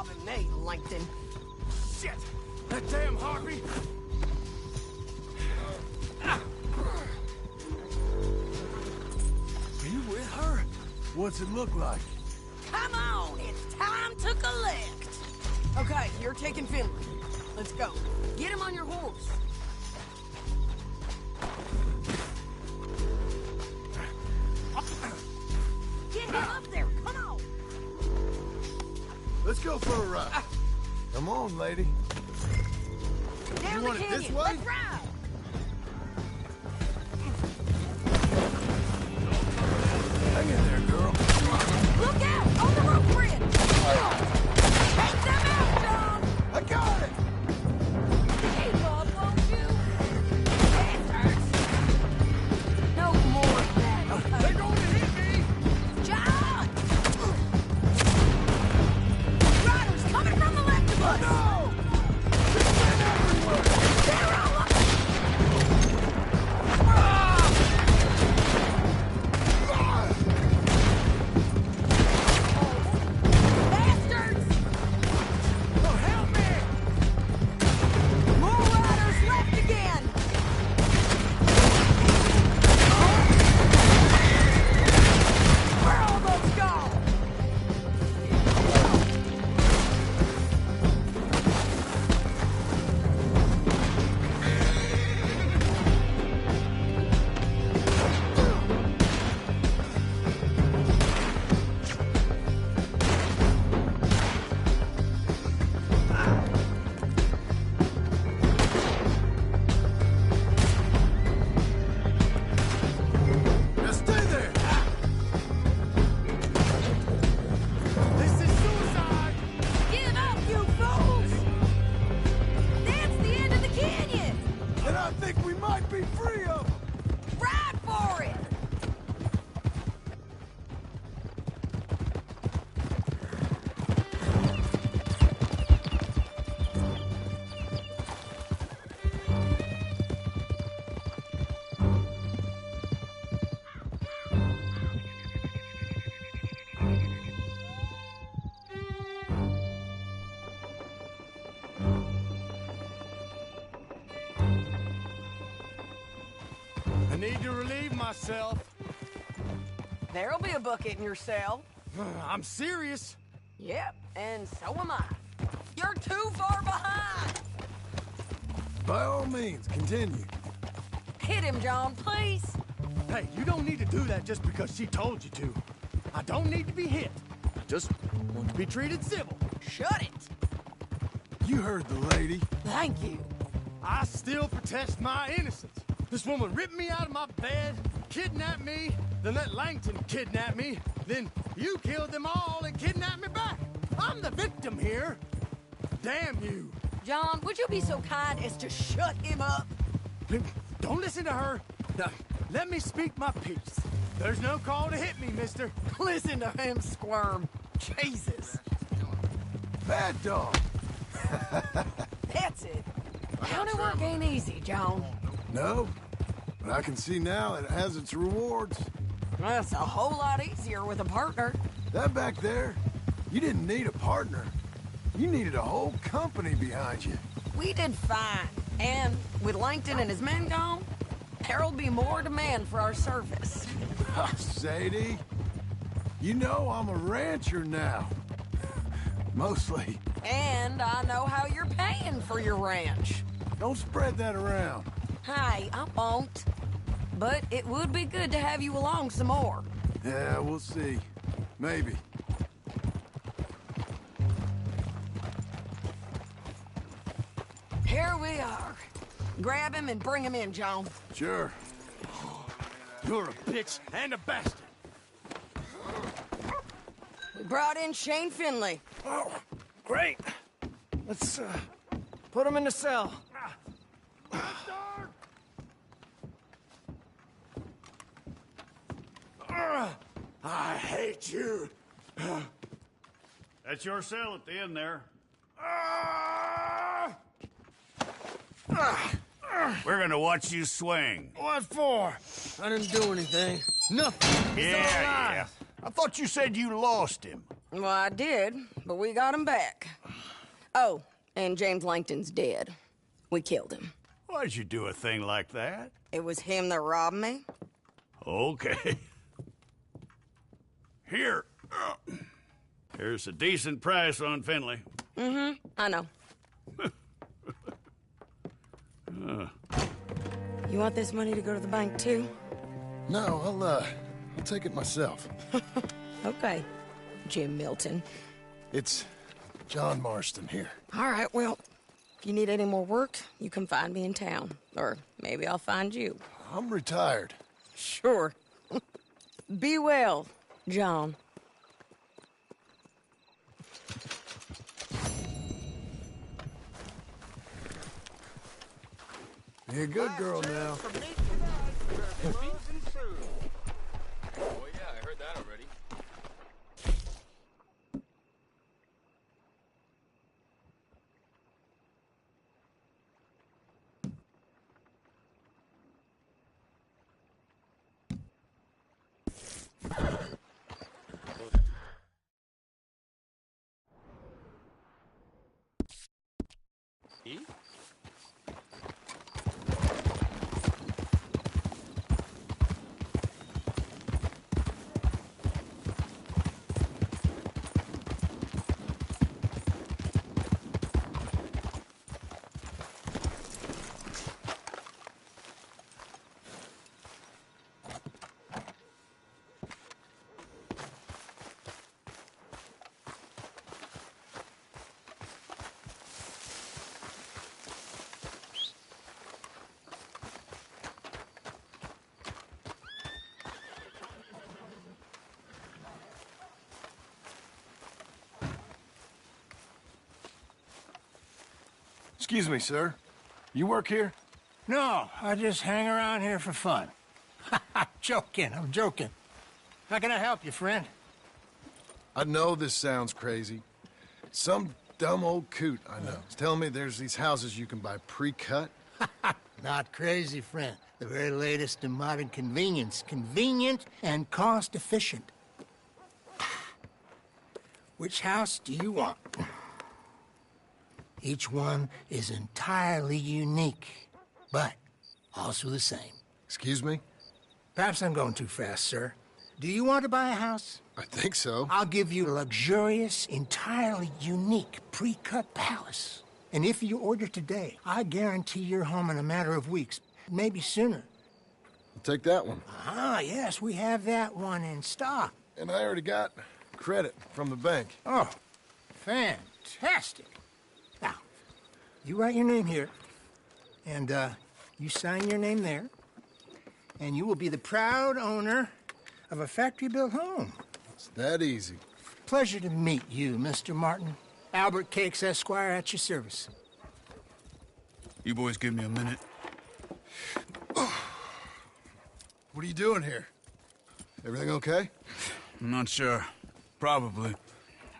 robbing me, Langton. Shit! That damn harpy! You with her? What's it look like? Come on, it's time to collect. Okay, you're taking Finley. Let's go. Get him on your horse. Get him up there, come on. Let's go for a ride. Come on, lady. Down You the want it canyon, this way? let's ride. Hang in there, girl. Look out, on the rope bridge. Take them out, John. I got it. Keep up, won't you? Bastards. No more of that, okay? They're going to hit me! John! Riders coming from the left of us! No! There's men everywhere! They're all up! Bastards! Oh, help me! More riders left again! Where are all those gone? Now stay there! This is suicide! Give up, you fools! That's the end of the canyon! And I think we might be free of them! Ride for it! I need to relieve myself. There'll be a bucket in your cell. I'm serious. Yep, and so am I. You're too far behind! By all means, continue. Hit him, John, please. Hey, you don't need to do that just because she told you to. I don't need to be hit. I just want to be treated civil. Shut it! You heard the lady. Thank you. I still protest my innocence. This woman ripped me out of my bed, kidnapped me, then let Langton kidnap me, then you killed them all and kidnapped me back. I'm the victim here. Damn you. John, would you be so kind as to shut him up? Don't listen to her. Now, let me speak my piece. There's no call to hit me, mister. Listen to him squirm. Jesus. Bad dog. That's it. County work ain't easy, John. No, but I can see now it has its rewards. That's a whole lot easier with a partner. That back there, you didn't need a partner. You needed a whole company behind you. We did fine. And with Langton and his men gone, there'll be more demand for our service. Sadie, you know I'm a rancher now. Mostly. And I know how you're paying for your ranch. Don't spread that around. Hey, I won't. But it would be good to have you along some more. Yeah, we'll see. Maybe. Here we are. Grab him and bring him in, John. Sure. You're a bitch and a bastard. We brought in Shane Finley. Oh, great. Let's put him in the cell. I hate you. That's your cell at the end there. We're gonna watch you swing. What for? I didn't do anything. Nothing. He's all alive. I thought you said you lost him. Well, I did, but we got him back. Oh, and James Langton's dead. We killed him. Why'd you do a thing like that? It was him that robbed me. Okay. Here. Here's a decent price on Finley. I know. You want this money to go to the bank, too? No, I'll take it myself. Okay, Jim Milton. It's John Marston here. All right, well, if you need any more work, you can find me in town. Or maybe I'll find you. I'm retired. Sure. Be well, John. You're a good girl now. Oh, yeah, I heard that already. Excuse me, sir. You work here? No, I just hang around here for fun. I'm joking. How can I help you, friend? I know this sounds crazy. Some dumb old coot I know is telling me there's these houses you can buy pre-cut. Not crazy, friend. The very latest in modern convenience. Convenient and cost-efficient. Which house do you want? Each one is entirely unique, but also the same. Excuse me? Perhaps I'm going too fast, sir. Do you want to buy a house? I think so. I'll give you a luxurious, entirely unique pre-cut palace. And if you order today, I guarantee you're home in a matter of weeks, maybe sooner. I'll take that one. Ah, yes, we have that one in stock. And I already got credit from the bank. Oh, fantastic. Now, you write your name here, and you sign your name there, and you will be the proud owner of a factory-built home. It's that easy. Pleasure to meet you, Mr. Martin. Albert Cakes, Esquire, at your service. You boys give me a minute. What are you doing here? Everything okay? I'm not sure. Probably. A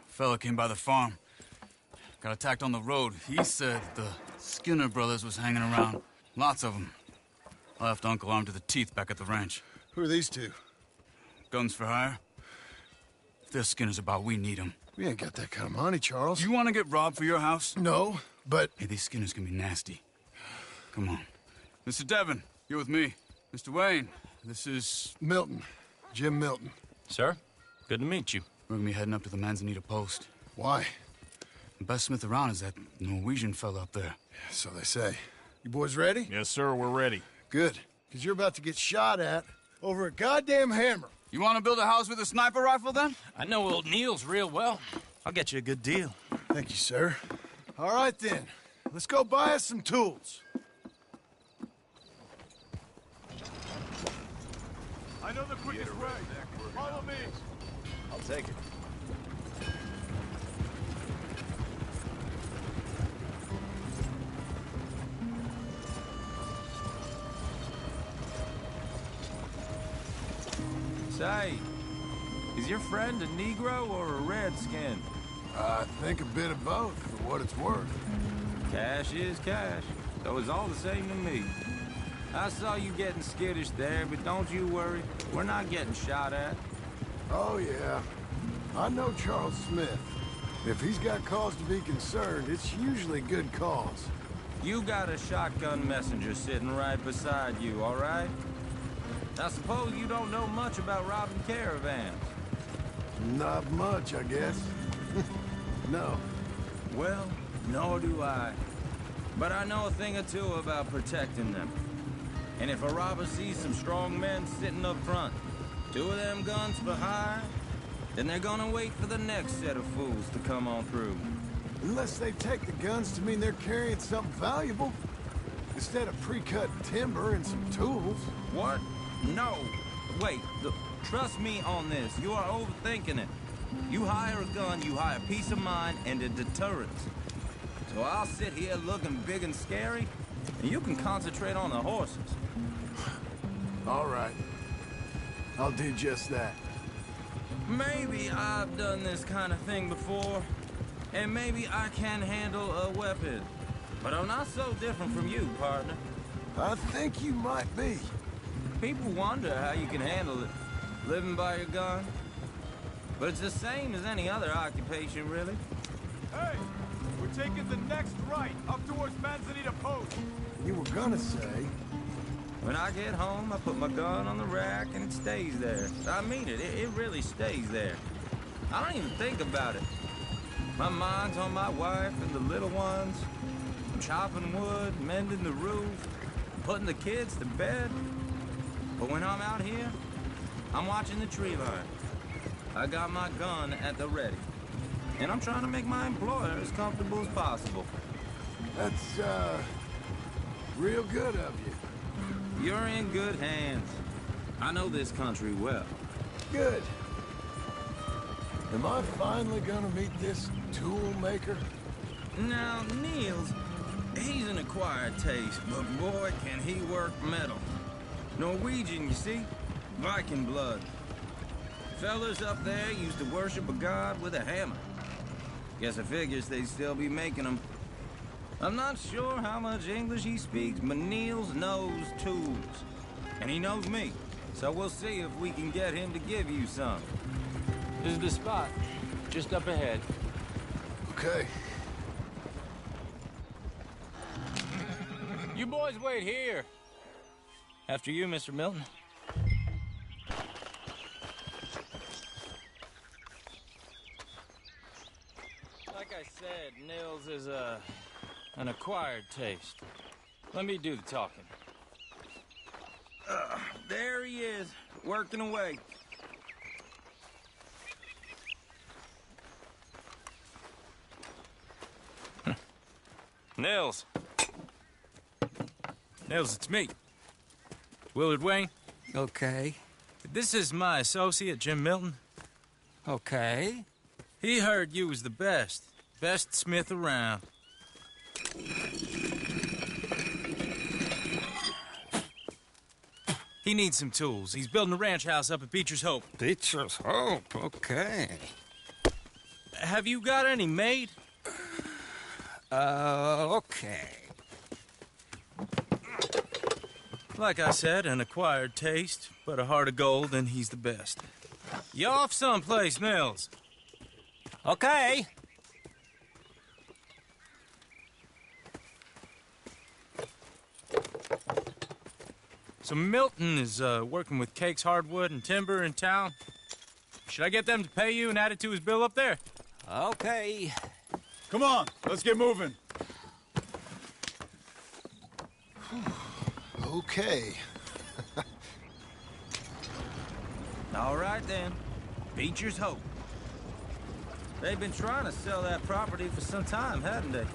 fella came by the farm. Got attacked on the road. He said the Skinner brothers was hanging around. Lots of them. I left Uncle armed to the teeth back at the ranch. Who are these two? Guns for hire. If they're Skinner's about, we need them. We ain't got that kind of money, Charles. You want to get robbed for your house? No, but... Hey, these Skinners can be nasty. Come on. Mr. Devon, you're with me. Mr. Wayne, this is... Milton. Jim Milton. Sir, good to meet you. We're gonna be heading up to the Manzanita post. Why? The best smith around is that Norwegian fella up there. So they say. You boys ready? Yes, sir, we're ready. Good, because you're about to get shot at over a goddamn hammer. You want to build a house with a sniper rifle, then? I know old Neil's real well. I'll get you a good deal. Thank you, sir. All right, then. Let's go buy us some tools. I know the quickest way. Follow me. I'll take it. Say, is your friend a Negro or a Redskin? I think a bit of both, for what it's worth. Cash is cash, so it's all the same to me. I saw you getting skittish there, but don't you worry. We're not getting shot at. Oh, yeah. I know Charles Smith. If he's got cause to be concerned, it's usually good cause. You got a shotgun messenger sitting right beside you, all right? I suppose you don't know much about robbing caravans. Not much, I guess. No. Well, nor do I. But I know a thing or two about protecting them. And if a robber sees some strong men sitting up front, 2 of them guns for hire, then they're gonna wait for the next set of fools to come on through. Unless they take the guns to mean they're carrying something valuable. Instead of pre-cut timber and some tools. What? No. Wait, trust me on this. You are overthinking it. You hire a gun, you hire peace of mind and a deterrent. So I'll sit here looking big and scary, and you can concentrate on the horses. All right. I'll do just that. Maybe I've done this kind of thing before, and maybe I can handle a weapon. But I'm not so different from you, partner. I think you might be. People wonder how you can handle it, living by your gun. But it's the same as any other occupation, really. Hey! We're taking the next right, up towards Manzanita Post. You were gonna say... When I get home, I put my gun on the rack and it stays there. I mean it, it really stays there. I don't even think about it. My mind's on my wife and the little ones. I'm chopping wood, mending the roof, putting the kids to bed. But when I'm out here, I'm watching the tree line. I got my gun at the ready. And I'm trying to make my employer as comfortable as possible. That's, real good of you. You're in good hands. I know this country well. Good. Am I finally gonna meet this tool maker? Now, Niels, he's an acquired taste, but boy, can he work metal. Norwegian, you see? Viking blood. Fellas up there used to worship a god with a hammer. Guess I figures they'd still be making them. I'm not sure how much English he speaks, but Niels knows tools. And he knows me, so we'll see if we can get him to give you some. This is the spot, just up ahead. Okay. You boys wait here. After you, Mr. Milton. Like I said, Nils is an acquired taste. Let me do the talking. There he is, working away. Nils. Nils, it's me. Willard Wayne. Okay. This is my associate, Jim Milton. Okay. He heard you was the best smith around. He needs some tools. He's building a ranch house up at Beecher's Hope. Beecher's Hope, okay. Have you got any made? Okay. Like I said, an acquired taste, but a heart of gold, and he's the best. You off someplace, Nils? Okay. So Milton is working with Cakes Hardwood and Timber in town. Should I get them to pay you and add it to his bill up there? Okay. Come on, let's get moving. Okay. All right, then. Beecher's Hope. They've been trying to sell that property for some time, hadn't they?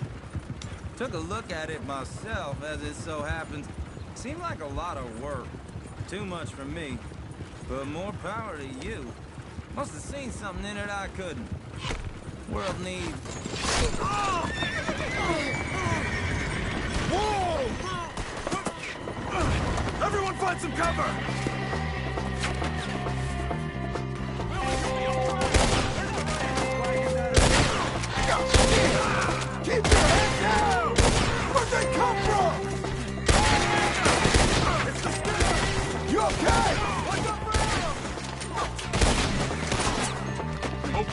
Took a look at it myself, as it so happens. Seemed like a lot of work. Too much for me. But more power to you. Must have seen something in it I couldn't. World needs... Whoa! Everyone find some cover! Keep your head down! Where'd they come from? It's the stick! You okay? Hope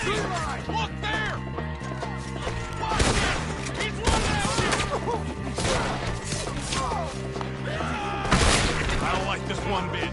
Look there! Watch it! He's running at you! I don't like this one bit.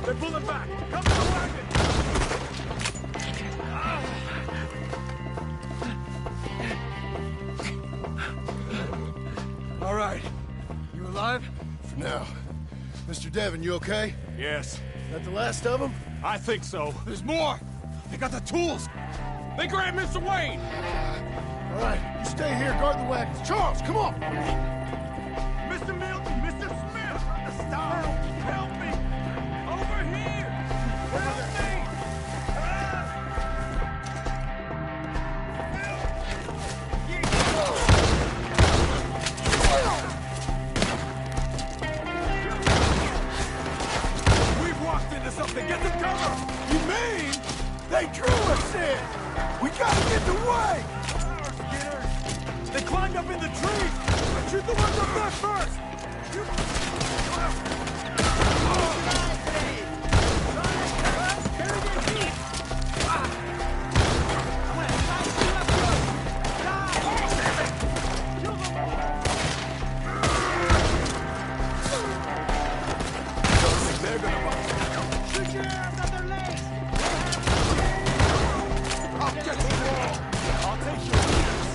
They're pulling back! Come to the wagon! All right. You alive? For now. Mr. Devon, you okay? Yes. That the last of them? I think so. There's more! They got the tools! They grabbed Mr. Wayne! All right, you stay here, guard the wagons. Charles, come on! Mr. Milton! Mr. Smith! Stop! Help me! Over here! Help me! We've walked into something. Get the cover! You mean they drew us in? We gotta get the way! They climbed up in the trees! Shoot the ones up there first! They're gonna watch. Shoot your ass at their legs! I'll get you all! I'll take your leaders!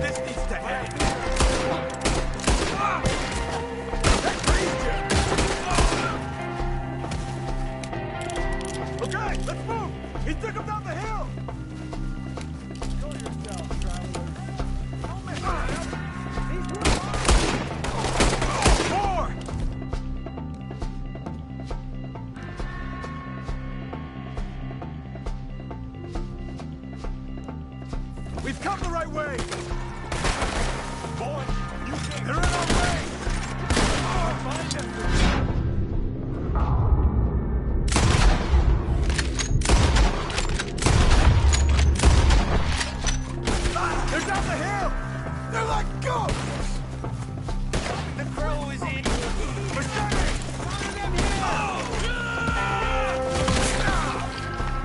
This needs to end! That grazed you! Okay, let's move! He took him down the hill! More! We've come the right way! Boy, you can... They're in our way! Find them! They're down the hill! They're like ghosts! The crow is in! Machete! Find them here!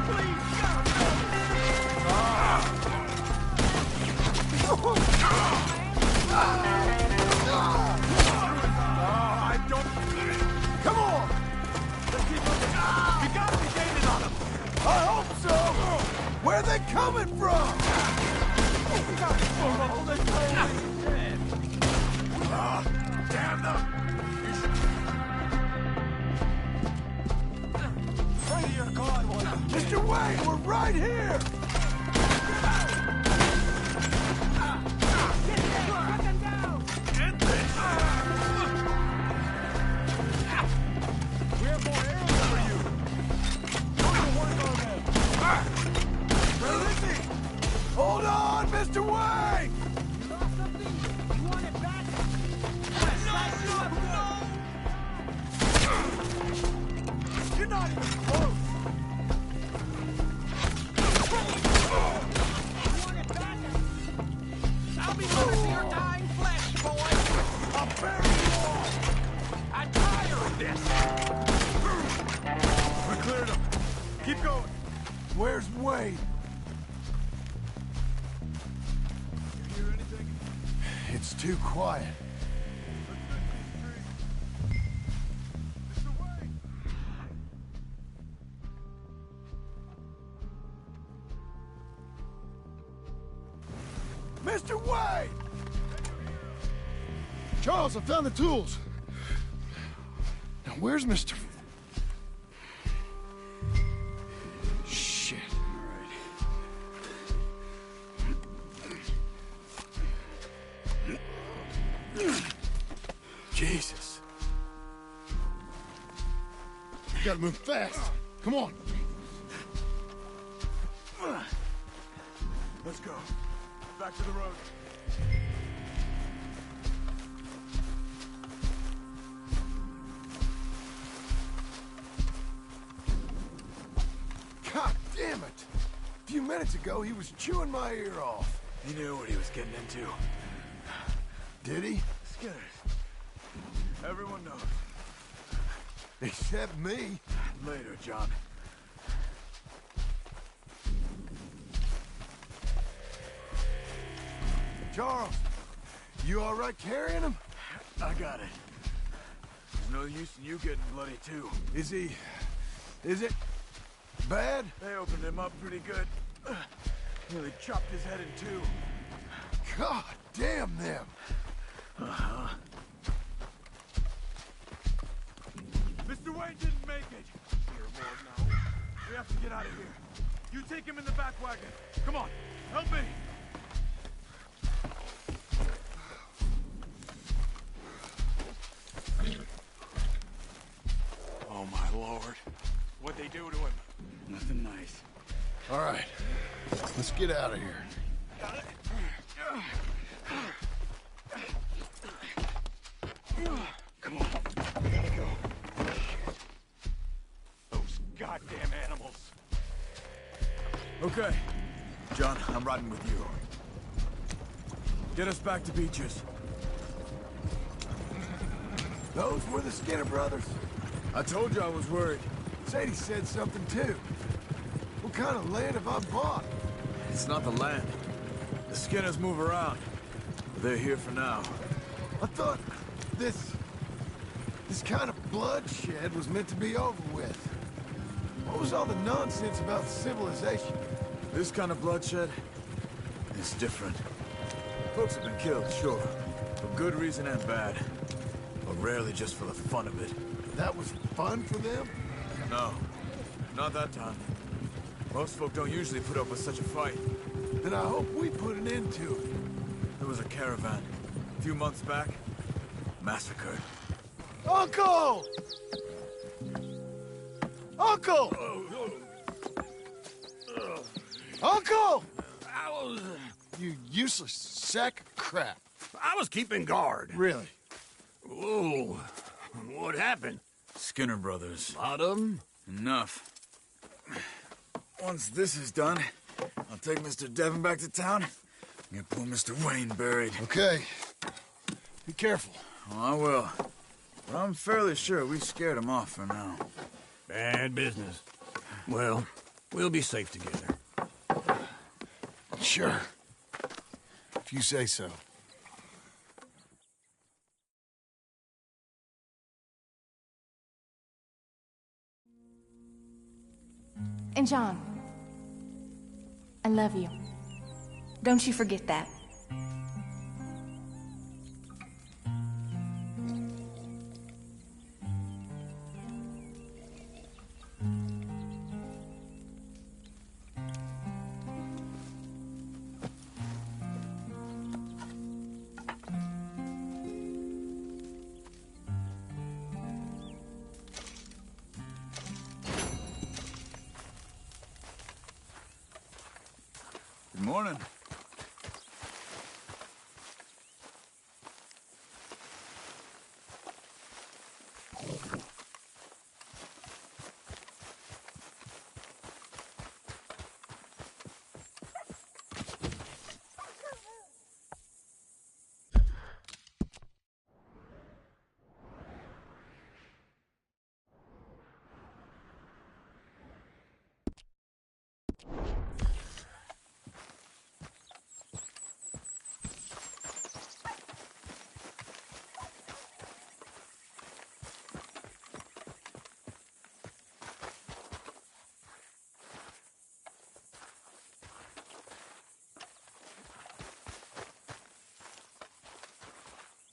Please, I don't... Come on! Let's keep moving. We gotta be gaining on them! I hope so! Where are they coming from? Damn them! Pray to your God, Mr. Wayne, we're right here! We have more arrows for you! Where is he? Hold on, Mr. Wayne! You lost something? You want it back? No! You're not even close! It's too quiet. Mr. Wade! Charles, I found the tools. Now, where's Mr. Shit. Jesus. You gotta move fast. Come on. Let's go. Back to the road. God damn it! A few minutes ago, he was chewing my ear off. He knew what he was getting into. Did he? Skinners. Everyone knows. Except me. Later, John. Charles, you all right carrying him? I got it. There's no use in you getting bloody, too. Is it bad? They opened him up pretty good. Nearly chopped his head in two. God damn them. Uh-huh. Mr. Wayne didn't make it. Dear Lord, no. We have to get out of here. You take him in the back wagon. Come on, help me. Oh, my Lord. What'd they do to him? Nothing nice. All right, let's get out of here. Come on, we gotta go. Those goddamn animals. Okay. John, I'm riding with you. Get us back to Beaches. Those were the Skinner brothers? I told you I was worried. Sadie said something too. What kind of land have I bought? It's not the land. The Skinners move around. They're here for now. I thought this kind of bloodshed was meant to be over with. What was all the nonsense about civilization? This kind of bloodshed is different. Folks have been killed, sure. For good reason and bad. But rarely just for the fun of it. That was fun for them? No. Not that time. Most folk don't usually put up with such a fight. Then I hope we put an end to it. There was a caravan. A few months back. Massacred. Uncle! Uncle! Uncle! You useless sack of crap. I was keeping guard. Really? Whoa. What happened? Skinner brothers. Lot of them? Enough. Once this is done, I'll take Mr. Devon back to town and get poor Mr. Wayne buried. Okay. Be careful. Oh, I will. But I'm fairly sure we scared him off for now. Bad business. Well, we'll be safe together. Sure. If you say so. And John, I love you. Don't you forget that. Good morning.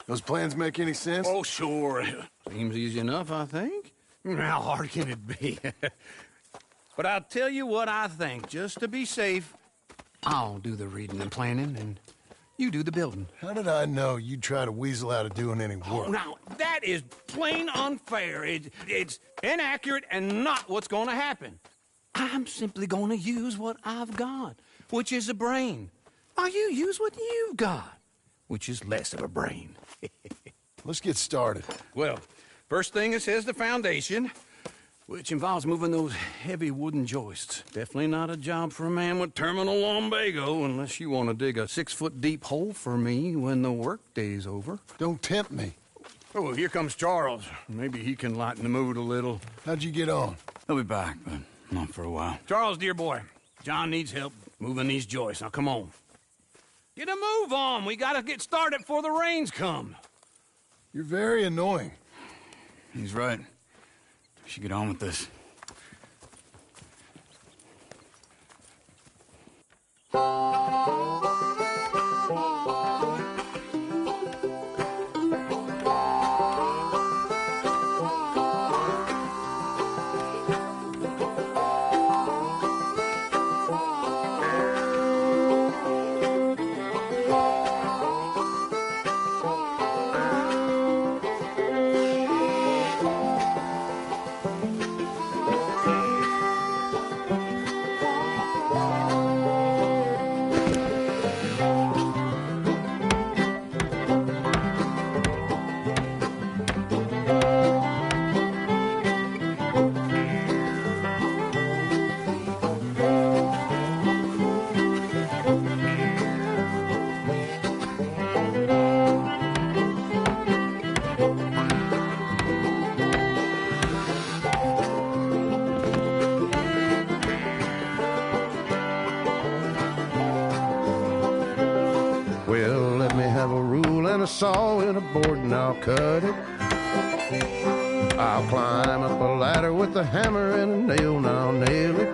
Those plans make any sense? Oh, sure. Seems easy enough, I think. How hard can it be? But I'll tell you what I think, just to be safe. I'll do the reading and planning, and you do the building. How did I know you'd try to weasel out of doing any work? Oh, now, that is plain unfair. It's inaccurate and not what's going to happen. I'm simply going to use what I've got, which is a brain. While you use what you've got, which is less of a brain. Let's get started. Well, first thing it says the foundation, which involves moving those heavy wooden joists. Definitely not a job for a man with terminal lumbago, unless you want to dig a 6-foot deep hole for me when the workday's over. Don't tempt me. Oh, here comes Charles. Maybe he can lighten the mood a little. How'd you get on? He'll be back, but not for a while. Charles, dear boy, John needs help moving these joists. Now, come on. Get a move on. We gotta get started before the rains come. You're very annoying. He's right. We should get on with this. Saw and a board and I'll cut it. I'll climb up a ladder with a hammer and a nail and I'll nail it.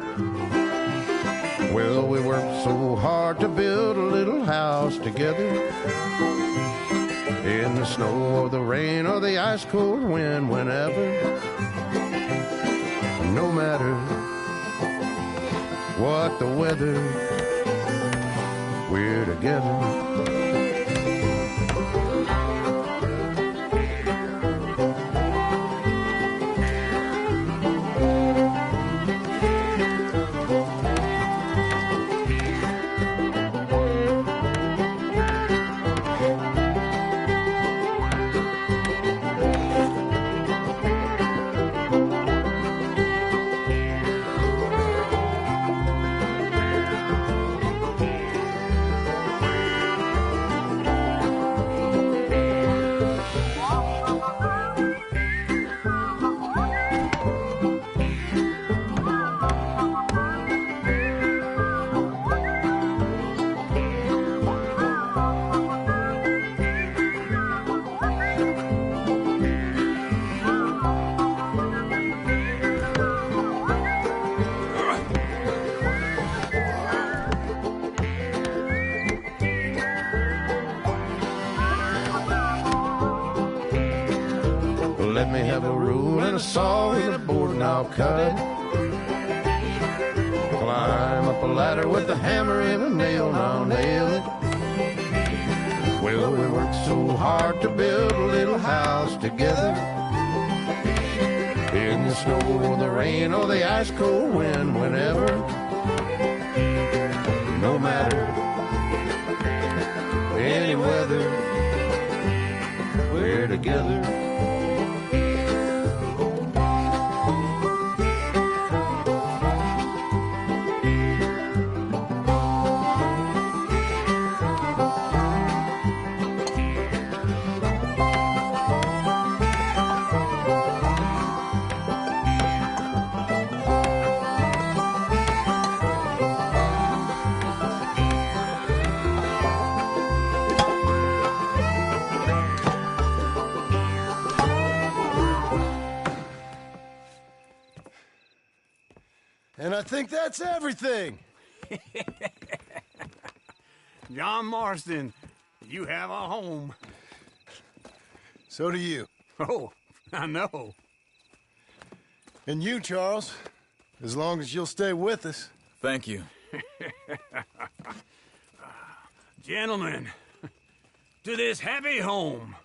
Well, we worked so hard to build a little house together. In the snow or the rain or the ice cold wind, whenever. No matter what the weather, we're together. Let me have a rule and a saw and a board and I'll cut. Climb up a ladder with a hammer and a nail and I'll nail it. Well, we worked so hard to build a little house together. In the snow or the rain or the ice cold wind, whenever. No matter any weather, we're together. And I think that's everything. John Marston, you have a home. So do you. Oh, I know. And you, Charles. As long as you'll stay with us. Thank you. Gentlemen, to this happy home.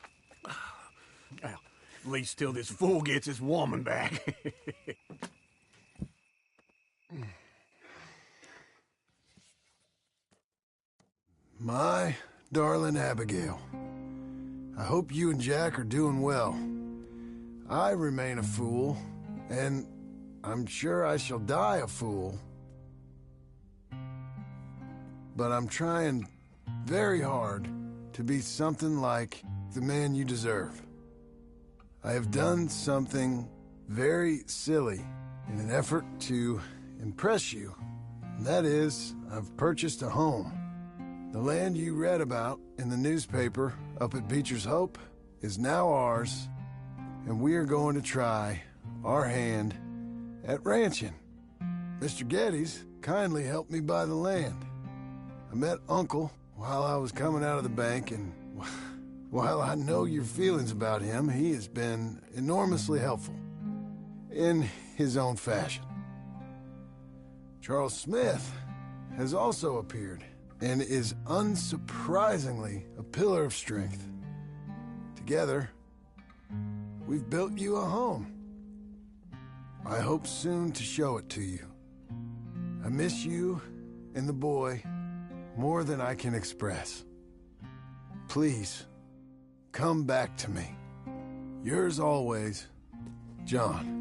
Well, at least till this fool gets his woman back. My darling Abigail, I hope you and Jack are doing well. I remain a fool, and I'm sure I shall die a fool. But I'm trying very hard to be something like the man you deserve. I have done something very silly in an effort to impress you. And that is, I've purchased a home. The land you read about in the newspaper up at Beecher's Hope is now ours, and we are going to try our hand at ranching. Mr. Geddes kindly helped me buy the land. I met Uncle while I was coming out of the bank, and while I know your feelings about him, he has been enormously helpful in his own fashion. Charles Smith has also appeared and is unsurprisingly a pillar of strength. Together, we've built you a home. I hope soon to show it to you. I miss you and the boy more than I can express. Please, come back to me. Yours always, John.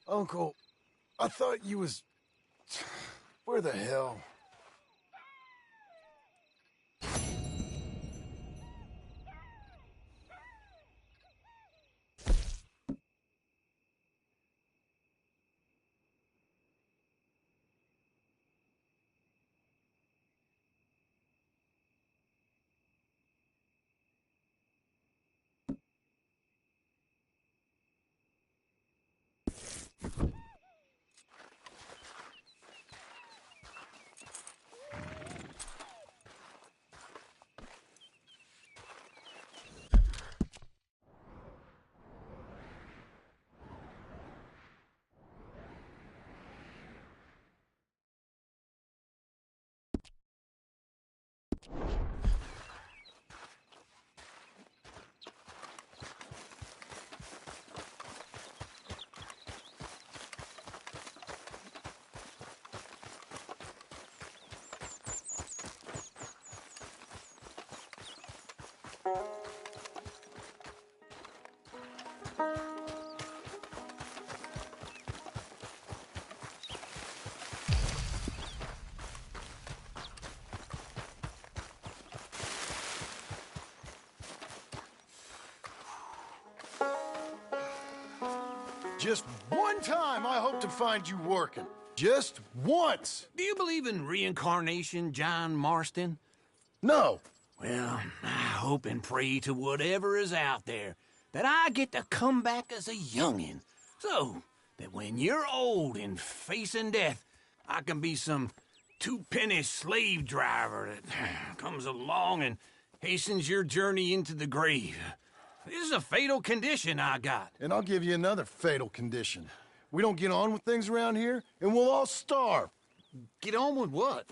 Uncle, I thought you was... Where the hell? Just one time I hope to find you working. Just once. Do you believe in reincarnation, John Marston? No. Well, I hope and pray to whatever is out there that I get to come back as a youngin', so that when you're old and facing death, I can be some two-penny slave driver that comes along and hastens your journey into the grave. This is a fatal condition I got. And I'll give you another fatal condition. We don't get on with things around here, and we'll all starve. Get on with what?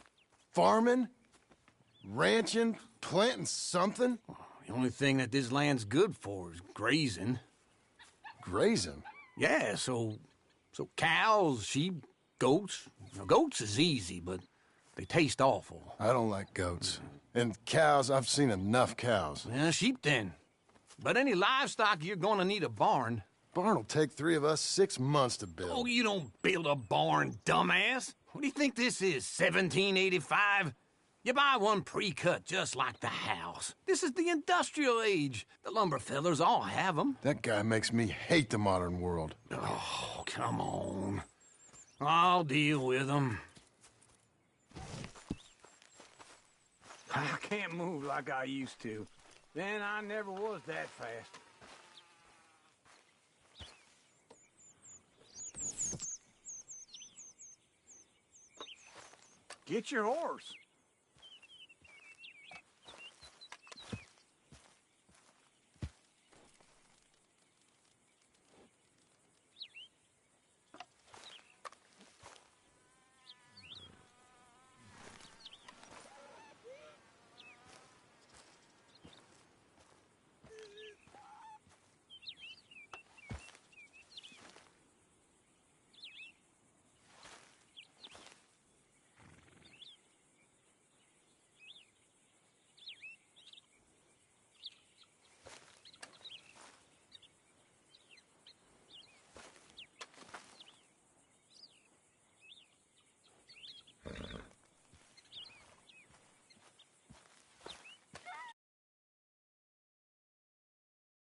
Farming, ranching, planting something. The only thing that this land's good for is grazing. Grazing? Yeah, so cows, sheep, goats. Now, goats is easy, but they taste awful. I don't like goats. And cows, I've seen enough cows. Yeah, sheep then. But any livestock, you're gonna need a barn. Barn will take 3 of us 6 months to build. Oh, you don't build a barn, dumbass. What do you think this is, 1785? You buy one pre-cut just like the house. This is the industrial age. The lumber fellers all have them. That guy makes me hate the modern world. Oh, come on. I'll deal with them. I can't move like I used to. Then I never was that fast. Get your horse.